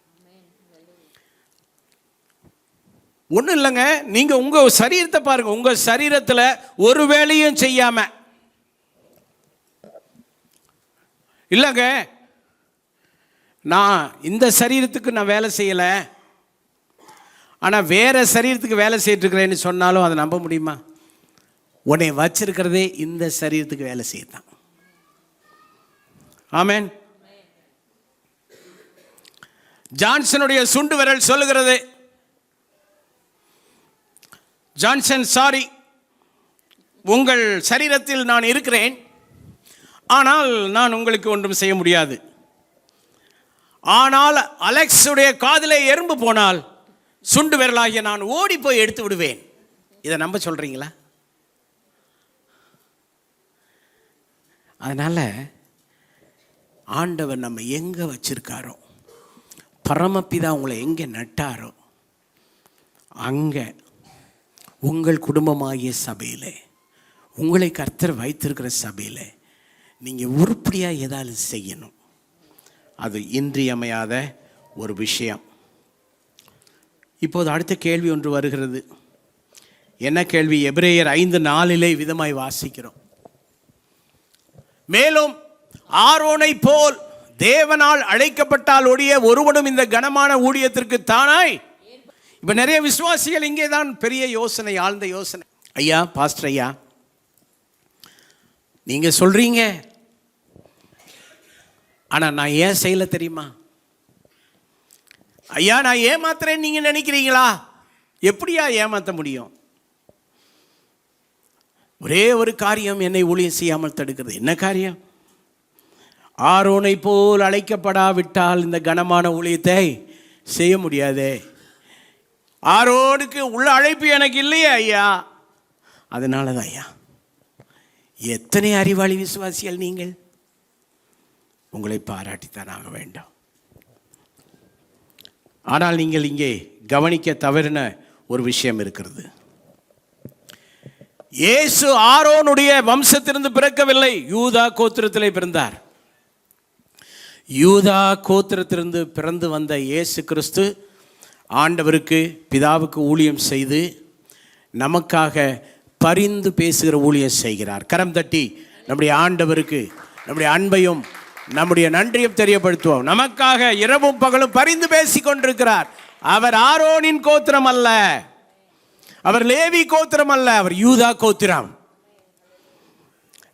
ஒன்றும் இல்லைங்க, நீங்கள் உங்கள் சரீரத்தை பாருங்கள். உங்கள் சரீரத்தில் ஒரு வேலையும் செய்யாமல், இல்லைங்க நான் இந்த சரீரத்துக்கு நான் வேலை செய்யலை, ஆனால் வேறு சரீரத்துக்கு வேலை செய்துருக்கிறேன்னு சொன்னாலும் அதை நம்ப முடியுமா? உன்னை வச்சிருக்கிறதே இந்த சரீரத்துக்கு வேலை செய்யத்தான். ஆமென். ஜான்சனுடைய சுண்டு விரல் சொல்லுகிறது, ஜான்சன் சாரி, உங்கள் சரீரத்தில் நான் இருக்கிறேன், ஆனால் நான் உங்களுக்கு ஒன்றும் செய்ய முடியாது. ஆனால் அலெக்ஸுடைய காதிலே எறும்பு போனால் சுண்டு விரலாகிய நான் ஓடி போய் எடுத்து விடுவேன். இதை நம்ப சொல்றீங்களா? அதனால ஆண்டவர் நம்ம எங்க வச்சிருக்காரோ, பரமபிதா உங்களை எங்கே நட்டாரோ அங்கே உங்கள் குடும்பமாகிய சபையில், உங்களை கர்த்தர் வைத்திருக்கிற சபையில் நீங்கள் உருப்படியாக ஏதாவது செய்யணும். அது இன்றியமையாத ஒரு விஷயம். இப்போது அடுத்த கேள்வி ஒன்று வருகிறது. என்ன கேள்வி? எபிரேயர் 5:4 விதமாய் வாசிக்கிறோம். மேலும் ஆரோனை போல் தேவனால் அழைக்கப்பட்டால் ஒழிய ஒருவனும் இந்த கனமான ஊழியத்திற்கு தானாய். இப்போ நிறைய விசுவாசிகள் இங்கே தான் பெரிய யோசனை, ஆழ்ந்த யோசனை. ஐயா பாஸ்டர் ஐயா, நீங்கள் சொல்கிறீங்க, ஆனால் நான் ஏன் செய்யலை தெரியுமா? ஐயா நான் ஏமாத்துறேன்னு நீங்கள் நினைக்கிறீங்களா? எப்படியா ஏமாற்ற முடியும்? ஒரே ஒரு காரியம் என்னை ஊழியம் செய்யாமல் தடுக்கிறது. என்ன காரியம்? ஆரோனை போல் அழைக்கப்படாவிட்டால் இந்த கனமான ஊழியத்தை செய்ய முடியாதே. ஆரோனுக்கு உள்ள அழைப்பு எனக்கு இல்லையா ஐயா? அதனால தான் ஐயா. எத்தனை அறிவாளி விசுவாசிகள் நீங்கள்! உங்களை பாராட்டித்தான் ஆக வேண்டும். ஆனால் நீங்கள் இங்கே கவனிக்க தவறின ஒரு விஷயம் இருக்கிறது. இயேசு ஆரோனுடைய வம்சத்திலிருந்து பிறக்கவில்லை, யூதா கோத்திரத்திலே பிறந்தார். யூதா கோத்திரத்திலிருந்து பிறந்து வந்த இயேசு கிறிஸ்து ஆண்டவருக்கு பிதாவுக்கு ஊழியம் செய்து நமக்காக பரிந்து பேசுகிற ஊழியம் செய்கிறார். கரம் தட்டி நம்முடைய ஆண்டவருக்கு நம்முடைய அன்பையும் நம்முடைய நன்றியும் தெரியப்படுத்துவோம். நமக்காக இரவும் பகலும் பரிந்து பேசி கொண்டிருக்கிறார். அவர் ஆரோனின் கோத்திரம் அல்ல, அவர் லேவி கோத்திரம் அல்ல, அவர் யூதா கோத்திரம்.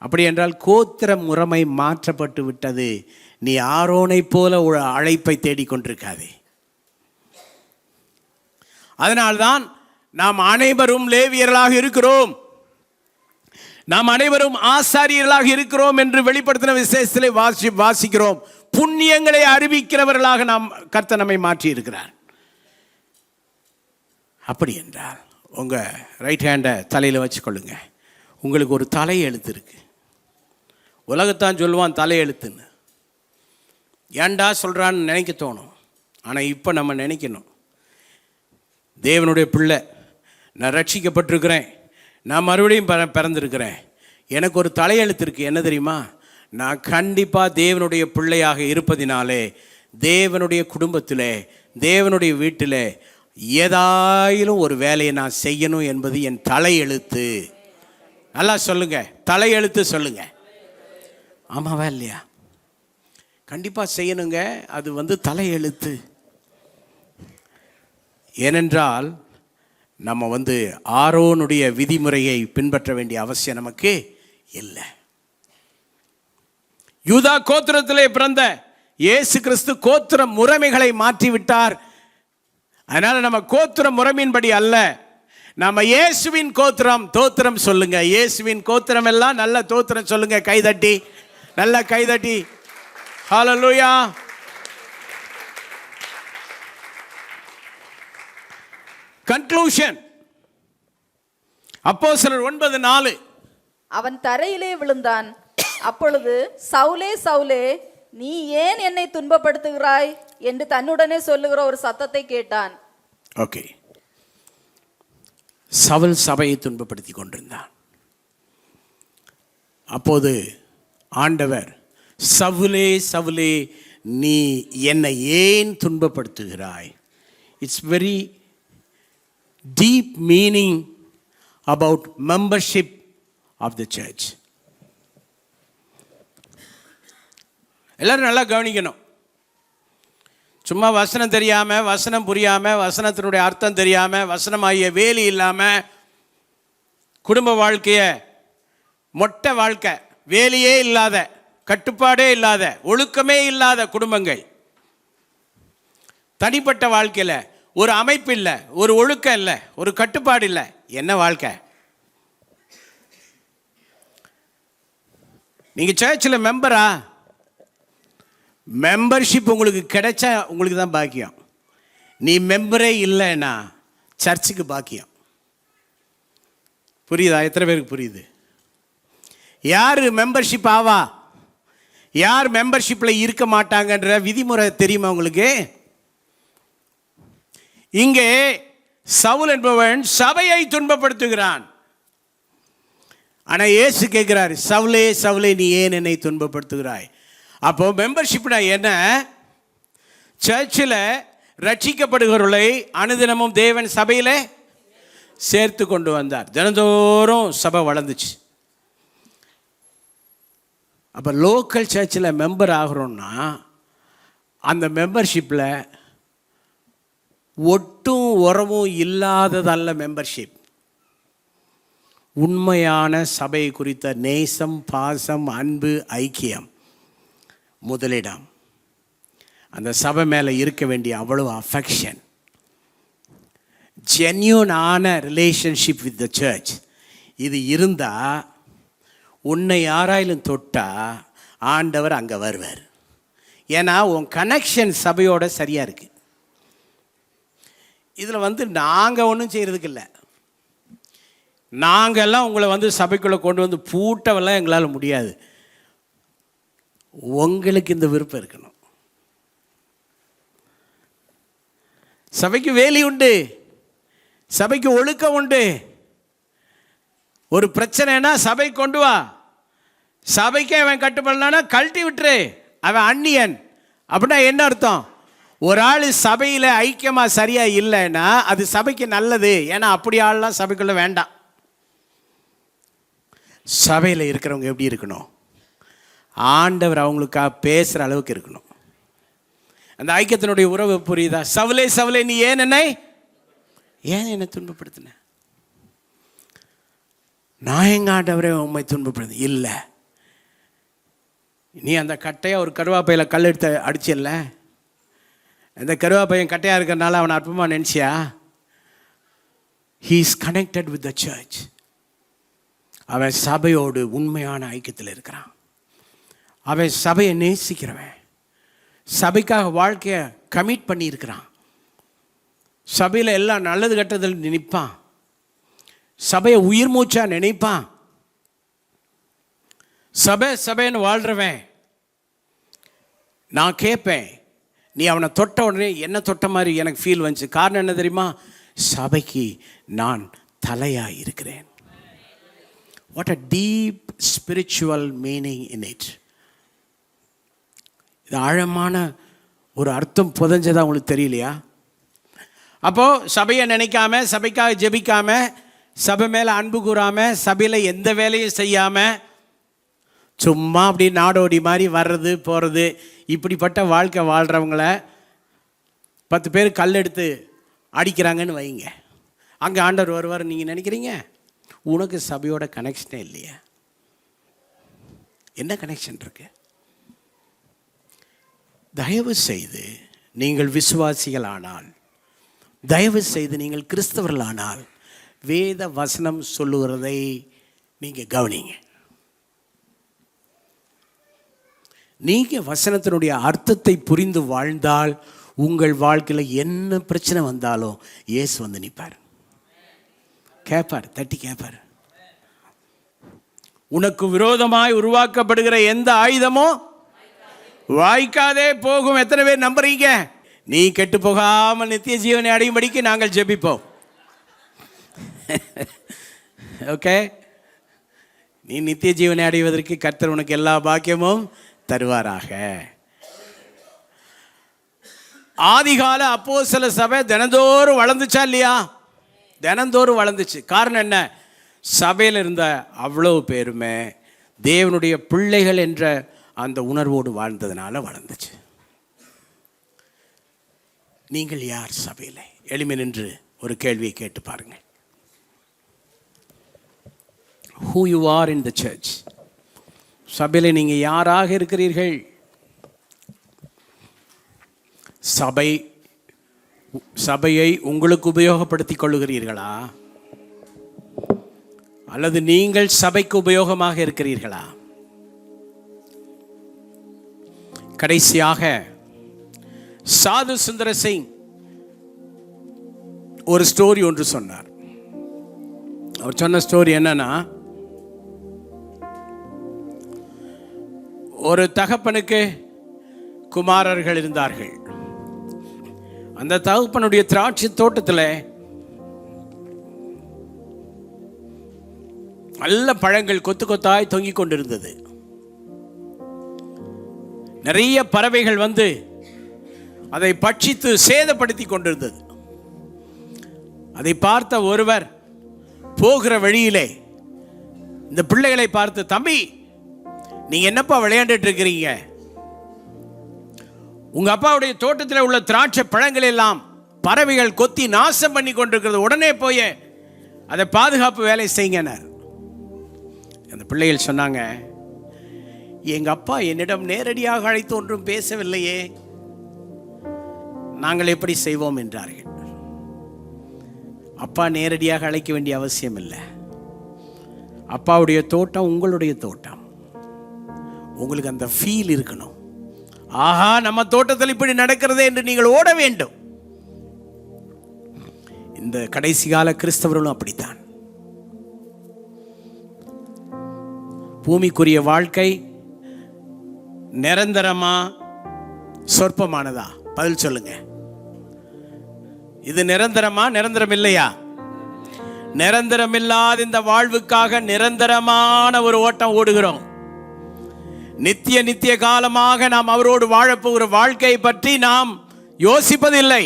அப்படி என்றால் கோத்திர முறைமை மாற்றப்பட்டு விட்டது. நீ ஆரோனை போல ஒரு அழைப்பை தேடிக்கொண்டிருக்காதே. அதனால்தான் நாம் அனைவரும் லேவியர்களாக இருக்கிறோம், நாம் அனைவரும் ஆசாரியர்களாக இருக்கிறோம் என்று வெளிப்படுத்தின விசேஷத்திலே வாசிக்கிறோம். புண்ணியங்களை அறிவிக்கிறவர்களாக நாம் கர்த்தர் நம்மை மாற்றி இருக்கிறார். அப்படி என்றால் உங்கள் ரைட் ஹேண்டை தலையில் வச்சுக்கொள்ளுங்க. உங்களுக்கு ஒரு தலை எழுத்து இருக்கு. உலகத்தான் சொல்லுவான் தலை எழுத்துன்னு. ஏண்டா சொல்கிறான்னு நினைக்க தோணும். ஆனால் இப்போ நம்ம நினைக்கணும், தேவனுடைய பிள்ளை, நான் ரட்சிக்கப்பட்டிருக்கிறேன், நான் மறுபடியும் பிறந்திருக்கிறேன், எனக்கு ஒரு தலையெழுத்து இருக்குது. என்ன தெரியுமா? நான் கண்டிப்பாக தேவனுடைய பிள்ளையாக இருப்பதினாலே தேவனுடைய குடும்பத்தில், தேவனுடைய வீட்டில் ஏதாயிலும் ஒரு வேலையை நான் செய்யணும் என்பது என் தலையெழுத்து. நல்லா சொல்லுங்க, தலையெழுத்து சொல்லுங்க. ஆமாவா இல்லையா? கண்டிப்பாக செய்யணுங்க. அது தலையெழுத்து. ஏனென்றால் நம்ம ஆரோனுடைய விதிமுறையை பின்பற்ற வேண்டிய அவசியம் நமக்கு இல்லை. யூதா கோத்திரத்திலே பிறந்த இயேசு கிறிஸ்து கோத்திர முறைமைகளை மாற்றிவிட்டார். அதனால நம்ம கோத்திர முறைமையின்படி அல்ல, நம்ம இயேசுவின் கோத்திரம். தோத்திரம் சொல்லுங்க. இயேசுவின் கோத்திரம் எல்லாம் நல்ல தோத்திரம் சொல்லுங்க. கைதட்டி, நல்ல கைதட்டி. ஹல்லேலூயா. கன்க்ளூஷன். அப்போஸ்தலர் 9:4. அவன் தரையிலே விழுந்தான். அப்பொழுது சவுலே சவுலே, நீ ஏன் என்னை துன்பப்படுத்துகிறாய் என்று தன்னுடனே சொல்லுகிற ஒரு சத்தத்தை கேட்டான். ஓகே. சவுல் சபையை துன்பப்படுத்தி கொண்டிருந்தான். அப்போது ஆண்டவர், சவுலே சவுலே, நீ என்னை ஏன் துன்பப்படுத்துகிறாய்? It's very deep meaning about membership of the church. எல்லாரும் நல்லா கவனிக்கணும். சும்மா வசனம் தெரியாமல், வசனம் புரியாமல், வசனத்தினுடைய அர்த்தம் தெரியாமல், வசனமாகிய வேலி இல்லாமல் குடும்ப வாழ்க்கையை, மொட்டை வாழ்க்கை, வேலியே இல்லாத, கட்டுப்பாடே இல்லாத, ஒழுக்கமே இல்லாத குடும்பங்கள், தனிப்பட்ட வாழ்க்கையில் ஒரு அமைப்பு இல்லை, ஒரு ஒழுக்கம் இல்லை, ஒரு கட்டுப்பாடு இல்லை, என்ன வாழ்க்கை? நீங்கள் சர்ச்சில் மெம்பரா? மெம்பர்ஷிப் உங்களுக்கு கிடைச்சா உங்களுக்கு தான் பாக்கியம். நீ மெம்பரே இல்லைன்னா சர்ச்சுக்கு பாக்கியம். புரியுதா? எத்தனை பேருக்கு புரியுது? யார் மெம்பர்ஷிப் ஆவா, யார் மெம்பர்ஷிப்பில் இருக்க மாட்டாங்கன்ற விதிமுறை தெரியுமா உங்களுக்கு? இங்கே சவுல் என்பவன் சபையை துன்பப்படுத்துகிறான். ஆனால் இயேசு கேட்கிறார், சவுலே சவுலே, நீ ஏன் என்னை துன்பப்படுத்துகிறாய்? அப்போ மெம்பர்ஷிப்னா என்ன? சர்ச்சில் ரட்சிக்கப்படுகிறவர்களை அனுதினமும் தேவன் சபையில் சேர்த்து கொண்டு வந்தார். தினந்தோறும் சபை வளர்ந்துச்சு. அப்போ லோக்கல் சர்ச்சில் மெம்பர் ஆகிறோன்னா அந்த மெம்பர்ஷிப்பில் ஒட்டும் உறவும் இல்லாததல்ல மெம்பர்ஷிப். உண்மையான சபை குறித்த நேசம், பாசம், அன்பு, ஐக்கியம் முதலிடம். அந்த சபை மேலே இருக்க வேண்டிய அவ்வளவு அஃபெக்ஷன், ஜென்யூனான ரிலேஷன்ஷிப் வித் த சர்ச், இது இருந்தால் உன்னை யாராயிலும் தொட்டா ஆண்டவர் அங்கே வருவார். ஏன்னா உன் கனெக்ஷன் சபையோட சரியாக இருக்குது. இதில் நாங்கள் ஒன்றும் செய்கிறதுக்கு இல்லை. நாங்கள்லாம் உங்களை சபைக்குள்ளே கொண்டு வந்து பூட்டவெல்லாம் எங்களால் முடியாது. உங்களுக்கு இந்த விருப்பம் இருக்கணும். சபைக்கு வேலி உண்டு, சபைக்கு ஒழுக்கம் உண்டு. ஒரு பிரச்சனைனா சபை கொண்டு வா. சபைக்கே அவன் கட்டுப்படலான்னா கழட்டி விட்டுரு, அவன் அந்நியன். அப்படின்னா என்ன அர்த்தம்? ஒரு ஆள் சபையில் ஐக்கியமாக சரியாக இல்லைன்னா அது சபைக்கு நல்லது. ஏன்னா அப்படி ஆள்லாம் சபைக்குள்ளே வேண்டாம். சபையில் இருக்கிறவங்க எப்படி இருக்கணும்? ஆண்டவர் அவங்களுக்காக பேசுகிற அளவுக்கு இருக்கணும். அந்த ஐக்கியத்தினுடைய உறவு புரியுதா? சவுலே சவுலே, நீ ஏன் என்னை துன்பப்படுத்தின? நான் எங்க ஆண்டவரே உண்மை துன்பப்படுது இல்லை. நீ அந்த கட்டையாக ஒரு கருவாப்பையில் கல் எடுத்து அடிச்சில்ல, அந்த கருவாப்பையன் கட்டையாக இருக்கிறனால அவனை அற்பமாக நினச்சியா? He is connected with the church. அவன் சபையோடு உண்மையான ஐக்கியத்தில் இருக்கிறான். அவன் சபையை நேசிக்கிறவன், சபைக்காக வாழ்க்கையை கமிட் பண்ணியிருக்கிறான். சபையில் எல்லாம் நல்லது கெட்டதில் நினைப்பான். சபையை உயிர் மூச்சா நினைப்பான். சபைன்னு வாழ்கிறவன். நான் கேட்பேன், நீ அவனை தொட்ட உடனே என்ன தொட்ட மாதிரி எனக்கு ஃபீல் வந்துச்சு. காரணம் என்ன தெரியுமா? சபைக்கு நான் தலையாக இருக்கிறேன். What a deep spiritual meaning in it. இது ஆழமான ஒரு அர்த்தம் புதஞ்சதா உங்களுக்கு தெரியலையா? அப்போது சபையை நினைக்காம, சபைக்காக ஜெபிக்காம, சபை மேலே அன்பு கூறாமல், சபையில் எந்த வேலையும் செய்யாமல், சும்மா அப்படி நாடோடி மாதிரி வர்றது போகிறது, இப்படிப்பட்ட வாழ்க்கை வாழ்கிறவங்கள 10 பேர் கல் எடுத்து அடிக்கிறாங்கன்னு வைங்க. அங்கே ஆண்டவர் வருவார் நீங்கள் நினைக்கிறீங்க? உனக்கு சபையோட கனெக்ஷனே இல்லையா? என்ன கனெக்ஷன் இருக்கு? தயவு செய்து நீங்கள் விசுவாசிகள் ஆனால், தயவு செய்து நீங்கள் கிறிஸ்தவர்களானால் வேத வசனம் சொல்லுகிறதை நீங்கள் கவனிங்க. நீங்கள் வசனத்தினுடைய அர்த்தத்தை புரிந்து வாழ்ந்தால் உங்கள் வாழ்க்கையில் என்ன பிரச்சனை வந்தாலும் இயேசு வந்து நிற்பார், கேட்பார், தட்டி கேட்பார். உனக்கு விரோதமாய் உருவாக்கப்படுகிற எந்த ஆயுதமோ வாய்க்காதே போகும். எத்தனை பேர் நம்புறீங்க? நீ கெட்டு போகாமல் நித்திய ஜீவனை அடையும்படிக்கு நாங்கள் ஜெபிப்போம். ஓகே, நீ நித்திய ஜீவனை அடைவதற்கு கர்த்தர் உனக்கு எல்லா பாக்கியமும் தருவாராக. ஆதிகால அப்போஸ்தல சபை தினந்தோறும் வளர்ந்துச்சா இல்லையா? தினந்தோறும் வளர்ந்துச்சு. காரணம் என்ன? சபையில் இருந்த அவ்வளோ பேருமே தேவனுடைய பிள்ளைகள் என்ற அந்த உணர்வோடு வாழ்ந்ததுனால வளர்ந்துச்சு. நீங்கள் யார் சபையில்? எளிமை நின்று ஒரு கேள்வியை கேட்டு பாருங்கள். Who you are in the church? சபையில் நீங்கள் யாராக இருக்கிறீர்கள்? சபையை உங்களுக்கு உபயோகப்படுத்திக் கொள்ளுகிறீர்களா அல்லது நீங்கள் சபைக்கு உபயோகமாக இருக்கிறீர்களா? கடைசியாக சாது சுந்தர சிங் ஒரு ஸ்டோரி ஒன்று சொன்னார். அவர் சொன்ன ஸ்டோரி என்னன்னா, ஒரு தகப்பனுக்கு குமாரர்கள் இருந்தார்கள். அந்த தகப்பனுடைய திராட்சை தோட்டத்தில் நல்ல பழங்கள் கொத்து கொத்தாய் தொங்கிக் கொண்டிருந்தது. நிறைய பறவைகள் வந்து அதை பட்சித்து சேதப்படுத்தி கொண்டிருந்தது. அதை பார்த்த ஒருவர் போகிற வழியிலே இந்த பிள்ளைகளை பார்த்து, தம்பி நீங்க என்னப்பா விளையாண்டுட்டு இருக்கிறீங்க? உங்க அப்பாவுடைய தோட்டத்தில் உள்ள திராட்சை பழங்கள் எல்லாம் பறவைகள் கொத்தி நாசம் பண்ணி கொண்டிருக்கிறது, உடனே போய் அதை பாதுகாப்பு வேலை செய்யுங்கன்னார். அந்த பிள்ளைகள் சொன்னாங்க, எங்க அப்பா என்னிடம் நேரடியாக அழைத்து ஒன்றும் பேசவில்லையே, நாங்கள் எப்படி செய்வோம் என்றார்கள். அப்பா நேரடியாக அழைக்க வேண்டிய அவசியம் இல்லை. அப்பாவுடைய தோட்டம் உங்களுடைய தோட்டம். உங்களுக்கு அந்த ஃபீல் இருக்கணும். ஆஹா, நம்ம தோட்டத்தில் இப்படி நடக்கிறதே என்று நீங்கள் ஓட வேண்டும். இந்த கடைசி கால கிறிஸ்தவர்களும் அப்படித்தான். பூமிக்குரிய வாழ்க்கை நிரந்தரமா சொற்பமானதா? பதில் சொல்லுங்க. இது நிரந்தரமா, நிரந்தரம் இல்லையா? நிரந்தரம் இல்லாத இந்த வாழ்வுக்காக நிரந்தரமான ஒரு ஓட்டம் ஓடுகிறோம். நித்திய காலமாக நாம் அவரோடு வாழப்போகிற வாழ்க்கையை பற்றி நாம் யோசிப்பதில்லை.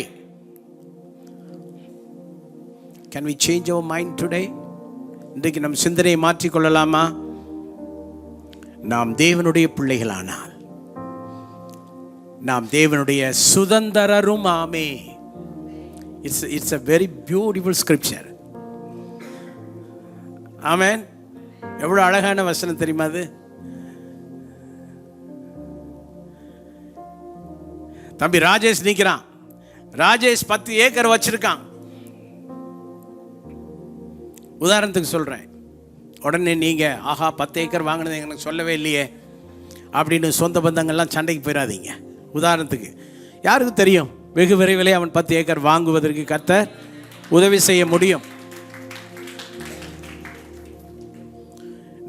Can we change our mind today? இன்றைக்கு நம் சிந்தனையை மாற்றிக்கொள்ளலாமா? நாம் தேவனுடைய பிள்ளைகளானால் நாம் தேவனுடைய சுதந்திரரும் ஆமே. It's a very beautiful scripture. ஆமென். எவ்வளவு அழகான வசனம் தெரியுமா அது? தம்பி ராஜேஷ் நிற்கிறான். ராஜேஷ் 10 ஏக்கர் வச்சிருக்கான். உதாரணத்துக்கு சொல்கிறேன். உடனே நீங்கள், ஆஹா 10 ஏக்கர் வாங்கினது எனக்கு சொல்லவே இல்லையே அப்படின்னு சொந்த பந்தங்கள்லாம் சண்டைக்கு போயிடாதீங்க. உதாரணத்துக்கு, யாருக்கு தெரியும், வெகு விரைவிலே அவன் 10 ஏக்கர் வாங்குவதற்கு கர்த்தர் உதவி செய்ய முடியும்.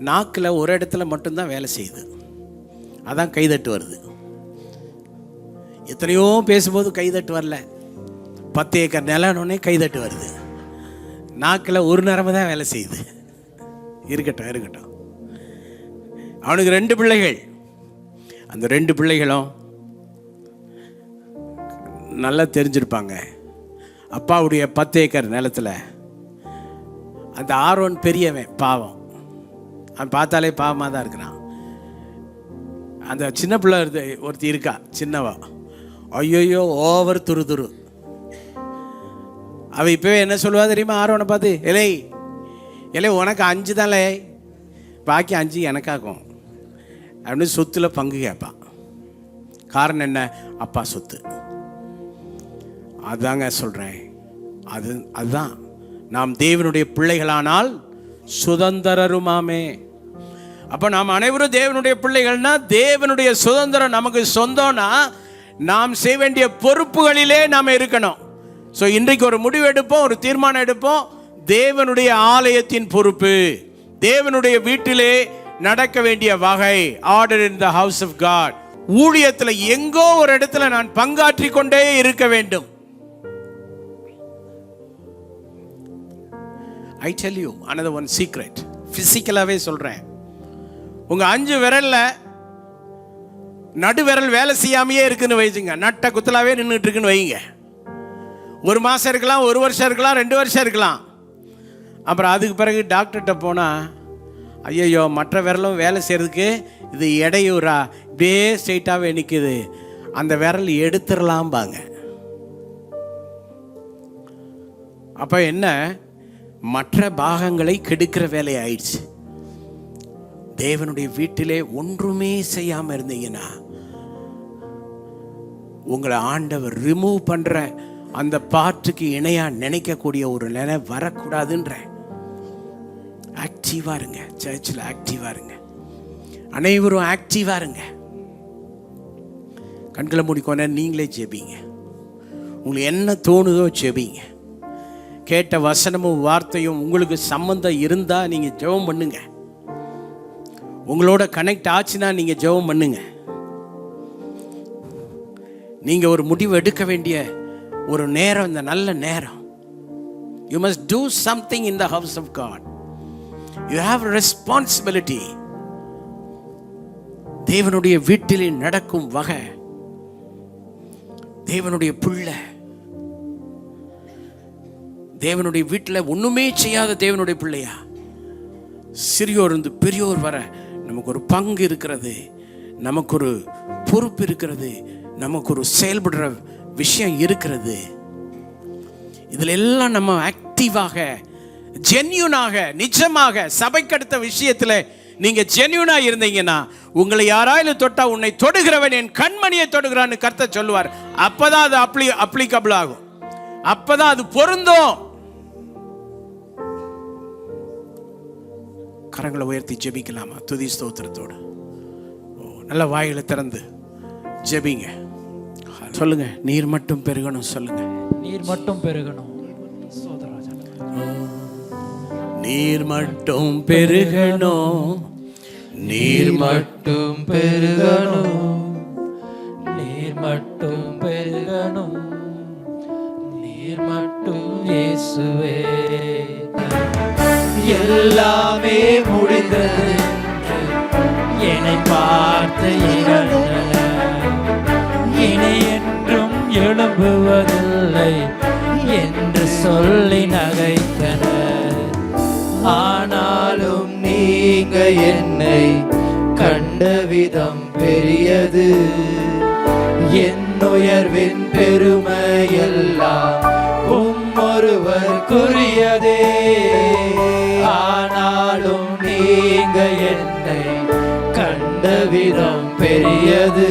நாக்கில் ஒரு இடத்துல மட்டும்தான் வேலை செய்யுது, அதான் கைதட்டு வருது. எத்தனையோ பேசும்போது கைதட்டு வரல, 10 ஏக்கர் நிலனோடனே கைதட்டு வருது. நாக்கில் ஒரு நரம்பு தான் வேலை செய்யுது. இருக்கட்டும். அவனுக்கு 2 பிள்ளைகள். அந்த 2 பிள்ளைகளும் நல்லா தெரிஞ்சிருப்பாங்க. அப்பாவுடைய 10 ஏக்கர் நிலத்தில் அந்த ஆரோன் பெரியவன் பாவம், அவன் பார்த்தாலே பாவமாக தான் இருக்கிறான். அந்த சின்ன பிள்ளை ஒருத்தி இருக்கா, சின்னவா, ஐயோயோ ஓவர் துரு. அவள் இப்போவே என்ன சொல்லுவா தெரியுமா? ஆரோனை பார்த்து, இலை உனக்கு 5 தான்லே, பாக்கி 5 எனக்காகும் அப்படின்னு சொத்தில் பங்கு கேட்பான். காரணம் என்ன? அப்பா சொத்து. அதுதாங்க சொல்கிறேன். அதுதான் நாம் தேவனுடைய பிள்ளைகளானால் சுதந்திரருமாமே. அப்போ நாம் அனைவரும் தேவனுடைய பிள்ளைகள்னா தேவனுடைய சுதந்திரம் நமக்கு சொந்தம்னா நாம் செய்ய வேண்டிய பொறுப்புகளிலே நாம் இருக்கணும். ஸோ இன்றைக்கு ஒரு முடிவு எடுப்போம், ஒரு தீர்மானம் எடுப்போம். தேவனுடைய ஆலயத்தின் பொறுப்பு, தேவனுடைய வீட்டிலே நடக்க வேண்டிய வகை, order in the house of God. ஊழியத்தில் எங்கோ ஒரு இடத்துல நான் பங்காற்றி கொண்டே இருக்க வேண்டும். I tell you another one secret. பிசிக்கலாவே சொல்றேன். உங்க 5 விரல்ல நடு விரல் வேலை செய்யாமையே இருக்குன்னு வைங்க, நட்ட குத்தலாவே நின்றுட்டு இருக்குன்னு வைங்க. 1 மாசம் இருக்கலாம், 1 வருஷம் இருக்கலாம், 2 வருஷம் இருக்கலாம். அப்புறம் அதுக்கு பிறகு டாக்டர்கிட்ட போனால், ஐயோ மற்ற விரலும் வேலை செய்கிறதுக்கு இது இடையூறா, இப்படியே ஸ்ட்ரெயிட்டாகவே நிற்குது, அந்த விரல் எடுத்துடலாம்பாங்க. அப்போ என்ன, மற்ற பாகங்களை கெடுக்கிற வேலை ஆயிடுச்சு. தேவனுடைய வீட்டிலே ஒன்றுமே செய்யாமல் இருந்தீங்கன்னா உங்களை ஆண்டவர் ரிமூவ் பண்ணுற அந்த பார்ட்டுக்கு இணையாக நினைக்கக்கூடிய ஒரு நிலை வரக்கூடாதுன்ற. ஆக்டிவாக இருங்க, சர்ச்சில் ஆக்டிவாக இருங்க, அனைவரும் ஆக்டிவாக இருங்க. கண்களை மூடிக்கொண்ட நீங்களே ஜெபிங்க, உங்களுக்கு என்ன தோணுதோ ஜெபிங்க. கேட்ட வசனமும் வார்த்தையும் உங்களுக்கு சம்பந்தம் இருந்தால் நீங்கள் ஜெபம் பண்ணுங்க. உங்களோட கனெக்ட் ஆச்சுன்னா நீங்கள் ஜெபம் பண்ணுங்க. நீங்கள் ஒரு முடிவு எடுக்க வேண்டிய ஒரு நேரம், இந்த நல்ல நேரம். You must do something in the house of God. You have a responsibility. தேவனுடைய வீட்டில் நடக்கும் வகை, தேவனுடைய பிள்ளை, தேவனுடைய வீட்டில் ஒண்ணுமே செய்யாத தேவனுடைய பிள்ளையா, சிறியோர் இருந்து பெரியோர் வர நமக்கு ஒரு பங்கு இருக்கிறது, நமக்கு ஒரு பொறுப்பு இருக்கிறது, நமக்கு ஒரு செயல்படுற விஷயம் இருக்கிறது. இதில் எல்லாம் நம்ம ஆக்டிவாக, ஜென்யூனாக, நிஜமாக சபைக்கு அடுத்த விஷயத்தில் நீங்க ஜென்யூனா இருந்தீங்கன்னா, உங்களை யாராயிலும் தொட்டா உன்னை தொடுகிறவன் என் கண்மணியை தொடுகிறான்னு கர்த்தர் சொல்லுவார். அப்பதான் அது அப்ளிகபிள் ஆகும், அப்பதான் அது பொருந்தும். கரங்களை உயர்த்தி ஜெபிக்கலாமா? துதி ஸ்தோத்திரத்தோடு நல்ல வாயில திறந்து ஜெபிங்க. சொல்லுங்க, நீர் மட்டும் பெருகணும். சொல்லுங்க, நீர் மட்டும் பெருகணும். நீர் மட்டும் பெருகணும், நீர் மட்டும் பெருகணும், நீர் மட்டும் பெருகணும், நீர் மட்டும் இயேசுவே. எல்லாமே முடிந்தது என்று என்னை பார்த்து இறந்தனர், இனி என்றும் எழும்புவதில்லை என்று சொல்லி நகைத்தனர். ஆனாலும் நீங்க என்னை கண்ட விதம் பெரியது, என் உயர்வின் பெருமையெல்லாம் ஒருவருக்குரியதே. ஆனாலும் நீங்க என்னை கண்ட விதம் பெரியது,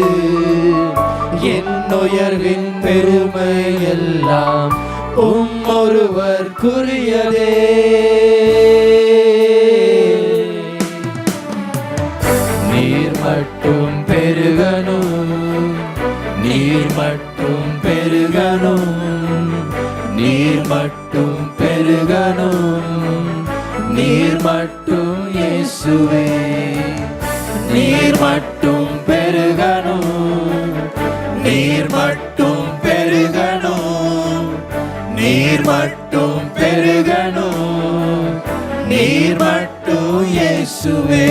என் உயர்வின் பெருமையெல்லாம் ஒருவருக்குரியதே. நீர் மட்டும் பெருகணும், நீர் மட்டும் பெருகணும், நீர் மட்டும் பெருகணும், நீர் மட்டும் இயேசுவே. நீர் மட்டும் பெருகணும், நீர் மட்டும் பெருகணும், நீர் மட்டும் பெருகணும், நீர் மட்டும் இயேசுவே.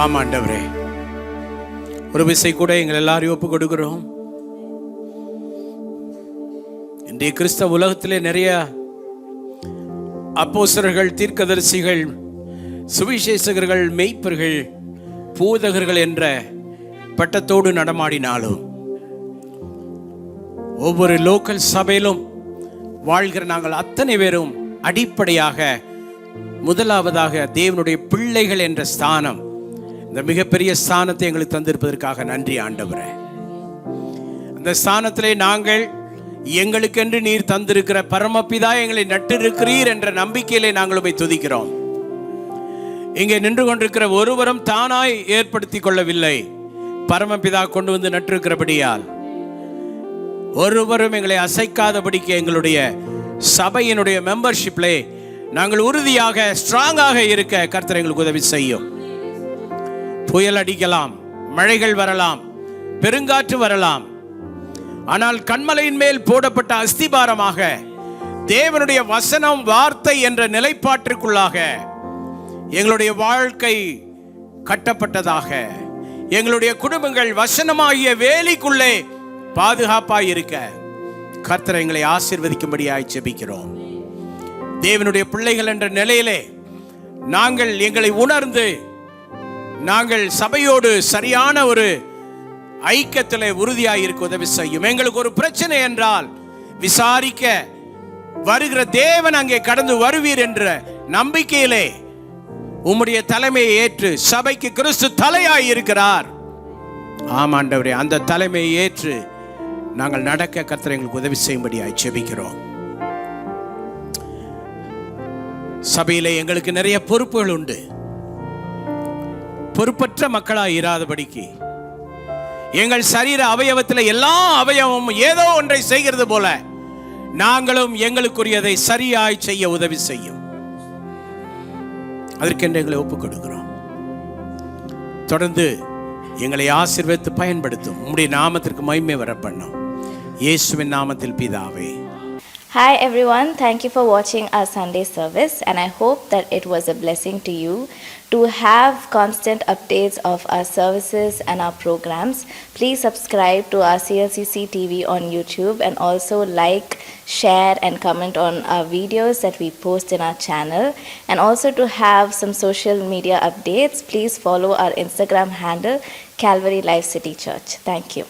ஆமாண்டவரே, ஒரு விசை கூட எங்கள் எல்லாரையும் ஒப்பு கொடுக்கிறோம். இன்றைய கிறிஸ்தவ உலகத்திலே நிறைய அப்போஸ்தலர்கள், தீர்க்கதரிசிகள், சுவிசேஷகர்கள், மெய்ப்பர்கள், போதகர்கள் என்ற பட்டத்தோடு நடமாடினாலும் ஒவ்வொரு லோக்கல் சபையிலும் வாழ்கிற நாங்கள் அத்தனை பேரும் அடிப்படையாக முதலாவதாக தேவனுடைய பிள்ளைகள் என்ற ஸ்தானம் இந்த மிகப்பெரிய ஸ்தானத்தை எங்களுக்கு தந்திருப்பதற்காக நன்றி ஆண்டவரே. அந்த ஸ்தானத்திலே நாங்கள் எங்களுக்கென்று நீர் தந்திருக்கிற பரமபிதா எங்களை நட்டிருக்கிறீர் என்ற நம்பிக்கையிலே நாங்கள் போய் துதிக்கிறோம். இங்கே நின்று கொண்டிருக்கிற ஒருவரும் தானாய் ஏற்படுத்தி கொள்ளவில்லை, பரமபிதா கொண்டு வந்து நட்டிருக்கிறபடியால் ஒருவரும் எங்களை அசைக்காதபடிக்கு எங்களுடைய சபையினுடைய மெம்பர்ஷிப்லே நாங்கள் உறுதியாக ஸ்ட்ராங்காக இருக்க கர்த்தர் எங்களுக்கு உதவி செய்யும். புயல் அடிக்கலாம், மழைகள் வரலாம், பெருங்காற்று வரலாம், ஆனால் கண்மலையின் மேல் போடப்பட்ட அஸ்திபாரமாக தேவனுடைய வசனம் வார்த்தை என்ற நிலைப்பாட்டிற்குள்ளாக எங்களுடைய வாழ்க்கை கட்டப்பட்டதாக, எங்களுடைய குடும்பங்கள் வசனமாகிய வேலிக்குள்ளே பாதுகாப்பாய் இருக்க கர்த்தர் எங்களை ஆசீர்வதிக்கும்படியாய் ஜெபிக்கிறோம். தேவனுடைய பிள்ளைகள் என்ற நிலையிலே நாங்கள் எங்களை உணர்ந்து நாங்கள் சபையோடு சரியான ஒரு ஐக்கியத்திலே உறுதியாய் இருக்க உதவி செய்யும். எங்களுக்கு ஒரு பிரச்சனை என்றால் விசாரிக்க வருகிற தேவன் அங்கே கடந்து வருவீர் என்ற நம்பிக்கையிலே உம்முடைய தலைமையை ஏற்று, சபைக்கு கிறிஸ்து தலையாய் இருக்கிறார், ஆமாண்டவரே, அந்த தலைமையை ஏற்று நாங்கள் நடக்க கர்த்தர் எங்களுக்கு உதவி செய்யும்படியாய் ஜெபிக்கிறோம். சபையிலே எங்களுக்கு நிறைய பொறுப்புகள் உண்டு. பொறுப்பற்ற மக்களாய் இராதபடிக்கு எங்கள் சரீர அவயவத்தில் எல்லா அவயவமும் ஏதோ ஒன்றை செய்கிறது போல நாங்களும் எங்களுக்குரியதை சரியாய் செய்ய உதவி செய்யும். அதற்கென்று எங்களை ஒப்புக் கொடுக்கிறோம். தொடர்ந்து எங்களை ஆசீர்வதித்து பயன்படுத்தும். உம்முடைய நாமத்திற்கு மகிமை வர பண்ணும். இயேசுவின் நாமத்தில் பிதாவே. Hi everyone, thank you for watching our Sunday service, and I hope that it was a blessing to you. To have constant updates of our services and our programs, please subscribe to our CLCC TV on YouTube, and also like, share and comment on our videos that we post in our channel. And also to have some social media updates, please follow our Instagram handle, Calvary Life City Church. Thank you.